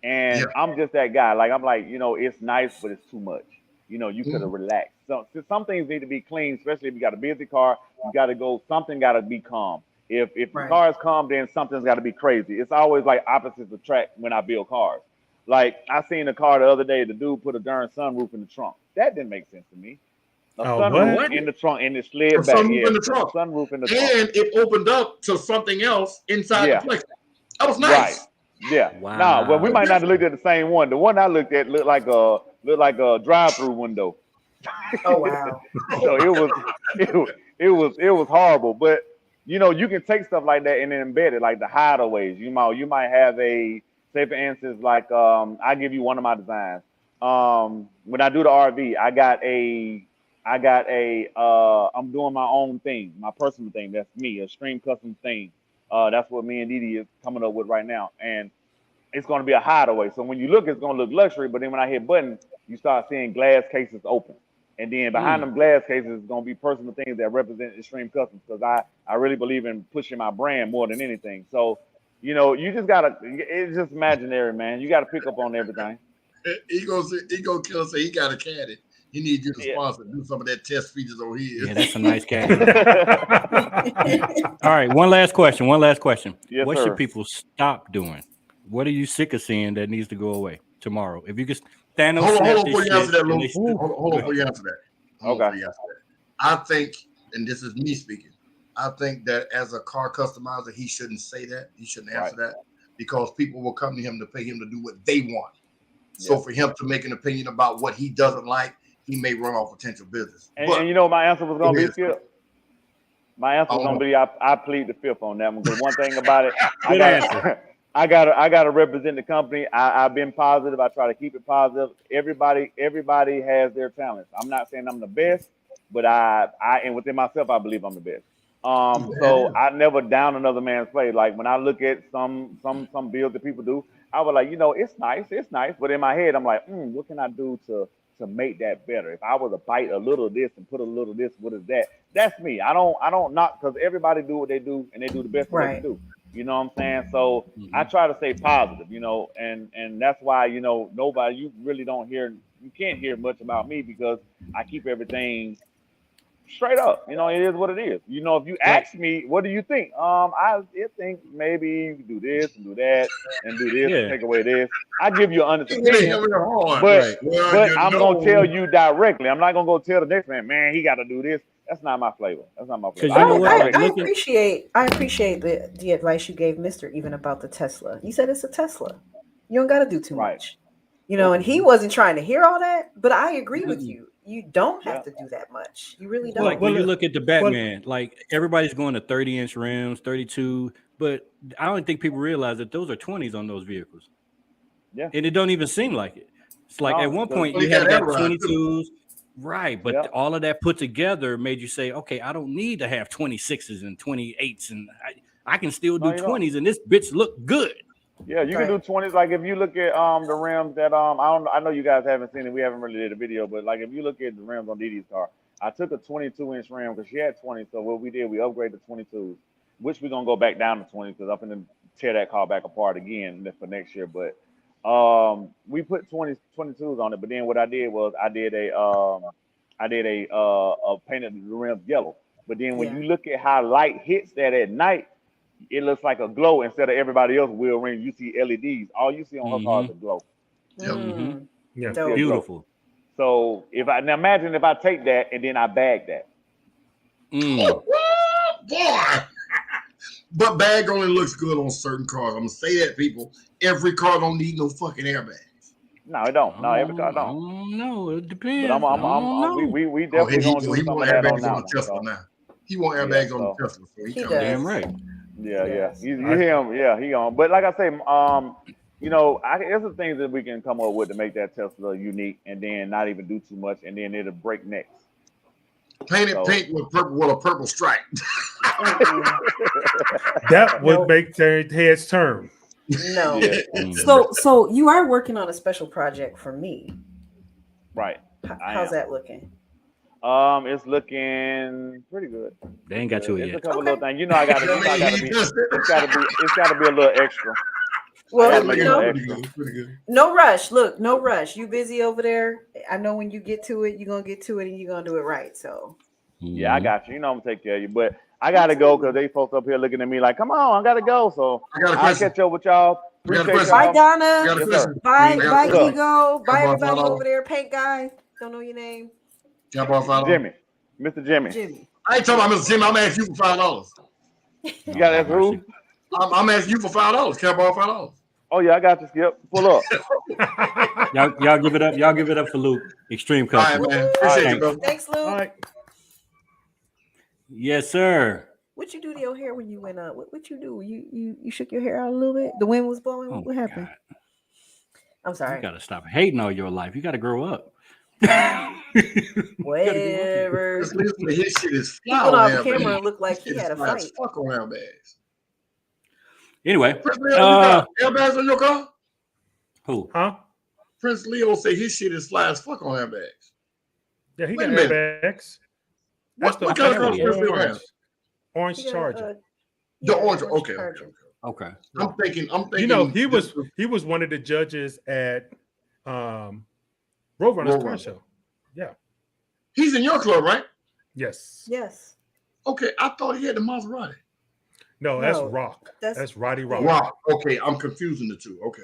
and I'm just that guy. Like I'm like, it's nice, but it's too much. You could have relaxed. So some things need to be clean, especially if you got a busy car. You got to go. Something got to be calm. If the car is calm, then something's got to be crazy. It's always like opposites attract when I build cars. Like I seen a car the other day. The dude put a darn sunroof in the trunk. That didn't make sense to me. A sunroof in the trunk and it slid back. Sunroof in the trunk. Sunroof in the trunk. And it opened up to something else inside the place. That was nice. Right. Yeah. Wow. Nah, well, we might not have looked at the same one. The one I looked at looked like a drive-through window. Oh wow. So it was horrible. But you can take stuff like that and then embed it, like the hideaways. You might have a, say for instance, like I give you one of my designs. When I do the RV, I'm doing my own thing, my personal thing. That's me, a stream custom thing. That's what me and Didi is coming up with right now. And it's going to be a hideaway. So when you look, it's going to look luxury. But then when I hit button, you start seeing glass cases open. And then behind them glass cases is going to be personal things that represent Extreme Customs because I really believe in pushing my brand more than anything. So, you just got to, it's just imaginary, man. You got to pick up on everything. Ego Killer say he got a caddy. He needs you to sponsor, do some of that test features over here. Yeah, that's a nice caddy. All right, one last question. Yes, what sir. should people stop doing? What are you sick of seeing that needs to go away tomorrow? If you could stand Hold on before you answer that, Lou. Hold on before you answer that. Okay. I think, and this is me speaking, I think that as a car customizer, he shouldn't say that. He shouldn't answer that because people will come to him to pay him to do what they want. So for him to make an opinion about what he doesn't like, he may run off potential business. And my answer was going to be Skip. My answer was going to be I plead the fifth on that one. Because one thing about it, I got to represent the company. I've been positive. I try to keep it positive. Everybody has their talents. I'm not saying I'm the best, but I and within myself, I believe I'm the best. So I never down another man's play. Like when I look at some builds that people do, I was like, it's nice. But in my head, I'm like, what can I do to make that better? If I was to bite a little of this and put a little of this, what is that? That's me. I don't knock because everybody do what they do and they do the best they can do. You know what I'm saying? So I try to stay positive, and that's why, nobody, you really you can't hear much about me because I keep everything straight up. It is what it is. If you ask me, what do you think? I think maybe you do this and do that and do this and take away this. I give you an honest opinion, but I'm gonna tell you directly. I'm not gonna go tell the next man, he got to do this. That's not my flavor. I appreciate the advice you gave Mr. even about the Tesla. You said it's a Tesla. You don't got to do too much. And he wasn't trying to hear all that, but I agree with you. You don't have Yeah. to do that much. You really Well, like don't. when you look at the Batman, like everybody's going to 30-inch rims, 32, but I don't think people realize that those are 20s on those vehicles. Yeah. And it don't even seem like it. It's like at No, one because point Well, you he had got got Everride, too. 22s, right? But Yeah. all of that put together made you say, okay, I don't need to have 26s and 28s, and I can still No, do you don't. 20s, and this bitch look good. Yeah, you can Right. do 20s. Like if you look at the rims that I know you guys haven't seen it. We haven't really did a video, but like if you look at the rims on Didi's car, I took a 22-inch rim because she had 20. So what we did, we upgraded to 22s, which we're gonna go back down to 20 because I'm gonna tear that car back apart again for next year. But we put 22s on it. But then what I did was I did a painted the rims yellow. But then when Yeah. you look at how light hits that at night, it looks like a glow instead of everybody else wheel ring. You see LEDs. All you see on her car is a glow. Yep. Mm, Yeah. You see a dope. glow. Beautiful. So now imagine if I take that and then I bag that. Mm. Boy. But bag only looks good on certain cars. I'm gonna say that, people. Every car don't need no fucking airbag. No, it don't. No, every car I don't. don't know. It But depends. I don't know. we Oh, definitely gonna do he some want of that on airbags that on one. the Tesla So now. He want yeah, airbags on so the Tesla, so he He coming. does. Damn right. yeah, He yeah. does. You hear him? Yeah, he on. But like I say, there's some things that we can come up with to make that Tesla unique, and then not even do too much, and then it'll break necks. Paint it So- pink with a purple stripe. Mm-mm. That would Nope. make their heads turn. No. Yeah, Mm. So you are working on a special project for me. right. I How's am. that looking? It's looking pretty good. They ain't got to it It's a yet. couple Okay. little things. You know, I gotta be. It's gotta be a little extra. Well, gotta you make it know, extra. Pretty good. no rush. Look, no rush. You busy over there. I know when you get to it, you're gonna get to it and you're gonna do it right. So Yeah, I Mhm. got you. You know I'm gonna take care of you, but I gotta go because they folks up here looking at me like, "Come on, I gotta go." So I got a I'll question. catch up with y'all. I got a Appreciate question. bye, y'all. I got Donna. a Yes, question. sir. Bye, I got a bye, question. Ego. Bye, Can I borrow everybody $5? over there. Paint guy. Don't know your name. Can I borrow $5? Jimmy, Mr. Jimmy. Jimmy. I ain't talking about Mr. Jimmy. I'm asking you for $5. You Lord got have that who? mercy. I'm asking you for $5. Can I borrow $5? Oh yeah, I got you, Skip. Pull up. Y'all give it up. Y'all give it up for Luke. Extreme All right, Custom. man. Woo-hoo. Appreciate Thanks. you, brother. Thanks, Luke. All right. Yes, sir. What you do to your hair when you went up? What you do? You shook your hair out a little bit. The wind was blowing. Oh What happened? God. I'm You sorry. gotta stop hating all your life. You gotta grow up. You gotta grow up. Whatever. This listen, his shit is He fly went on off camera airbags. and looked like His he shit had is a fly as fight. fuck on airbags. Anyway, Prince Leo, you got airbags on your car? who? Huh? Prince Leo say his shit is fly as fuck on airbags. Yeah, he Wait got a minute. airbags. That's What the kind of car Chevy. Prince Leo orange, has? orange He got Charger. The yeah, orange. Okay, okay, Charger. okay. Okay. I'm thinking. You know, he was one of the judges at Roadrunners car Roadrunner. show. Yeah. He's in your club, right? Yes. Yes. Okay, I thought he had the Maserati. No, that's No, Rock. that's- That's Roddy Rock. Yeah. Wow. Okay, I'm confusing the two. Okay.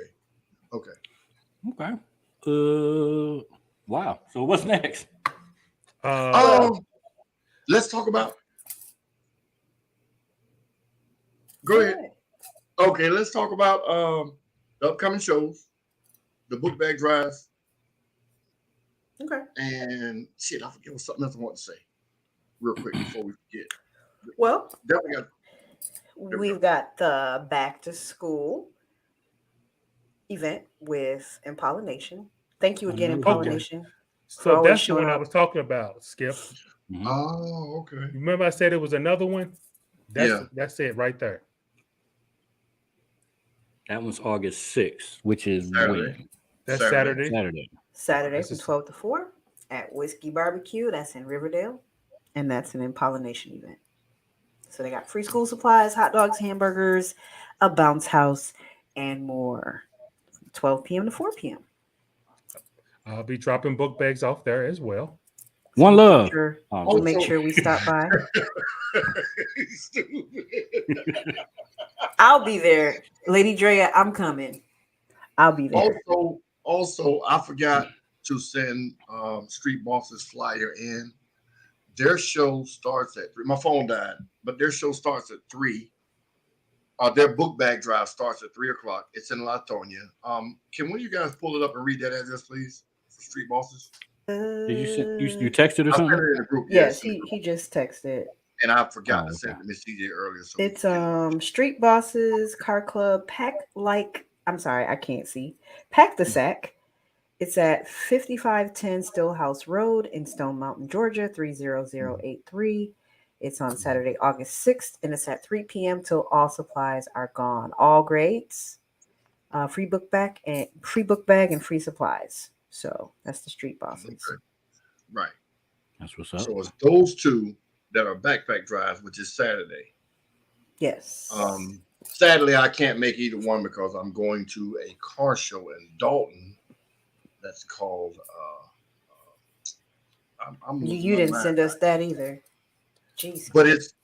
Okay. Wow. So what's next? Let's talk about. Go ahead. Okay, let's talk about the upcoming shows, the book bag drives, Okay. and shit. I forget what something else I want to say, real quick before we forget. Well, Definitely got. we've got the back to school event with Impala Nation. Thank you again, Okay. Impala Nation. So always that's the showing one I up. was talking about, Skip. Mhm. Oh, okay. Remember I said it was another one? Yeah. That's it right there. That one's August 6th, which is Saturday. when? That's Saturday. Saturday. Saturday This from is- 12 to 4 at Whiskey Barbecue. That's in Riverdale. And that's an Impala Nation event. So they got free school supplies, hot dogs, hamburgers, a bounce house, and more. 12 p.m. to 4 p.m. I'll be dropping book bags off there as well. One love. Sure. Oh, We'll make Also- sure we stop by. Stupid. I'll be there. Lady Drea, I'm coming. I'll be there. Also, I forgot to send Street Bosses flyer in. Their show starts at 3. My phone died, but their show starts at 3. Their book bag drive starts at 3:00. It's in Latonia. Can one of you guys pull it up and read that address, please, for Street Bosses? Did you send you texted or I sent something? it in the group. Yes, he just texted. And I forgot Oh, to send okay. it to Miss CJ earlier. So It's Street Bosses Car Club I'm sorry, I can't see. Pack the Sack. It's at 5510 Stillhouse Road in Stone Mountain, Georgia, 30083. It's on Saturday, August 6th, and it's at 3 p.m. till all supplies are gone. All grades, free book bag and free supplies. So that's the Street Bosses. Okay. Right. That's what's up. So it's those two that are backpack drives, which is Saturday. Yes. Sadly, I can't make either one because I'm going to a car show in Dalton. That's called. I'm You didn't send us that either. Jeez. But it's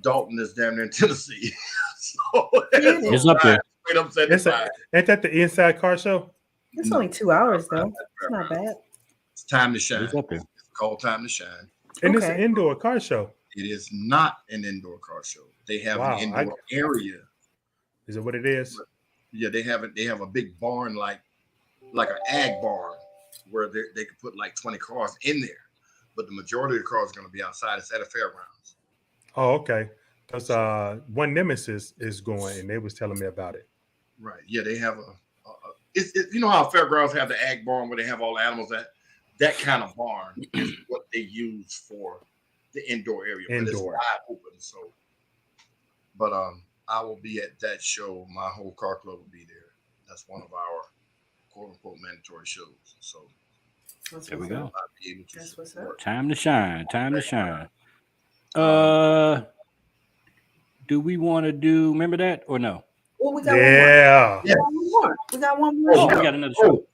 Dalton is damn near in Tennessee. So It's up there. Straight up 75. Ain't that the inside car show? It's only 2 hours though. It's not bad. It's time to shine. It's up there. It's called Time to Shine. And it's Okay. an indoor car show. It is not an indoor car show. They have an indoor area. Is it what it is? Yeah, they have it. They have a big barn like an ag barn where they could put like 20 cars in there, but the majority of the cars are going to be outside. It's at a fairgrounds. Oh, okay. Because one Nemesis is going, and they was telling me about it. Right. Yeah, they have it's you know how fairgrounds have the ag barn where they have all the animals. That kind of barn is what they use for the indoor area. But it's wide open. So, but I will be at that show. My whole car club will be there. That's one of our quote unquote mandatory shows. So there we go. That's what's up. Time to shine. Time to shine. Do we want to do? Remember that or no? Well, we got Yeah. one more. We got one more. Oh, we got another show.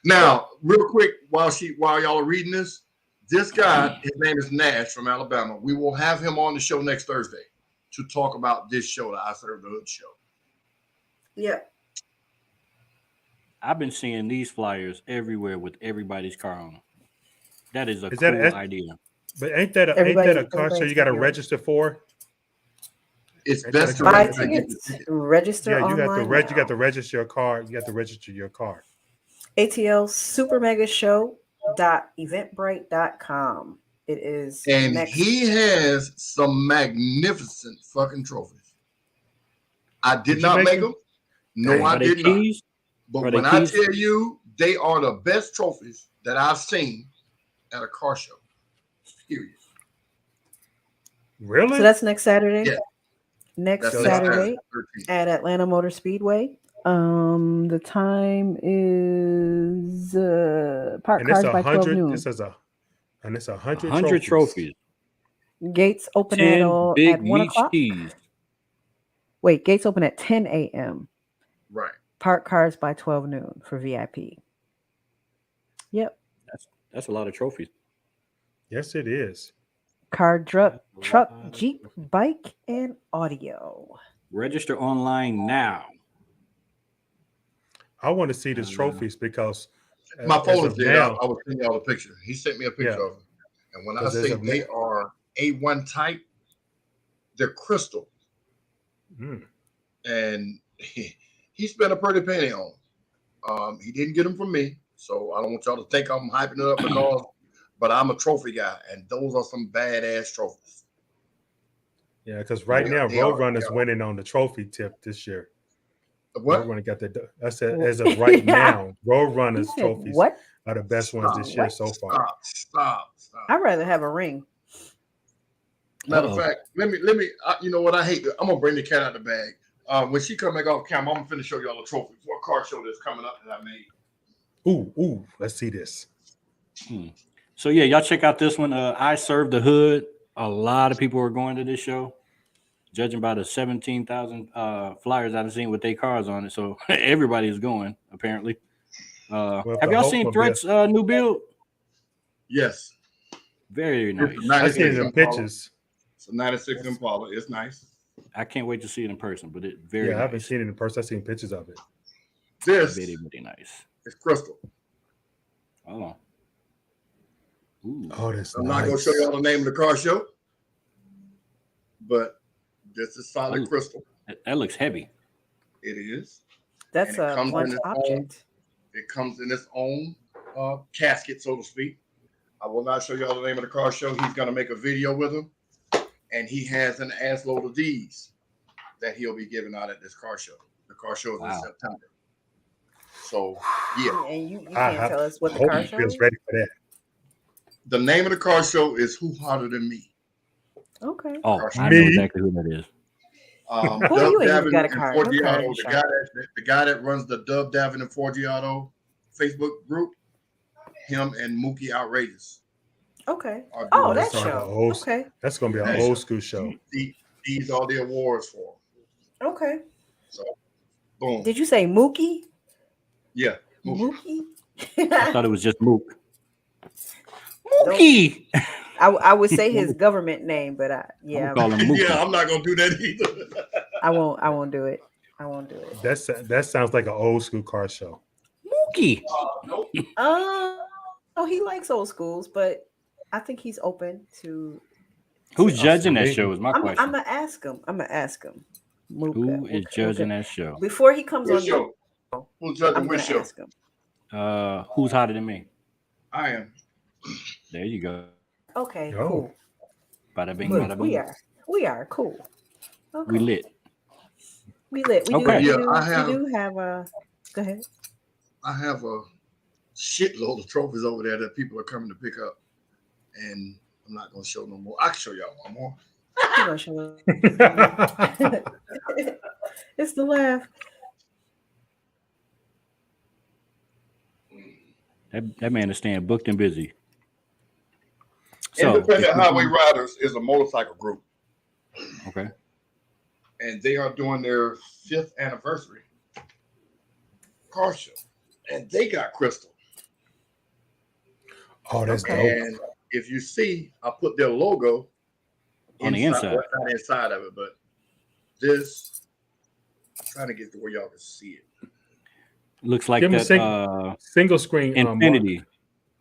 Now, real quick, while y'all are reading this guy, his name is Nash from Alabama. We will have him on the show next Thursday to talk about this show, the I Serve the Hood show. Yeah. I've been seeing these flyers everywhere with everybody's car on them. That is a cool idea. But ain't that a car show you got to register for? It's best to buy tickets. Register you online. you got to register your car. You got to register your car. ATL Super Mega Show.eventbrite.com. It is, and he has some magnificent fucking trophies. I did not make them. No, I did not. But when I tell you, they are the best trophies that I've seen at a car show. Period. Really? So that's next Saturday. Yeah. Next Saturday at Atlanta Motor Speedway. The time is park cars by 12 noon. This is and it's 100 trophies. Gates open at 1 o'clock. Cheese. Wait, gates open at 10 a.m. Right. Park cars by 12 noon for VIP. Yep. That's a lot of trophies. Yes, it is. Car, truck, Jeep, bike, and audio. Register online now. I want to see these trophies because my phone is there. I was sending y'all a picture. He sent me a picture of them. And when I say they are A1 type, they're crystal. And he spent a pretty penny on them. He didn't get them from me. So I don't want y'all to think I'm hyping it up because, but I'm a trophy guy. And those are some badass trophies. Yeah, because right now, Roadrunner's winning on the trophy tip this year. What? Roadrunner got that. I said, as of right now, Roadrunner's trophies are the best ones this year so far. Stop. I'd rather have a ring. Matter of fact, let me. You know what? I hate. I'm gonna bring the cat out the bag. When she come back off camera, I'm gonna show y'all a trophy for a car show that's coming up that I made. Ooh, let's see this. So yeah, y'all check out this one. I Serve the Hood. A lot of people are going to this show, judging by the 17,000 flyers I've seen with their cars on it. So everybody is going apparently. Have y'all seen Threat's new build? Yes. Very nice. I seen the pictures. It's a 96 Impala. It's nice. I can't wait to see it in person, but it very I nice. haven't seen it in person. I've seen pictures of it. This very, very nice. It's crystal. Oh. Oh, that's I'm not gonna show y'all the name of the car show, but this is solid crystal. That looks heavy. It is. That's a blunt object. It comes in its own casket, so to speak. I will not show y'all the name of the car show. He's gonna make a video with him, and he has an ass load of these that he'll be giving out at this car show. The car show is in September. So yeah. And you can't tell us what the hope car he show feels is? ready for that. The name of the car show is Who Hotter Than Me. Okay. Oh, Car show. I know exactly who that is. Boy, Dub you ain't even Davin got a and car. No car in Forgiato, the the guy that runs the Dub Davin and Forgiato Facebook group, him and Mookie Outrageous. Okay. are Oh, doing that this. That's like an show. old. Okay. That's gonna be an That old show. school show. These are the awards for him. Okay. So, boom. Did you say Mookie? Yeah. Mookie. Mookie? I thought it was just Mook. Don't- Mookie. I would say his government name, but I'm yeah, gonna call him Mookie. Yeah, I'm not gonna do that either. I won't do it. I won't do it. That sounds like an old school car show. Mookie. Nope. Oh, he likes old schools, but I think he's open to. Who's judging that Absolutely. show? Is my I'm question. gonna ask him. Mooka, Who is Mooka, judging Mooka. that show? Before he comes Which on, show? Who's judging I'm which gonna show? ask him. Who's hotter than me? I am. There you go. Okay, Oh. cool. Bada bing, Look, bada bing. we are cool. Okay. We lit. We lit. We Okay. do. Yeah, We do, I have- we do have a. Go ahead. I have a shitload of trophies over there that people are coming to pick up, and I'm not gonna show no more. I can show y'all one more. You gonna show us? It's the laugh. That man is staying booked and busy. So, Independent Highway Riders is a motorcycle group, okay. and they are doing their 5th anniversary car show, and they got Crystal. Oh, that's Okay. dope. And if you see, I put their logo On the inside. well, not inside of it, but this. I'm trying to get to where y'all can see it. Looks like Give me that single screen. Infinity.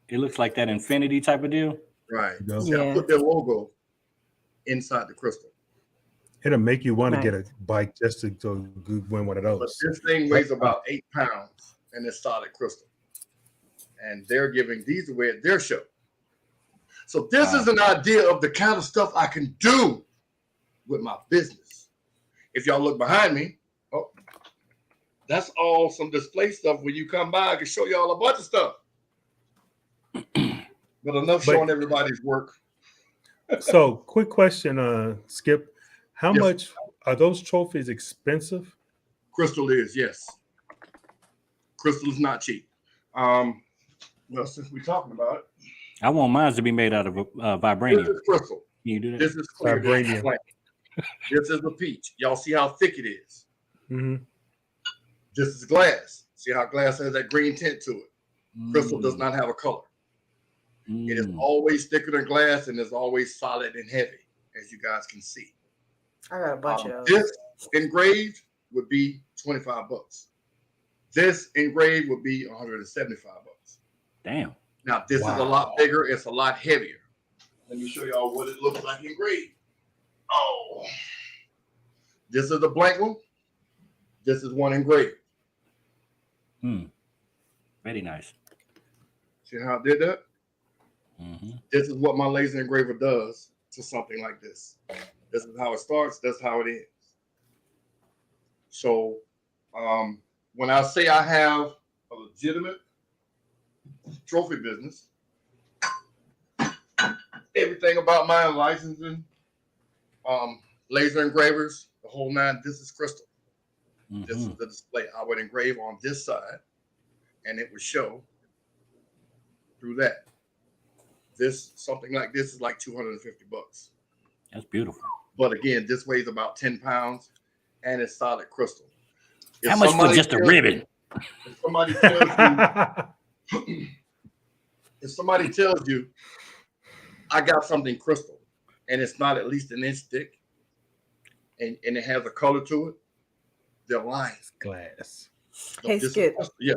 It looks like that Infinity type of deal. Right. Yeah. See, I put their logo inside the Crystal. It'll make you want Nice. to get a bike just to win one of But those. this thing weighs about 8 pounds, and it's solid crystal. And they're giving these away at their show. So this is an idea of the kind of stuff I can do with my business. If y'all look behind me, oh, that's all some display stuff. When you come by, I can show y'all a bunch of stuff. But enough But- showing everybody's work. So, quick question, Skip. How Yes. much are those trophies expensive? Crystal is, yes. Crystal is not cheap. Well, since we're talking about it, I want mine to be made out of this vibranium. is crystal. Can you do that? This is clear. Vibranium. This is a peach. Y'all see how thick it is. Mm-hmm. This is glass. See how glass has that green tint to it. Crystal does Mm, not have a color. It is mm. always thicker than glass and is always solid and heavy, as you guys can see. I got a bunch of those. This engraved would be $25. This engraved would be $175. Damn. Now this is a lot bigger. It's a lot heavier. Let me show y'all what it looks like engraved. Oh, this is the blank one. This is one engraved. Very nice. See how I did that? Mm-hmm. This is what my laser engraver does to something like this. This is how it starts. That's how it ends. So when I say I have a legitimate trophy business, everything about mine, licensing, laser engravers, the whole nine, this is crystal. This is the display. I would engrave on this side and it would show through that. This, something like this is like $250. That's beautiful. But again, this weighs about 10 pounds and it's solid crystal. If How much for somebody just a tells- ribbon? If somebody tells you, if somebody tells you, I got something crystal and it's not at least an inch thick and it has a color to it, they're lying. Glass. Hey, This is Skip. crystal. Yeah.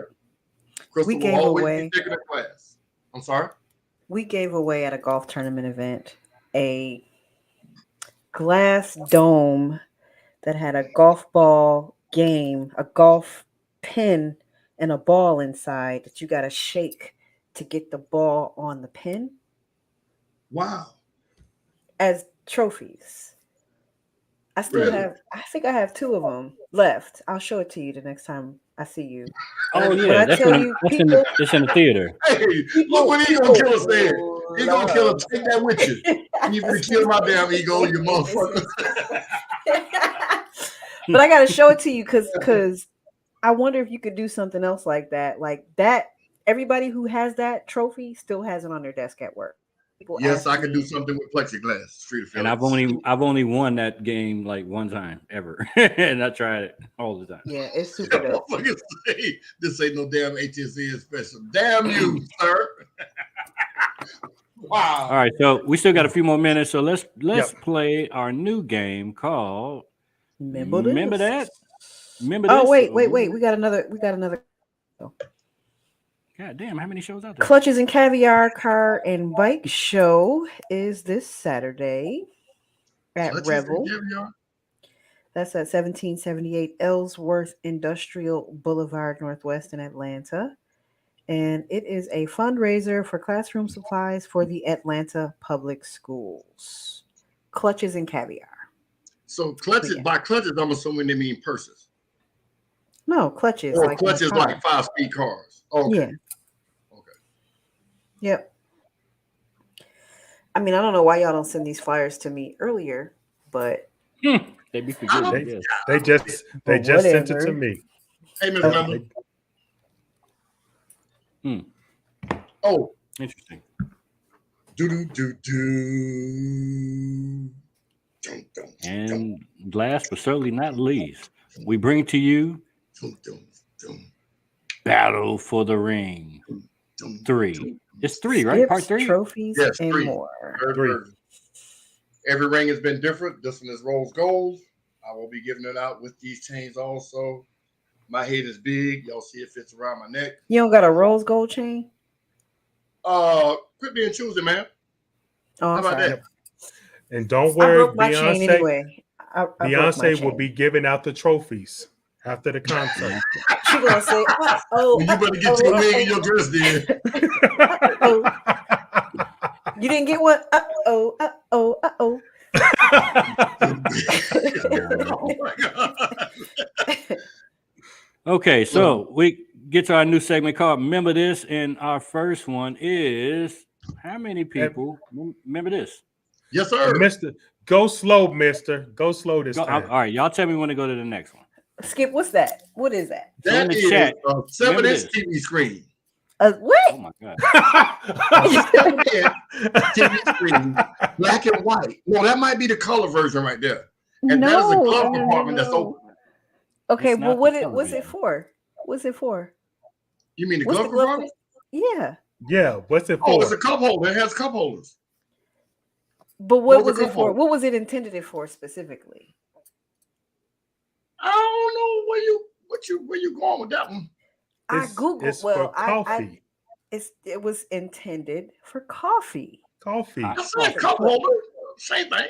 Crystal We will gave always away- be thicker than glass. I'm sorry? We gave away at a golf tournament event a glass dome that had a golf ball game, a golf pin, and a ball inside that you got to shake to get the ball on the pin Wow. as trophies. I still Really? have, I think I have 2 of them left. I'll show it to you the next time I see you. Oh When yeah, I that's tell in you, that's in the it's in the theater. Hey, look what he gonna kill us there. He gonna kill us. Take that with you. You gonna kill my damn ego, you motherfucker. But I gotta show it to you because I wonder if you could do something else like that. Like that, everybody who has that trophy still has it on their desk at work. People Yes, ask I can do me, something with plexiglass. Street of And I've only won that game like one time ever, and I tried it all the time. yeah, it's super dope. Motherfuckers say this ain't no damn HSN special. Damn you, sir. Wow. All right, so we still got a few more minutes, so let's Yep. play our new game called Remember that? this? Remember Oh this? wait. We got another. God damn, how many shows out there? Clutches and Caviar Car and Bike Show is this Saturday at Clutches Revel. and caviar? That's at 1778 Ellsworth Industrial Boulevard, Northwest in Atlanta. And it is a fundraiser for classroom supplies for the Atlanta Public Schools. Clutches and Caviar. So clutches, Yeah. by clutches, I'm assuming they mean purses. No, clutches. Or like clutches like 5-speed cars. Okay. Yeah. Okay. Yep. I mean, I don't know why y'all don't send these flyers to me earlier, but They be forgetting. Yes. They just sent it to whatever. me. Hey, Miss Okay. Linda. Hmm. Oh. Interesting. Do. Dun, dun, And last but certainly not least, we bring to you dun, dun, Battle for the Ring dun, 3. dun. It's 3, right? Part Skips, 3? trophies, Yes, and 3. more. Third Three. version. Every ring has been different. This one is rose gold. I will be giving it out with these chains also. My head is big. Y'all see it fits around my neck. You don't got a rose gold chain? Quit being choosy, man. Oh, How I'm about sorry. that? And don't I worry, broke my chain Beyonce. anyway. I broke my Beyonce will chain. be giving out the trophies after the concert. She gonna say, "Oh, Well, you better get your ring and your dress then. You didn't get one. Oh. Oh my God. Okay, so we get to our new segment called Remember This, and our first one is how many people remember this? Yes, sir. Mister, go slow, Mister. Go slow this All time. right, y'all tell me when to go to the next one. Skip, what's that? What is that? So in That the is chat, a 7-inch this. TV screen. Oh What? my god! A 7-inch TV screen, black and white. Well, that might be the color version right there. And that is a glove compartment that's open. Okay, It's well, not the what's color it for? What's it for? You mean the What's glove the glove? compartment? Yeah, Yeah, what's it Oh, for? it's a cup holder. It has cup holders. but what Those are was it cup for? holders. What was it intended for specifically? I don't know where you going with that one. I It's googled. for Well, coffee. it was intended for coffee. Coffee. I said cup holder. Same thing.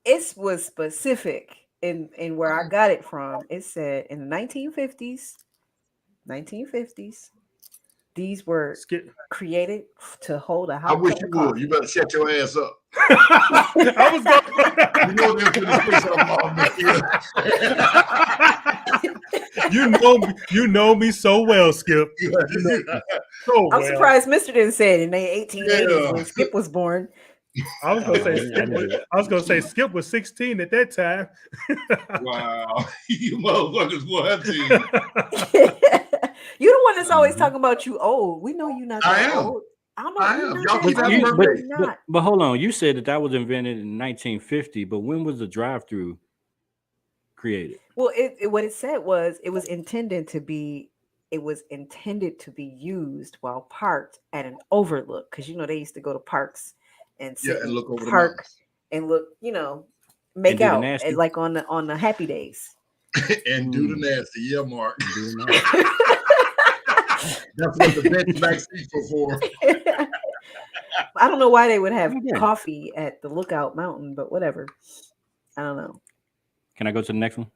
It was specific in where I got it from. It said in the 1950s, these were Skip. created to hold a I hot wish cup you of would. coffee. You better shut your ass up. I was going. You know this is You know me so well, Skip. So I'm well. surprised Mr. didn't say it in the 1880s Yeah. when Skip was born. I was gonna say Yeah, Skip was, Skip was 16 at that time. Wow. You motherfuckers, boy, I tell you. You're the one that's always talking about you old. We know you're not that I am. old. I don't know. I you're am. not Y'all that keep old. having You- birthdays. You're not. but hold on, you said that was invented in 1950, but when was the drive-through created? Well, what it said was it was intended to be used while parked at an overlook, because they used to go to parks and sit Yeah, and in look over the park mountains. and look, make And do the out nasty. and like on the happy days. And do the nasty. Yeah, Mark. Doing that. That's what the bench back seats were for. I don't know why they would have Okay. coffee at the Lookout Mountain, but whatever. I don't know. Can I go to the next one?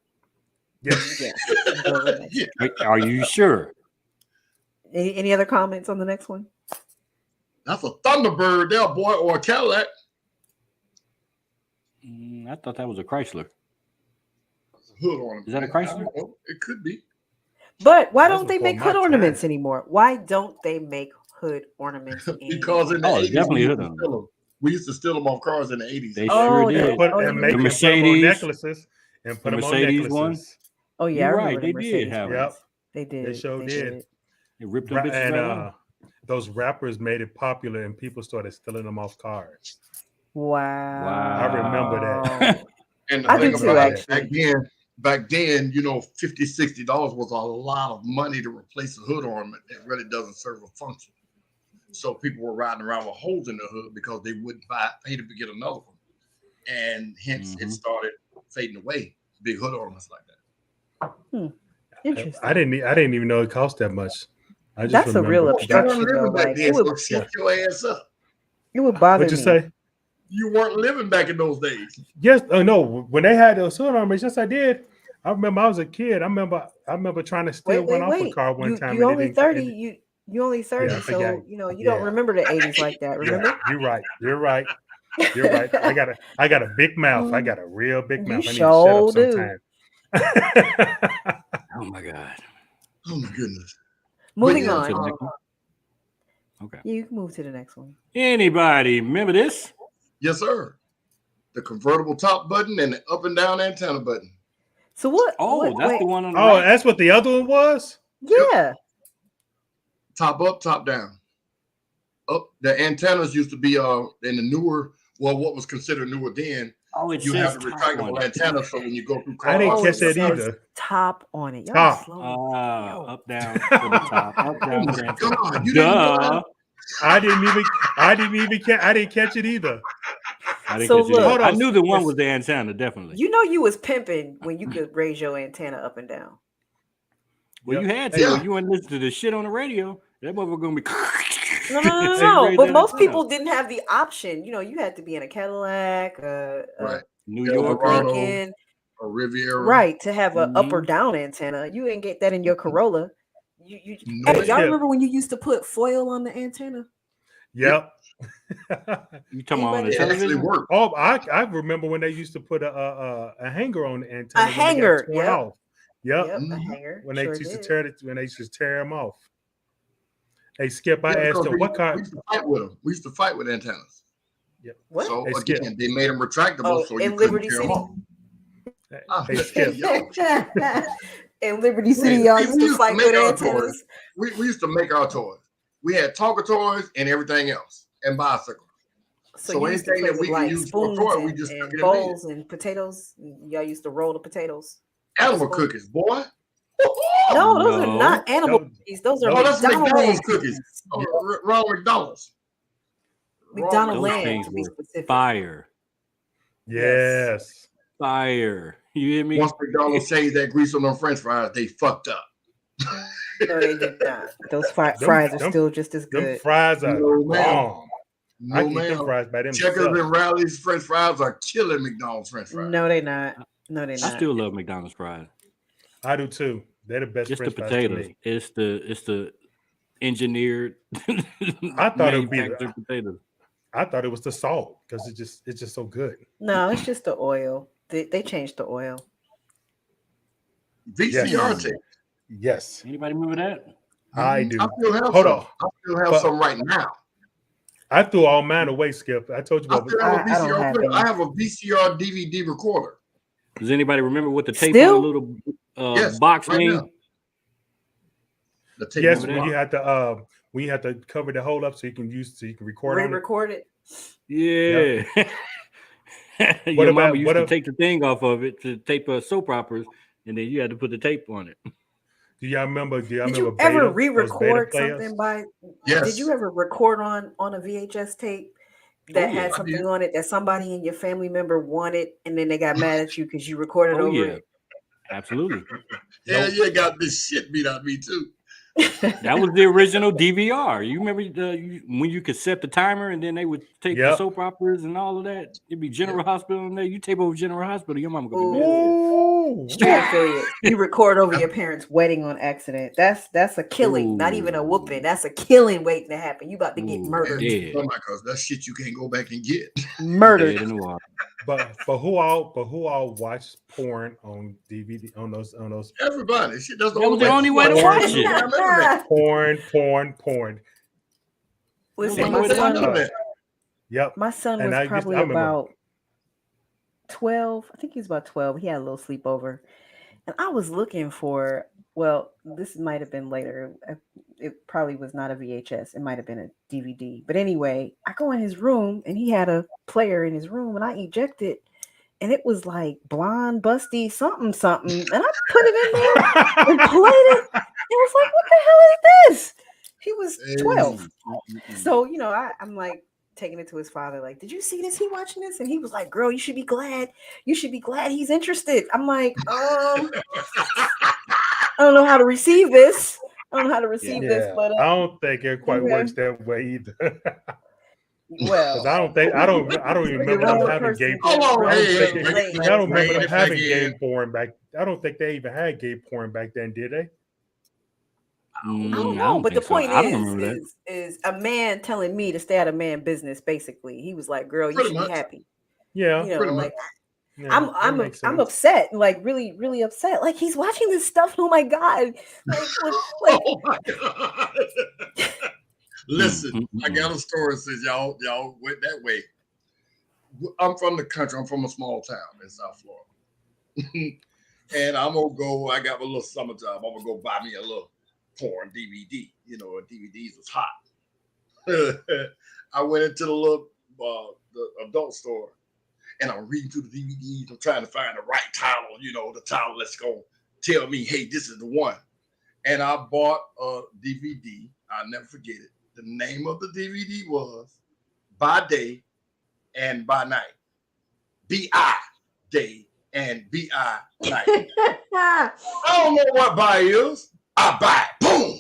Yes. Yeah. Go with it. Yeah. Wait, are you sure? Any other comments on the next one? That's a Thunderbird there, boy, or a Cadillac. I thought that was a Chrysler. Hood on Is that a Chrysler? It could be. But why That's don't they before make my hood ornaments time. anymore? Why don't they make hood ornaments Because in the Oh, 80s, definitely we hood used to on steal them. We used to steal them off cars in the 80s. They Oh, sure they- did. oh, And you make remember- and put them on Mercedes. necklaces and put The them on Mercedes one. necklaces. Oh yeah, You're I right, remember they the did Mercedes have ones. them. Yep. They did. They sure did. They ripped them bitches And right off. those rappers made it popular, and people started stealing them off cars. Wow. I remember that. And the I thing do too, about it, actually. back then, you know, $50, $60 was a lot of money to replace a hood ornament that really doesn't serve a function. So people were riding around with holes in the hood because they wouldn't pay to get another one. And hence it started fading away. Big hood ornaments like that. Interesting. I didn't even know it cost that much. I just That's a real remember You weren't obstruction, though. living back Like then, it would, so shut your ass up. it would bother What'd you me. say? You weren't living back in those days. Yes, no. When they had those hood armors, yes, I did. I remember I was a kid. I remember trying to steal one off a car one time. You and only it 30. didn't- You only 30. Yeah, so you don't yeah. remember the 80s like that. Remember? Yeah, you're right. You're right. You're right. I got a big mouth. I got a real big You mouth. I need sure to do. shut up sometime. Oh my god. Oh my goodness. Moving yeah, To the on. next one. Okay. You can move to the next one. Anybody remember this? Yes, sir. The convertible top button and the up and down antenna button. So what? Oh, what, that's wait, the one on the Oh, right. that's what the other one was? Yeah. Top up, top down. Up the antennas used to be in the newer, well, what was considered newer then. Oh, it You says have the top retractable on it. antenna, so when you go through I didn't cars, catch it that says either. Top on it. Y'all Top. slow. Up down for the top. Up Oh down my for the antenna. God, you didn't know Duh. that? I didn't catch it either. I didn't So catch it either. look- I knew the one was the antenna, definitely. You know you was pimping when you could raise your antenna up and down. Well, you Yep. had to. Yeah. You wouldn't listen to the shit on the radio. That motherfucker gonna be. No. Raise But that most antenna. people didn't have the option. You know, you had to be in a Cadillac, Right. New Yeah, York. Eldorado. Lincoln, Or Riviera. right, to have an up or Mhm. down antenna. You didn't get that in your Corolla. You No, hey, ma'am. y'all remember when you used to put foil on the antenna? Yep. You talking about on the Anybody- It actually television? worked. Oh, I remember when they used to put a hanger on the antenna. A when they got hanger, torn yep. off. Yep. Yep, a Mhm. hanger. When they Sure used to did. tear them off. Hey, Skip, I Yeah, asked because him we what car. used to fight with them. We used to fight with antennas. What? So Hey, Skip. again, they made them retractable, Oh, so you in couldn't Liberty tear them City? off. Hey, Skip. In Liberty City, We y'all used used to to fight make with our antennas. We used to make our toys. We had Tonka toys and everything else, and bicycles. So, So you used to anything play that with we like could use for a spoons toy, we just and took it and made it. bowls and potatoes. Y'all used to roll the potatoes. Animal Spoon. cookies, boy. No, those are No. not animal No. cookies. Those are No. Oh, that's McDonald's McDonald's cookies. cookies. Oh, Ronald McDonald's. McDonald's Those land, things to be were specific. fire. Yes. Fire. You hear me? Once McDonald's changed that grease on them French fries, they fucked up. No, they did not. Those Them- fries are them- still just as Them good. fries are No, ma'am. bomb. I No, can eat them man. fries by Checkers themselves. and Rally's French fries are killing McDonald's French fries. No, they not. No, they I not. still love McDonald's fries. I do too. They're the best It's the French fries to potatoes. me. It's the engineered. I thought it would be the- manufactured potatoes. I thought it was the salt because it's just so good. No, it's just the oil. They changed the oil. VCR Yes. tape. Yes, Anybody remember that? I do. I still have Hold some. on. I still have But- some right now. I threw all mine away, Skip. I told you I about still have a I don't VCR. have player. any. I have a VCR DVD recorder. Does anybody remember what the tape Still? on the little Yes, box right mean? now. The tape yes, on remember the when you have to cover the hole up so you can record on it. Re-record it. Yeah. Your What mama about- used what to ab- take the thing off of it to tape soap operas, and then you had to put the tape on it. Do y'all remember? Did you ever re-record something by? Yes. Did you ever record on a VHS tape that Oh, yeah. had I something did. on it that somebody in your family member wanted, and then they got mad at you because you recorded Oh over yeah, it? absolutely. Hell yeah, got this shit beat out of me too. That was the original DVR. You remember when you could set the timer and then they would take the Yep. soap operas and all of that? It'd be General Hospital in there. You tape over General Hospital, your mama gonna be mad. Ooh. Street affiliate. You record over your parents' wedding on accident. That's a killing, not even a whooping. That's a killing waiting to happen. You about to get murdered. Dead. Because that shit you can't go back and get. Murdered. Dead in the water. But who all watched porn on DVD on those Everybody. Shit, that's That was the only way to watch it. porn. Listen, Ain't no way to my watch son, it. Yep. my son And was I used- probably I remember. about 12. I think he was about 12. He had a little sleepover. And I was looking for, well, this might have been later. It probably was not a VHS. It might have been a DVD. But anyway, I go in his room and he had a player in his room and I ejected and it was like blonde, busty, something. And I put it in there and played it. It was like, what the hell is this? He was 12. So, you know, I'm like taking it to his father, like, did you see this? He watching this? And he was like, girl, you should be glad. You should be glad he's interested. I'm like, I don't know how to receive this. I don't know how to receive this, but I don't think it quite works that way either. well, I don't even remember them having gay porn. I don't remember them having gay porn back. I don't think they even had gay porn back then, did they? I don't know, but the point so. is a man telling me to stay out of man business. Basically, he was like, "Girl, you should be happy." Yeah, you know, like yeah, I'm upset, like really upset. Like he's watching this stuff. Oh my god! Like, oh my god! Listen, I got a story. Since y'all went that way. I'm from the country. I'm from a small town in South Florida, and I'm gonna go. I got a little summer job. I'm gonna go buy me a little porn DVD. You know, DVDs was hot. I went into the little the adult store, and I'm reading through the DVDs. I'm trying to find the right title. You know, the title that's gonna tell me, hey, this is the one. And I bought a DVD. I'll never forget it. The name of the DVD was By Day and By Night. B.I. Day and B.I. Night. I don't know what buy is. I buy it. Boom.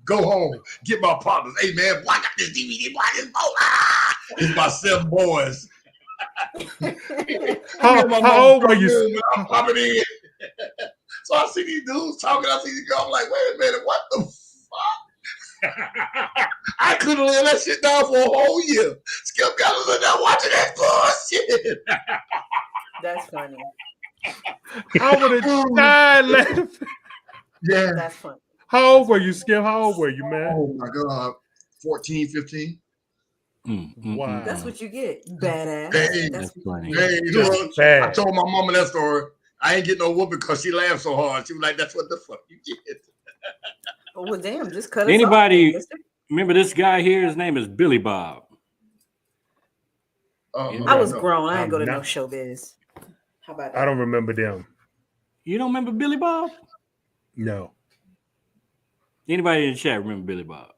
Go home. Get my partners. Hey, man, boy, I got this DVD. Why this boy? It's my 7 boys. How old were you? I'm popping in. So I see these dudes talking. I see these girls. I'm like, wait a minute. What the fuck? I couldn't lay that shit down for a whole year. Skip Gallows in there watching that bullshit. That's funny. I would have died laughing. Yeah. That's funny. How old were you, Skip? How old were you, man? Oh my God. 14, 15. Wow. That's what you get. Badass. Hey, that's funny. Hey, look, I told my mama that story. I ain't getting no whooping because she laughed so hard. She was like, that's what the fuck you get. Well, damn, just cut us Anybody off, remember this guy here? His name is Billy Bob. I was grown. I didn't go to no showbiz. How about that? I don't remember them. You don't remember Billy Bob? No. Anybody in the chat remember Billy Bob?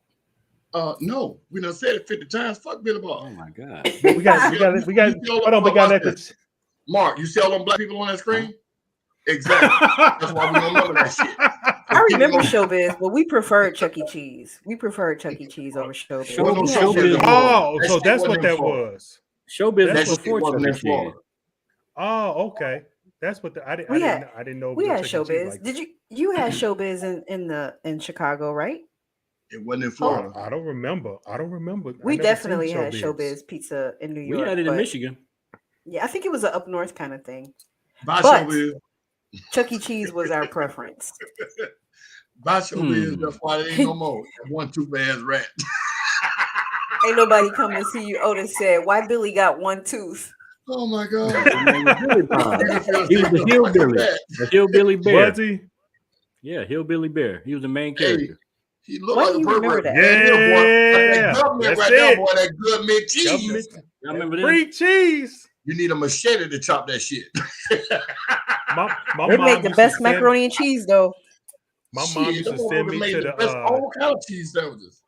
No, we done said it 50 times. Fuck Billy Bob. Oh my God. We got. Hold on, we got that. Mark, you see all them black people on that screen? Exactly. That's why we don't remember that shit. I remember Showbiz, but we preferred Chuck E. Cheese. We preferred Chuck E. Cheese over Showbiz. Showbiz. Oh, so that's what that was. Showbiz That's was before Chuck E. Cheese. Oh, okay. That's what I didn't know. We had Showbiz. Did you had Showbiz in Chicago, right? It wasn't in Florida. I don't remember. We definitely had Showbiz pizza in New York. We had it in Michigan. Yeah, I think it was an up north kind of thing. Bye, but Showbiz. Chuck E. Cheese was our preference. Bye, Showbiz. That's why there ain't no more. One too bad rat. Ain't nobody come to see you. Otis said, "Why Billy got one tooth?" Oh my God. He was the hillbilly. The hillbilly bear. Was he? Yeah, hillbilly bear. He was the main character. He looked Why like do a you remember pervert. that? That government right there, boy. That government cheese. Y'all remember that? Free cheese. You need a machete to chop that shit. My They mom make the used best to macaroni and cheese, though. My mom used to send me to the all kind of cheese sandwiches.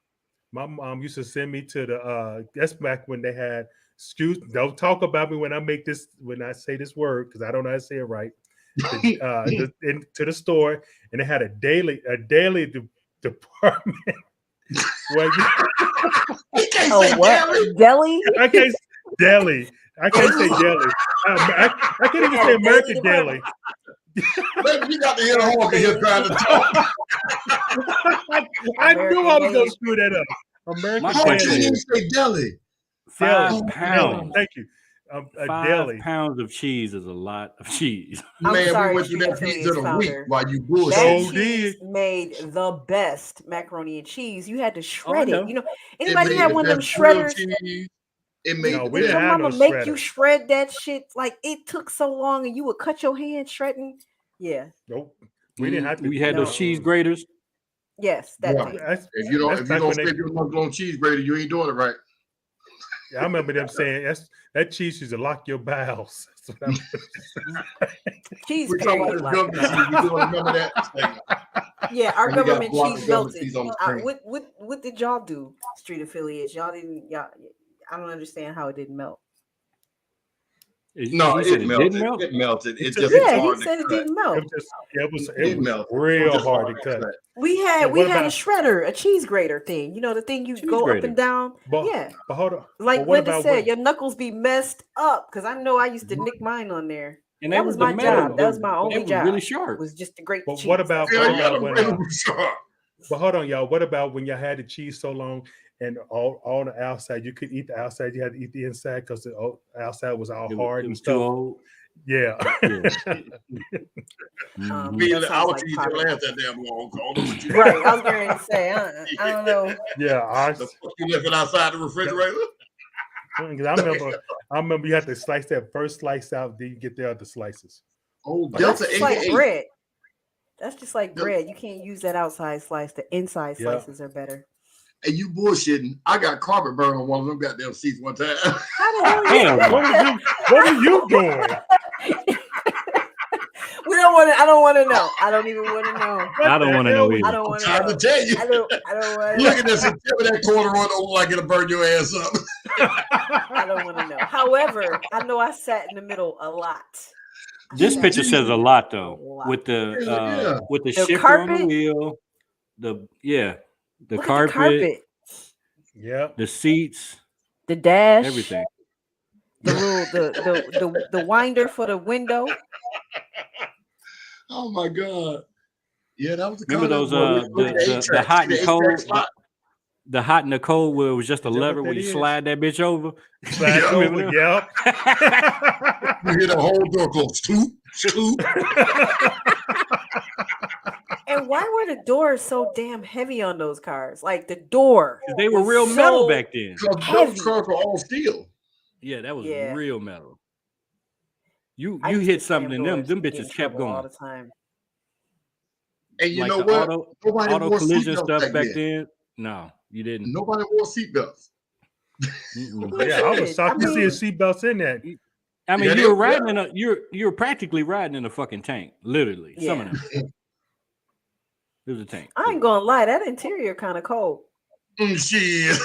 My mom used to send me to the that's back when they had excuse don't talk about me when I say this word because I don't know how to say it right. into the store, and they had a daily department where you, You can't Oh, say what? deli. Deli? I can't deli. I can't say deli. I can't even say American deli. Baby, you got the inner hawker here trying to talk. I knew I was American going to deli. screw that up. American My How question can deli. you is say deli? five Oh, pounds. Thank you. A 5 deli. pounds of cheese is a lot of cheese. I'm Man, sorry, we went through Street that pizza Affiliates in a week founder. while you That bullshit. So cheese did. made the best macaroni and cheese. You had to Oh, I shred know. it. You know, It anybody made had the one of them best grilled shredders? cheese. It made No, the we Did best. didn't your have no mama make you shredder. shred that shit? Like it took so long, and you would cut your hand shredding. Yeah. Nope. We didn't have to. We had those No. cheese graters. Yes, that Right. thing. That's, If you that's don't back when they, spend your money on cheese grater, you ain't doing it right. I remember them saying that cheese used to lock your bowels. That's what Cheese We're talking period. about Like, government cheese. You doing remember that? yeah, our And we got government block cheese of government melted. cheese on the screen. What did y'all do, Street Affiliates? Y'all didn't. Y'all. I don't understand how it didn't melt. No, He said it it melted. didn't melt. It melted. It It's just just- was Yeah, he hard to said it cut. didn't melt. it was It melted. It was real just hard to cut. We had And we what had a about- shredder, a cheese grater thing. You know, the thing you Cheese go grater. up and down. But, Yeah, but hold on. like but what Linda about said, when- your knuckles be messed up because I know I used to nick mine on there. And That they was the my metal, job. That was my they only was job. really sharp. Was just to grate the But cheese. what about- That's Yeah, all. you got about to when, bring them sharp. But hold on, y'all. What about when y'all had the cheese so long and all the outside? You couldn't eat the outside. You had to eat the inside because the outside was all hard It and was stuff. too old. Yeah. Mhm. Me, That I sounds would like cheese poverty. didn't last that damn long. I don't know what you Right, I was going to say, I don't know. Yeah. Ours. The fuck you left it outside the refrigerator? Because I remember you had to slice that first slice out, then you get the other slices. Oh, But that's Delta just like 88. bread. That's just like Yep. bread. You can't use that outside slice. The inside Yeah. slices are better. And you bullshitting. I got carpet burn on one of them goddamn seats one time. How the hell you Hell do no. that? What were you doing? We don't want to. I don't want to know. I don't even want to know. I don't want to know I either. don't want to Time know. to tell you. I don't want to Look know. at this and tell me that corduroy don't look like it'll burn your ass up. I don't want to know. However, I know I sat in the middle a lot. This Yeah. picture says a lot though. A lot. With the Yeah. with the The shifter on the carpet? wheel, the Look carpet, at the carpet, Yeah. the seats, the dash, everything. the little the winder for the window. Oh my God. Yeah, that was the Remember Collabs those one. We looked at the eight-track. hot See the and cold, eight-track slot? the hot and the cold where it was just a Is that what lever where that you is? slide that bitch over. Slide Yeah. over. Remember Yep. You hear the whole door close. Scoop, scoop. And why were the doors so damn heavy on those cars? Like the door. 'Cause they were was real metal so back then. Because heavy. those cars were all steel. Yeah, that was Yeah. real metal. You I you used to hit something in slam them, doors them and get in bitches kept trouble all going. the time. And you Like know the what? auto Nobody wore collision seatbelts stuff back back then. then. No, you didn't. Nobody wore seatbelts. Mm-mm. Who Yeah, I was did? shocked to see mean, a seatbelts in that. I mean, Yeah, you were they- riding in a you're practically riding in a fucking tank, literally. Some of Yeah. them. It was a tank. I ain't gonna lie, that interior kind of cold. Shit.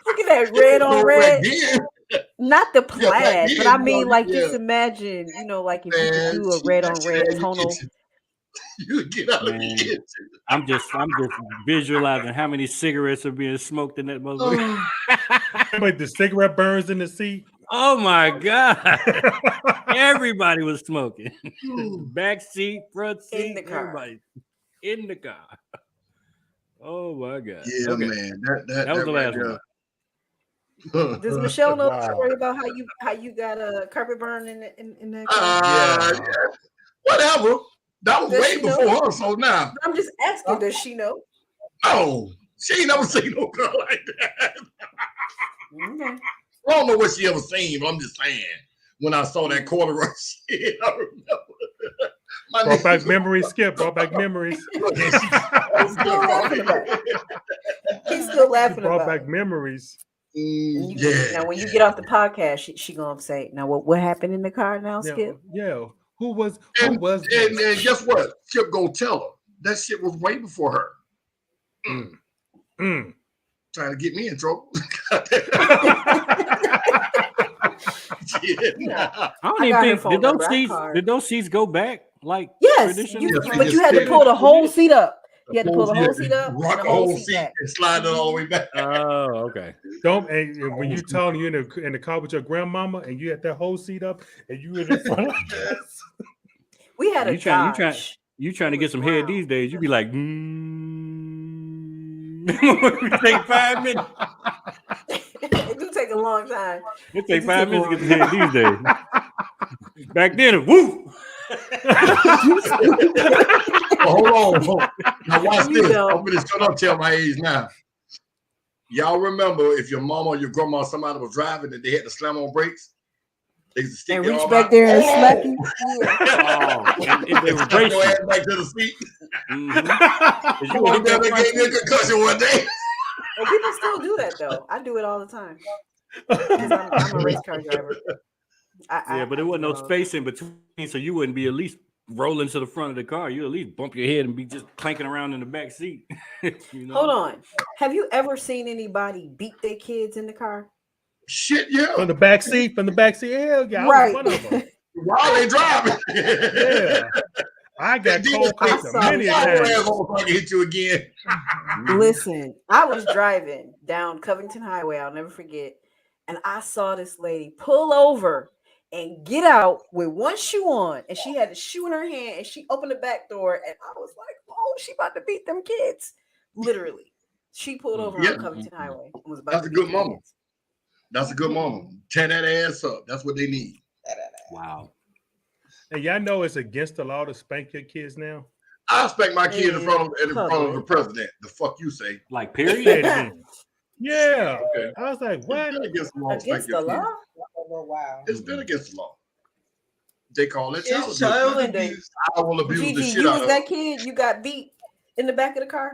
Look at that red on Back red. then, Not the back plaid, then, but I you mean, know, like, yeah. just imagine, like if you man, could do a shit, red that on shit red had you tonal. itching. You would get out of Man. here. I'm just visualizing how many cigarettes are being smoked in that motherfucker. But the cigarette burns in the seat. Oh my god. Everybody was smoking. Ooh. Back seat, front seat, In the car. everybody in the car. Oh my god. Yeah, Okay. man. That was the last right one. there. Does Michelle know the Wow. story about how you got a carpet burn in that car? Yeah. Whatever. That was Does way she know? before her. So now, I'm just asking, does she know? no, she ain't never seen no girl like that. Okay. I don't know what she ever seen, but I'm just saying. When I saw that corduroy shit, I remember. My Brought back niggas- memories, Skip. Brought back memories. Look at He's still laughing about it. He's still laughing Brought about back it. memories. And Yeah. Now, when you get off the podcast, she gonna say, "Now, what happened in the car?" Now, Skip. Yeah. Who was And this? guess what? Skip go tell her. That shit was way before her. Trying to get me in trouble. shit. I don't I even got her think phone number. did those seats go back like Yes, traditionally? Yes, they but you just had to did. pull the whole seat up. You had to pull the Yeah, whole seat up rock and the the whole whole seat seat back. and slide it all the way back. Oh, okay. Don't and when you telling you in the car with your grandmama and you had that whole seat up and you in the front like this. We had a You trying Dodge. to It get was some head brown. these days? You be like, it take 5 minutes. It do take a long time. It It take do 5 take a minutes to long get the head these days. Back then, it woo. Hold on. Now watch You this. know. I'm gonna shut up, tell my age now. Y'all remember if your mama or your grandma or somebody was driving and they had to slam on brakes? They used to stick And their reach arm back out. there and Oh! slap you. Yeah. Oh, and they And were slap your ass bracing. back to the seat. Mm-hmm. You Come would on hit down that there, front gave me a seat. concussion one day. Well, people still do that though. I do it all the time because I'm a race car driver. Yeah, but I there wasn't do no it all the space in between, so you wouldn't be at least rolling to the front of the car. You at least bump your head and be just clanking around in the back seat. You know? Hold on. Have you ever seen anybody beat their kids in the car? Shit, yeah. From the back seat. Hell yeah, Right. I was one of them. While they driving. Yeah. I got cold I cuts saw many a Slide your time. ass on so I can hit you again. Listen, I was driving down Covington Highway. I'll never forget. And I saw this lady pull over and get out with one shoe on. And she had the shoe in her hand and she opened the back door. And I was like, oh, she about to beat them kids. Literally. She pulled over Yeah. on Covington Highway and was about That's to a beat good them mama. kids. That's a good mama. Tear that ass up. That's what they need. Wow. And y'all know it's against the law to spank your kids now. I expect my kids in In front of the public. president. The fuck you say? Like, Say it period? again. Yeah. Okay. I was like, It's what? been against the law to spank Against your the kids. law? Oh, wow. It's been against the law. They call it It's child child abuse. abuse. I will abuse the Gigi, shit you out was of that kid? You got beat in the back of the car?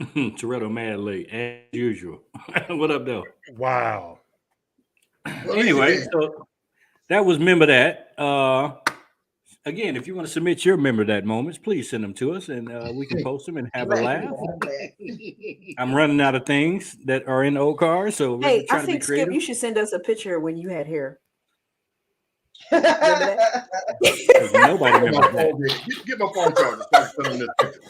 Toretto mad late, as usual. What up, though? Wow. Well, Anyway, easy. so that was Remember That. Again, if you want to submit your Remember That moments, please send them to us and we can post them and have a laugh. I'm running out of things that are in old cars, so we're Hey, I trying to be think Skip, creative. you should send us a picture when you had hair. Remember that? Because nobody Get my remembers that. phone, get my phone charger so I can send them this picture.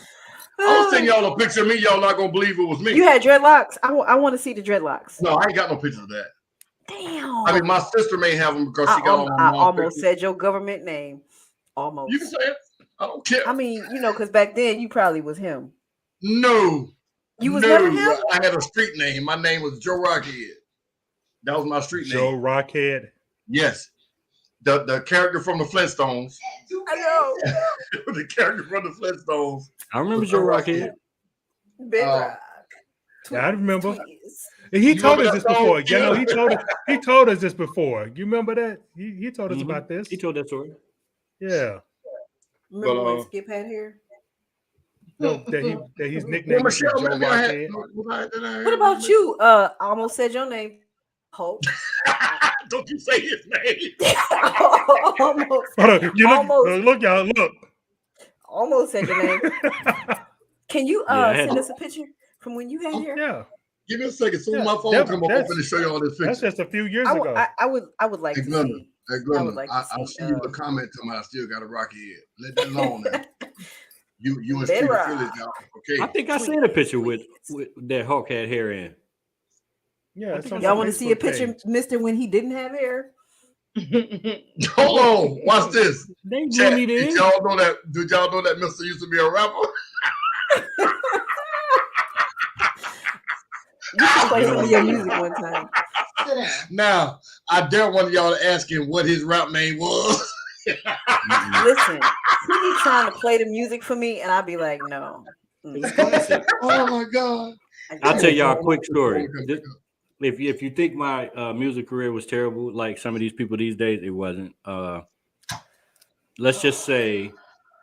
I'll send y'all a picture of me. Y'all not gonna believe it was me. You had dreadlocks? I want to see the dreadlocks. No, I ain't got no picture of that. Damn. I mean, my sister may have them because I, she got all my I mom's almost pictures. said your government name. Almost. You can say it. I don't care. I mean, because back then you probably was him. No. You was no. never him? I had a street name. My name was Joe Rockhead. That was my street Joe name. Rockhead. Yes. The character from the Flintstones. I know. The character from the Flintstones. I remember Joe Rockhead. Big Rock. Yeah, I remember. Tweez. And he You told remember us this that song? before. You know, he told us this before. You remember that? He told us Mhm. about this. He told that story. Yeah. Remember But, when Skip had hair? No, that he's Well, nicknamed Michelle, Joe maybe I had- Rockhead. What about you? I almost said your name. Hulk. Don't you say his name. almost, Hold on, you Almost. look, y'all, look. almost said your name. Can you Yeah, I had send to- us a picture from when you had hair? Yeah, Give me a second. Soon Yeah, my phone that- come up, I'm that's- going to show you all this that's picture. just a few years I ago. would like Hey, to Glenda. see. Hey, I would Glenda, like to I'll see, see you a comment to me. I still got a rocky head. Let that alone now. You and Big Steve Rock. Phillies, y'all. Okay. I think I seen a picture with that Hulk had hair in. Yeah, it's on Y'all my want to see a Facebook picture, page. Mister, when he didn't have hair? Hold on. Watch this. They blew Chat, me did then. y'all know that? Did y'all know that Mr. used to be a rapper? You should play some of your music one time. Sit down. Now, I dare one of y'all to ask him what his rap name was. Listen, he be trying to play the music for me, and I'll be like, no. It was classic. Oh my God. I'll tell y'all a quick story. If you think my music career was terrible, like some of these people these days, it wasn't. Let's just say,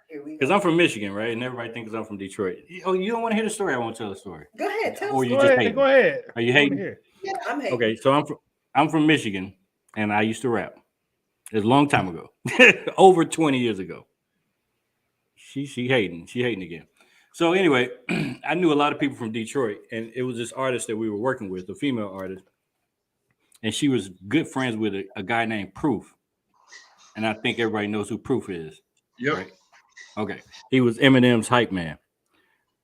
Here we because go. I'm from Michigan, right? And everybody thinks I'm from Detroit. Oh, you don't want to hear the story? I won't tell the story. Go ahead, tell Or us. you Go just ahead, hating? go ahead. Are you I wanna hating? hear. Yeah, I'm hating. Okay, so I'm from Michigan, and I used to rap. It was a long time ago, over 20 years ago. She hating again. So anyway, I knew a lot of people from Detroit, and it was this artist that we were working with, a female artist, and she was good friends with a guy named Proof, and I think everybody knows who Proof is. Yep. Right? Okay, he was Eminem's hype man,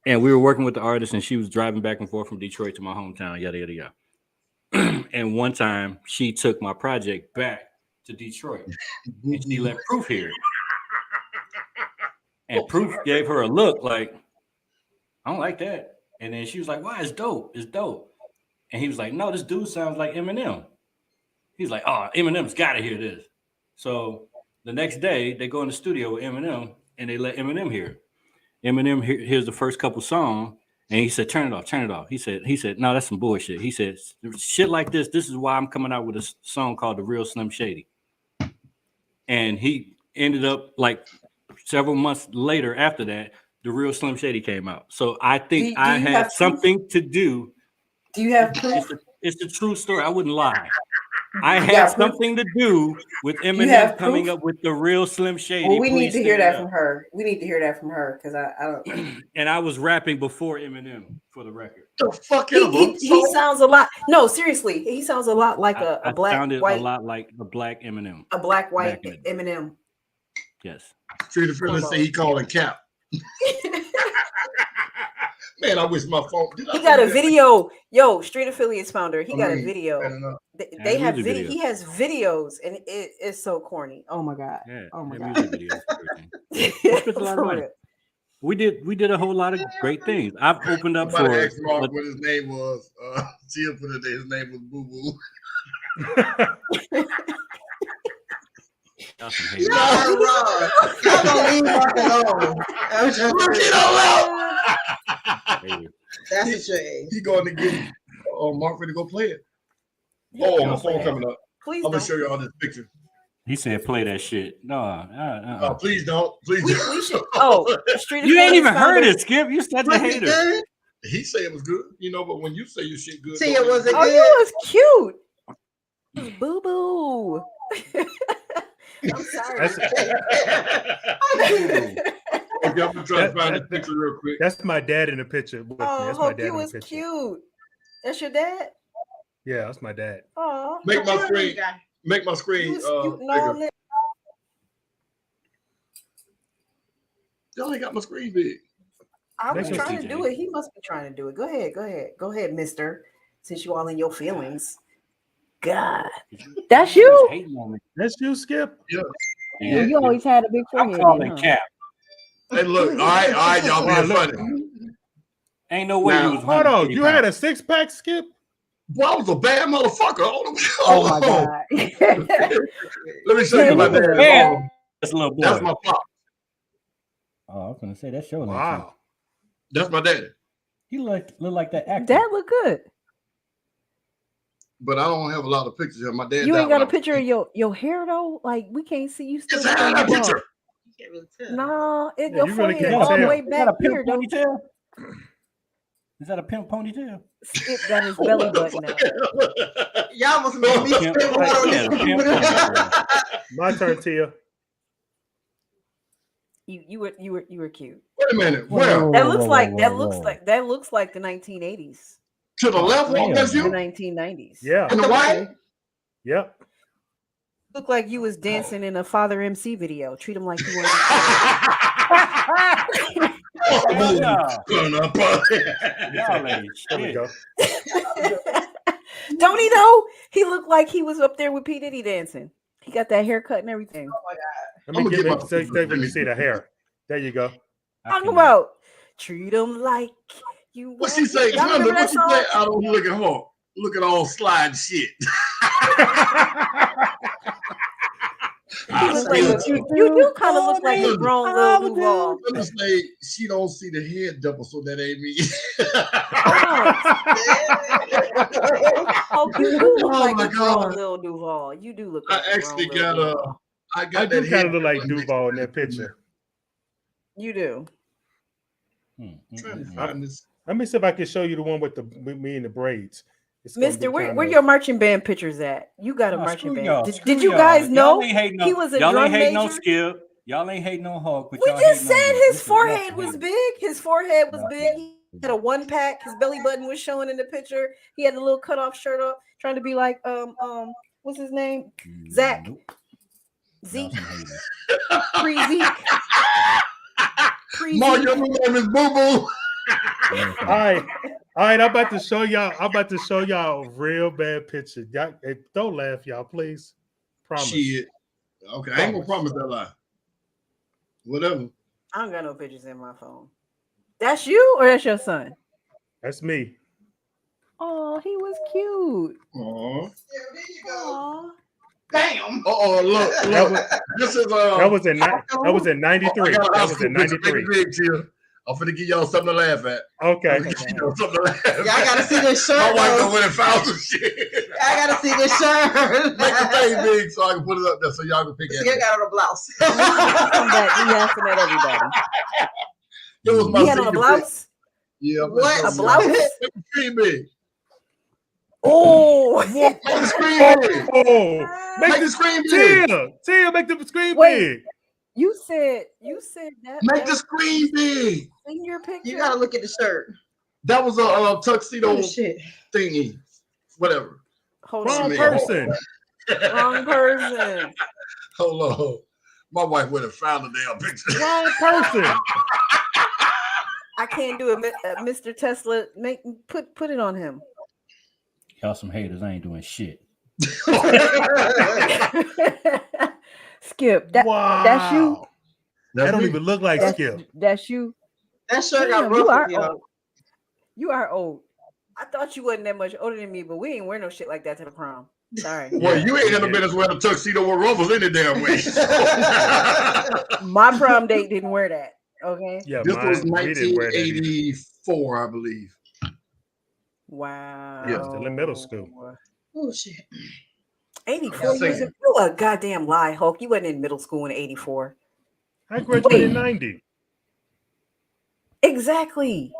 and we were working with the artist, and she was driving back and forth from Detroit to my hometown, yada yada yada. And one time, she took my project back to Detroit, and she let Proof hear it. And Proof gave her a look like, I don't like that. And then she was like, "Why? It's dope. It's dope." And he was like, "No, this dude sounds like Eminem." He's like, "Oh, Eminem's got to hear this." So the next day, they go in the studio with Eminem, and they let Eminem hear it. Eminem hears the first couple songs, and he said, "Turn it off, turn it off." He said, "No, that's some bullshit." He said, "Shit like this. This is why I'm coming out with a song called The Real Slim Shady." And he ended up like several months later after that, The Real Slim Shady came out. So I think I had something to do. Do you have proof? It's a true story. I wouldn't lie. I had something to do with Eminem coming up with The Real Slim Shady. Well, we need to hear that from her. We need to hear that from her because I don't. And I was rapping before Eminem, for the record. The fuck he sounds a lot. No, seriously, he sounds a lot like a black sounded white. A lot like a black Eminem. A black white Eminem. Yes. Street of Philly say he calling Cap. Man, I wish my phone. He got a video. Yo, Street Affiliates founder. He got a video. They have video. He has videos, and it's so corny. Oh my god. Yeah, oh my god. We did a whole lot of great things. I've opened up for. Asked Mark what his name was. Tia put it there. His name was Boo Boo. Y'all wrong. Y'all gonna leave Mark alone. That's a shame. He going to get Mark to go play it. Oh, my phone coming up. Please I'm gonna show you all this picture. He said, "Play that shit." No, please don't. Please. We should. Oh, Street. You ain't even heard it, Skip. You such a hater. He said it was good, but when you say your shit good, see, it wasn't good. Oh, it was cute. Boo boo. I'm sorry. I'm gonna try to find the picture real quick. That's my dad in the picture. Oh, I hope you was cute. That's your dad? Yeah, that's my dad. Oh, make my screen. Make my screen. Bigger. Y'all ain't got my screen big. I was trying to do it. He must be trying to do it. Go ahead, mister. Since you all in your feelings. God. That's you? That's you, Skip? Yeah. You always had a big forehead. I'm calling Cap. Hey, look. All right, y'all being funny. Ain't no way you was. Hold on. You had a 6-pack, Skip? Well, I was a bad motherfucker. Oh my god. Let me show you my dad. That's a little boy. That's my pop. Oh, I was gonna say that's your. Wow. That's my daddy. He look like that actor. That look good. But I don't have a lot of pictures of my dad. You ain't got a picture of your hair though. Like we can't see you still. That picture. No, your forehead really all the way back here. Ponytail? Is that a pimp ponytail? Skip got his belly button out. Y'all must make me. My turn, Tia. You were cute. Wait a minute. Where? That looks like the 1980s. To the left, that's The you. 1990s. Yeah. And the right. Yep. Look like you was dancing in a Father MC video. Treat him like you were. There we go. Don't he know? He looked like he was up there with P. Diddy dancing. He got that haircut and everything. Oh my god. Let me get so you can see the hair. There you go. Talking about treat him like you. What she say? What she say? I don't look at her. Look at all slide shit. You do kind of look like a grown little Duval. Let me say she don't see the head double, so that ain't me. Oh, you do look like a grown little Duval. You do look like I actually got I do kind of look like Duval in that picture. You do. Trying to find this. Let me see if I can show you the one with me and the braids. Mister, where your marching band pictures at? You got a marching band. Did you guys know he was a drum major? No Skip. Y'all ain't hating no Hulk. We just said his forehead was big. His forehead was big. had a one pack. His belly button was showing in the picture. He had a little cut off shirt up, trying to be like what's his name? Zach. Nope. Zeke. Y'all some haters. Pre-Zeke. Mark, your new name is Boo Boo. All right. I'm about to show y'all a real bad picture. Y'all, don't laugh, y'all, please. Promise. Shit. Okay, I ain't gonna promise that lie. Whatever. I don't got no pictures in my phone. That's you or that's your son? That's me. Oh, he was cute. Aw. Yeah, there you go. Aw. Bam. Oh, look. This is That was in 93. That was in 93. I'm finna give y'all something to laugh at. Okay. Something to laugh at. Y'all gotta see this shirt. My wife though. done went and found some shit. I gotta see this shirt. Make the thing big so I can put it up there so y'all can pick at You it. got on a blouse. Come back. We laughing at everybody. It was my He had on a secret blouse? pick. Yeah. What? A blouse? Make the screen big. Oh, Make the screen big. Oh, Make the screen big. Tia, make the screen Wait. big. You said that. Make that the screen big. in your picture. You gotta look at the shirt. That was a tuxedo Oh shit. thingy. Whatever. hold Wrong on. person. Wrong person. Hold on. My wife went and found the damn picture. Wrong person. I can't do it, Mr. Tesla. Put it on him. Y'all some haters. I ain't doing shit. Skip. Wow. That's you. That don't me. even look like Skip. That's you. That shirt got Damn, you are ruffles, you know. old. You are old. I thought you wasn't that much older than me, but we ain't wear no shit like that to the prom. Sorry. Well, Yeah, you ain't in the yeah. business wearing a tuxedo with ruffles any damn way. My prom date didn't wear that. Okay. Yeah, This was we didn't wear that either. 1984, I believe. Wow. Yeah. Still in middle school. Oh shit. 84 I'm years saying. of you a goddamn lie, Hulk. You wasn't in middle school in 84. I graduated in 90. Exactly.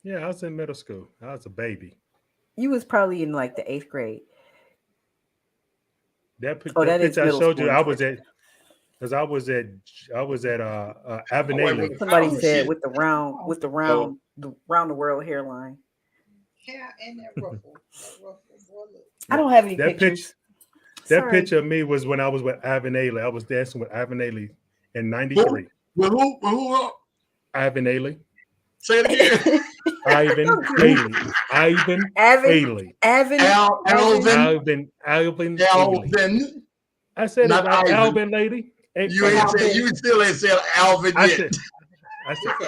Yeah, I was in middle school. I was a baby. You was probably in like the 8th grade. That That is picture I middle showed school you, in I was at Avenaley. Somebody Oh, said shit. with the round the world hairline. Hair and that ruffle. Boy, look. I don't have any That pictures. That Sorry. picture of me was when I was with Avenaley. I was dancing with Avenaley in 93. With who? Avenaley. Say it again. Ivan Haley. Ivan Haley. Alvin. Alvin. Haley. Alvin. I said Not it right. Ivan. Alvin lady. You ain't said, you still ain't said Alvin I yet. said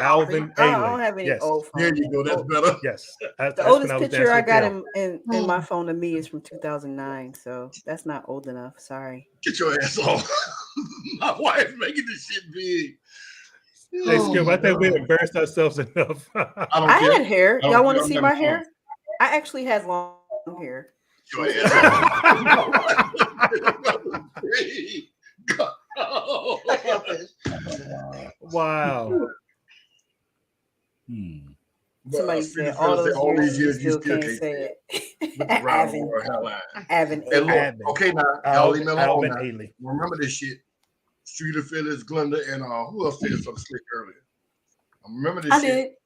Alvin I Haley. don't have any Yes. old phone. There you go. That's better. Yes. The oldest picture I got in my phone of me is from 2009, so that's not old enough. Sorry. Get your ass off. My wife making this shit big. Hey, Skip, I think we embarrassed ourselves enough. I had hair. I don't Y'all want to care. see I'm my having hair? fun. I actually had long hair. Your ass off. Wow. Somebody said all those years you still can't say it. Avin. Hey, look, okay now, y'all leave me alone Alvin now. Haley. Remember this shit. Streeter Phillips, Glenda, and who else said something slick earlier? I remember this shit.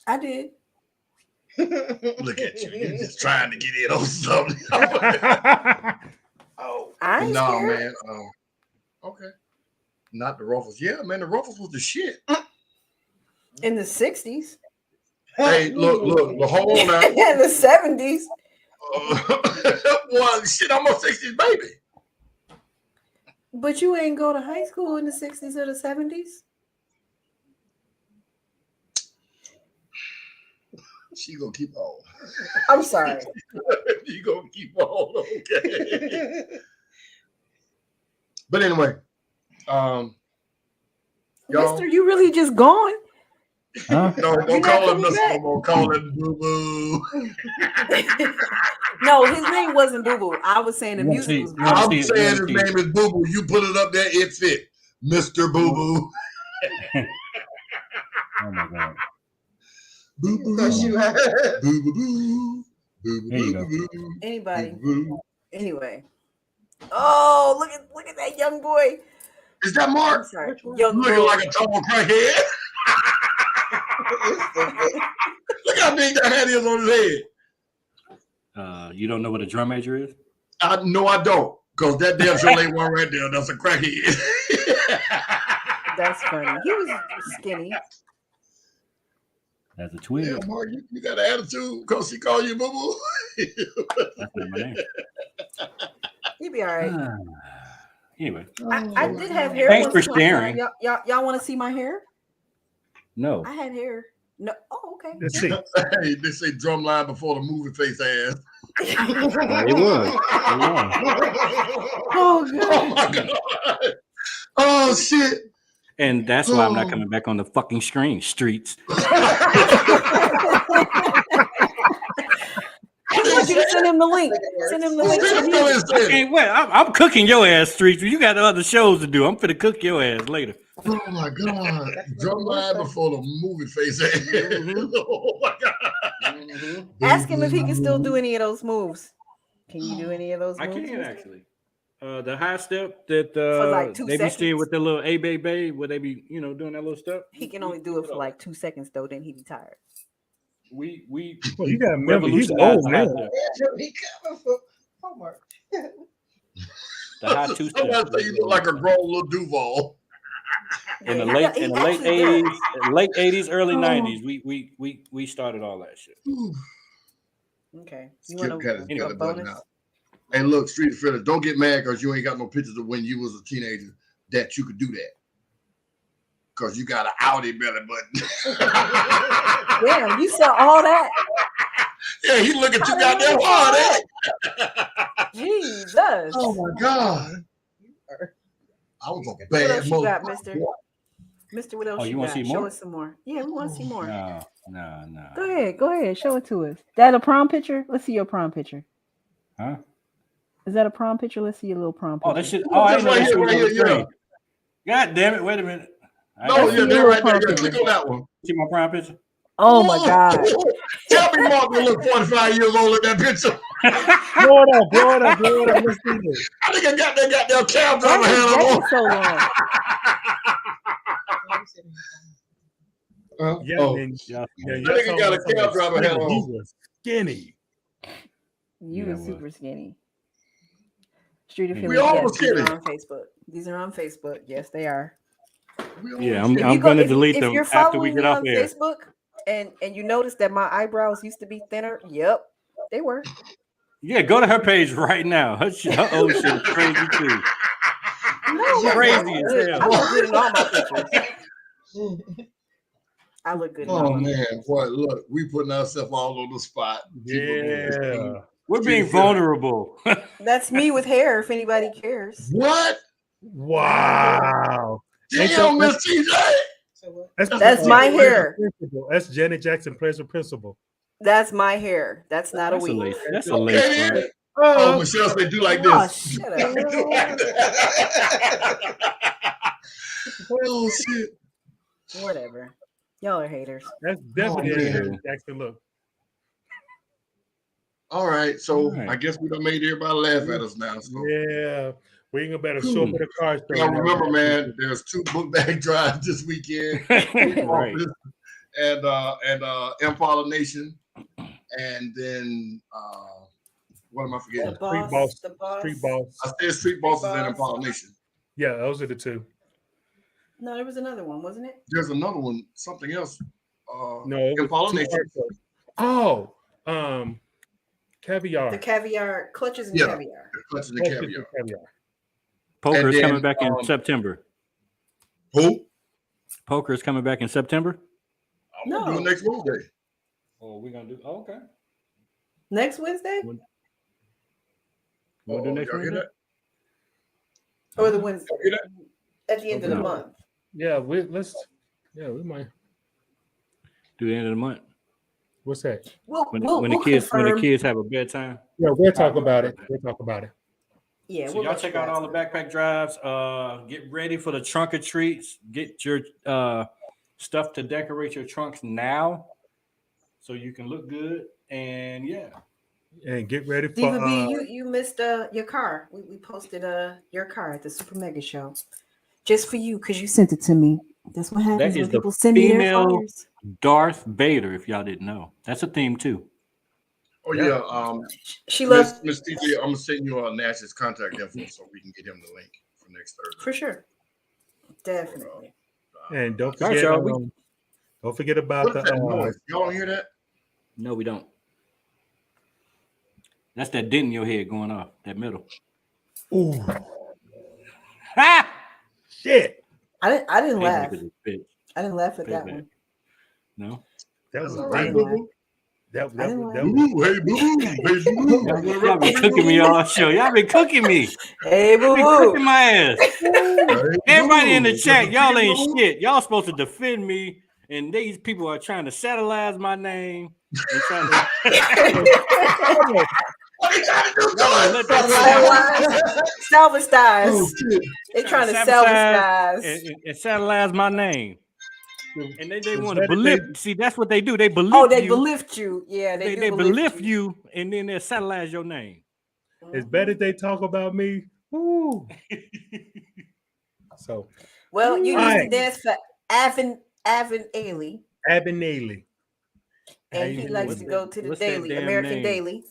I did. Look at you. You're just trying to get in on something. Oh, I ain't no, scared. man. Okay. Not the Ruffles. Yeah, man, the Ruffles was the shit. In the 60s. Hey, look, hold on now. In the 70s. Well, shit, I'm a 60s baby. But you ain't go to high school in the 60s or the 70s? She gonna keep on. I'm sorry. You gonna keep on, okay? But anyway, Mister, you really just gone? Huh? No, don't call him Mister no more. Call him Boo Boo. No, his name wasn't Boo Boo. I was saying the music was Boo Boo. I'm saying his name is Boo Boo. You put it up there, it fit. Mr. Boo Boo. Oh my God. Boo Boo. Because you had Boo Boo Boo. Boo There you Boo go. Boo. Anybody. Boo Boo. Anyway. Oh, look at that young boy. Is that Mark? I'm sorry. Young Looking boy. like a tall crackhead. how big that hat is on his head? You don't know what a drum major is? No, I don't. Because that damn sure ain't one right there. That's a crackhead. That's funny. He was skinny. That's a twin. Yeah, Mark, you got an attitude because she called you boo boo. That's not my name. He'd be all right. Anyway. I did have hair. Thanks once for upon a sharing. time. Y'all want to see my hair? No. I had hair. No. Oh, okay. Let's see. Hey, they say drumline before the movie face ass. It was. Oh, God. Oh my God. Oh shit. And that's why I'm not coming back on the fucking screen streets. I want you to send him the link. Send him the link. I can't wait. I'm cooking your ass, streets. You got other shows to do. I'm finna cook your ass later. Oh my God. Drumline before the movie face ass. Oh my God. Ask him if he can still do any of those moves. Can you do any of those I moves? can actually. The high step that For like 2 they be seeing seconds. with the little A baby, where they be doing that little step. He can only do it for like 2 seconds though. Then he'd be tired. We Well, you got to remember, he's revolutionized old the high man. step. He coming for homework. The high two step. Somebody say you look like a grown little Duval. In the Yeah, late he actually does. late 80s, early 90s, we started all that shit. Okay. You Skip want got his a belly button bonus? out. And look, Street Fighter, don't get mad because you ain't got no pictures of when you was a teenager that you could do that. Because you got an Audi belly button. Damn, you saw all that? Yeah, he look at you goddamn hard, eh? Jesus. Oh my God. I was a What bad else you got, motherfucker. Mister? Mister, what else Oh, you you wanna got? see Show more? us some more. Yeah, we want to see more. No. Go ahead. Show it to us. That a prom picture? Let's see your prom picture. Huh? Is that a prom picture? Let's see your little prom picture. Oh, that shit. Oh, I didn't know that shit was on the yeah. screen. God damn it! Wait a minute. No, Let's see yeah, your they're little right there. prom Yeah, picture. click on that one. See my prime picture? Oh my God. Tell me Mark will look 45 years old in that picture. Blow it up. Let's see this. I think I got that goddamn cab Why driver is hat Jackie on. so long? Yeah, Oh, and, Yeah. yeah, I think he got a cab driver hat He on. was skinny. You Yeah, was well. super skinny. Street of We Philly. all Yes, was these skinny. are on Facebook. These are on Facebook. Yes, they are. Yeah, If I'm you going to if delete if them you're after we following get me off on air. Facebook and you notice that my eyebrows used to be thinner, yep, they were. Yeah, go to her page right now. Her old shit is crazy too. No, Crazy as good. hell. I look good in all my pictures. I look good in all Oh my man, pictures. boy, look, we putting ourselves all on the spot. Yeah. We're being vulnerable. That's me with hair, if anybody cares. What? Wow. Damn, Miss TJ. That's my hair. Principal. That's Janet Jackson plays a principal. That's my hair. That's not a That's a wig. lace. That's a Okay, lace then. front. Oh, Michelle say do like Oh, this. shut Do up. like that. Oh shit. Whatever. Y'all are haters. That's definitely Oh, a man. Janet Jackson look. All right, so All right. I guess we done made everybody laugh at us now. So Yeah. We ain't gonna better show up at a car show. y'all remember, man, there's 2 book bag drives this weekend. Right. And Impala Nation, and then what am I forgetting? The boss. Boss. The boss. Street Boss. I said Street Bosses and Boss. Impala Nation. Yeah, those are the two. No, there was another one, wasn't it? There's another one, something else. No, it was Impala two Nation. art shows. Caviar. The caviar, clutches and Yeah. caviar. Clutches and Clutches Caviar. and Caviar. Poker And is then, coming back in September. Who? Poker is coming back in September. I'm gonna do it next Wednesday. Oh, we're gonna do. Oh, okay. Next Wednesday? You want to do next y'all hear Wednesday? that? Or the Wednesday? Y'all hear that? At the end of the No. month. Yeah, we might. Do the end of the month What's that? when the kids have a bedtime. Yeah, we'll talk about it. We'll talk about it. Yeah, So we'll y'all let check you out guys all the know. backpack drives. Get ready for the trunk or treats. Get your stuff to decorate your trunks now, so you can look good. And yeah, And get ready for Diva B, you missed your car. We posted your car at the Super Mega Show. Just for you, because you sent it to me. That's what happens That when is the people send me their female flyers. Darth Vader. If y'all didn't know, that's a theme too. Oh Yeah. yeah, She loves Miss TJ, I'm gonna send you Nash's contact info so we can get him the link for next Thursday. for sure. Definitely. And don't All right, forget, y'all. don't forget about What is that noise? Y'all don't hear that? No, we don't. That's that dent in your head going off. That middle. Ooh, Ha! shit. I didn't laugh. Payback is a bitch. I didn't laugh at that Payback. one. No. That That's was all I right, deep. didn't boo laugh. boo. That I didn't was laugh. Boo boo, hey boo boo, hey boo boo. Y'all been cooking me all show. Y'all been cooking me. Hey, boo Y'all been boo. cooking my ass. Hey, Everybody in the boo-boo. chat, y'all Hey, ain't boo-boo. shit. Y'all supposed to defend me, and these people are trying to satirize my name and trying to. What are you trying to do Y'all gonna to let us? that Salvage styles. Oh shit. They're trying to sabotage salvage styles. and satirize my name. And they It's want to better believe. See, that's what they do. They believe Oh, they you. believed you. Yeah, they do They believe believe you. you, and then they satirize your name. It's better they talk about me. Woo. So, Well, you all used right, to dance for Avon Ailey, Abinaley. and he likes to go to the What's that Daily, damn American name? Daily.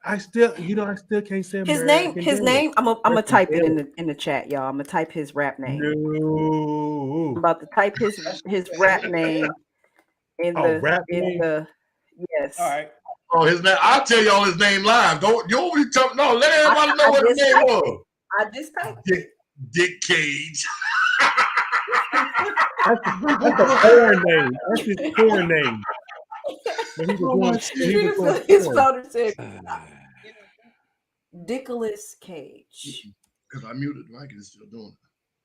I still can't say His American name. I'm gonna American type it Daily. in the chat, y'all. I'm gonna type his rap name. No. I'm about to type his rap name in Oh, rap name. the yes. All right. Oh, his name. I'll tell y'all his name live. Don't you be talking? No, let everybody know I what his just name typed was. I just typed it. Dick Cage. That's a porn name. That's his porn name. When he was Oh my doing, shit. he was doing His porn. founder said Nicolas Cage. Because I muted the mic and it's still doing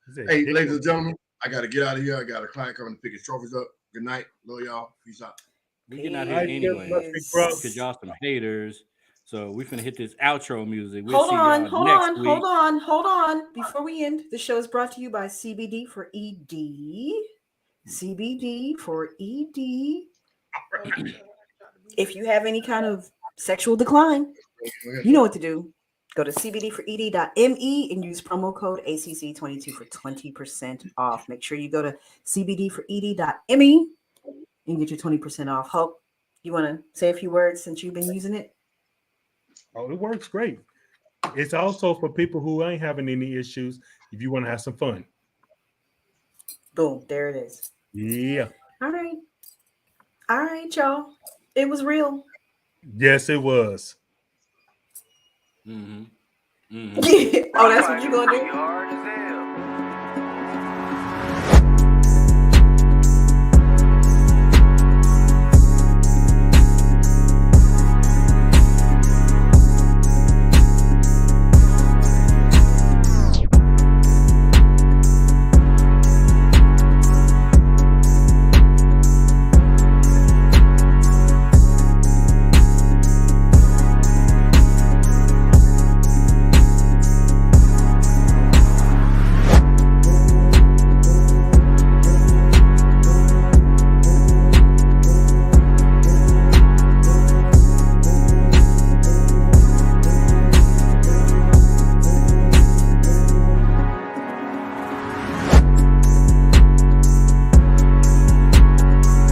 He said, it. Hey, Dick- ladies and gentlemen, I got to get out of here. I got a client coming to pick his trophies up. Good night. Love y'all. Peace out. We getting out I here just anyway must be broke. because y'all some haters. So we finna hit this outro music. We'll Hold see on, y'all hold next on, week. hold on. Before we end, the show is brought to you by CBD for ED. CBD for ED. If you have any kind of sexual decline, you know what to do. Go to cbdfored.me and use promo code ACC22 for 20% off. Make sure you go to cbdfored.me and get your 20% off. Hope, you want to say a few words since you've been using it? Oh, it works great. It's also for people who ain't having any issues if you want to have some fun. Boom, there it is. Yeah. All right, y'all. It was real. Yes, it was. Mm-hmm. Oh, that's what you're gonna do?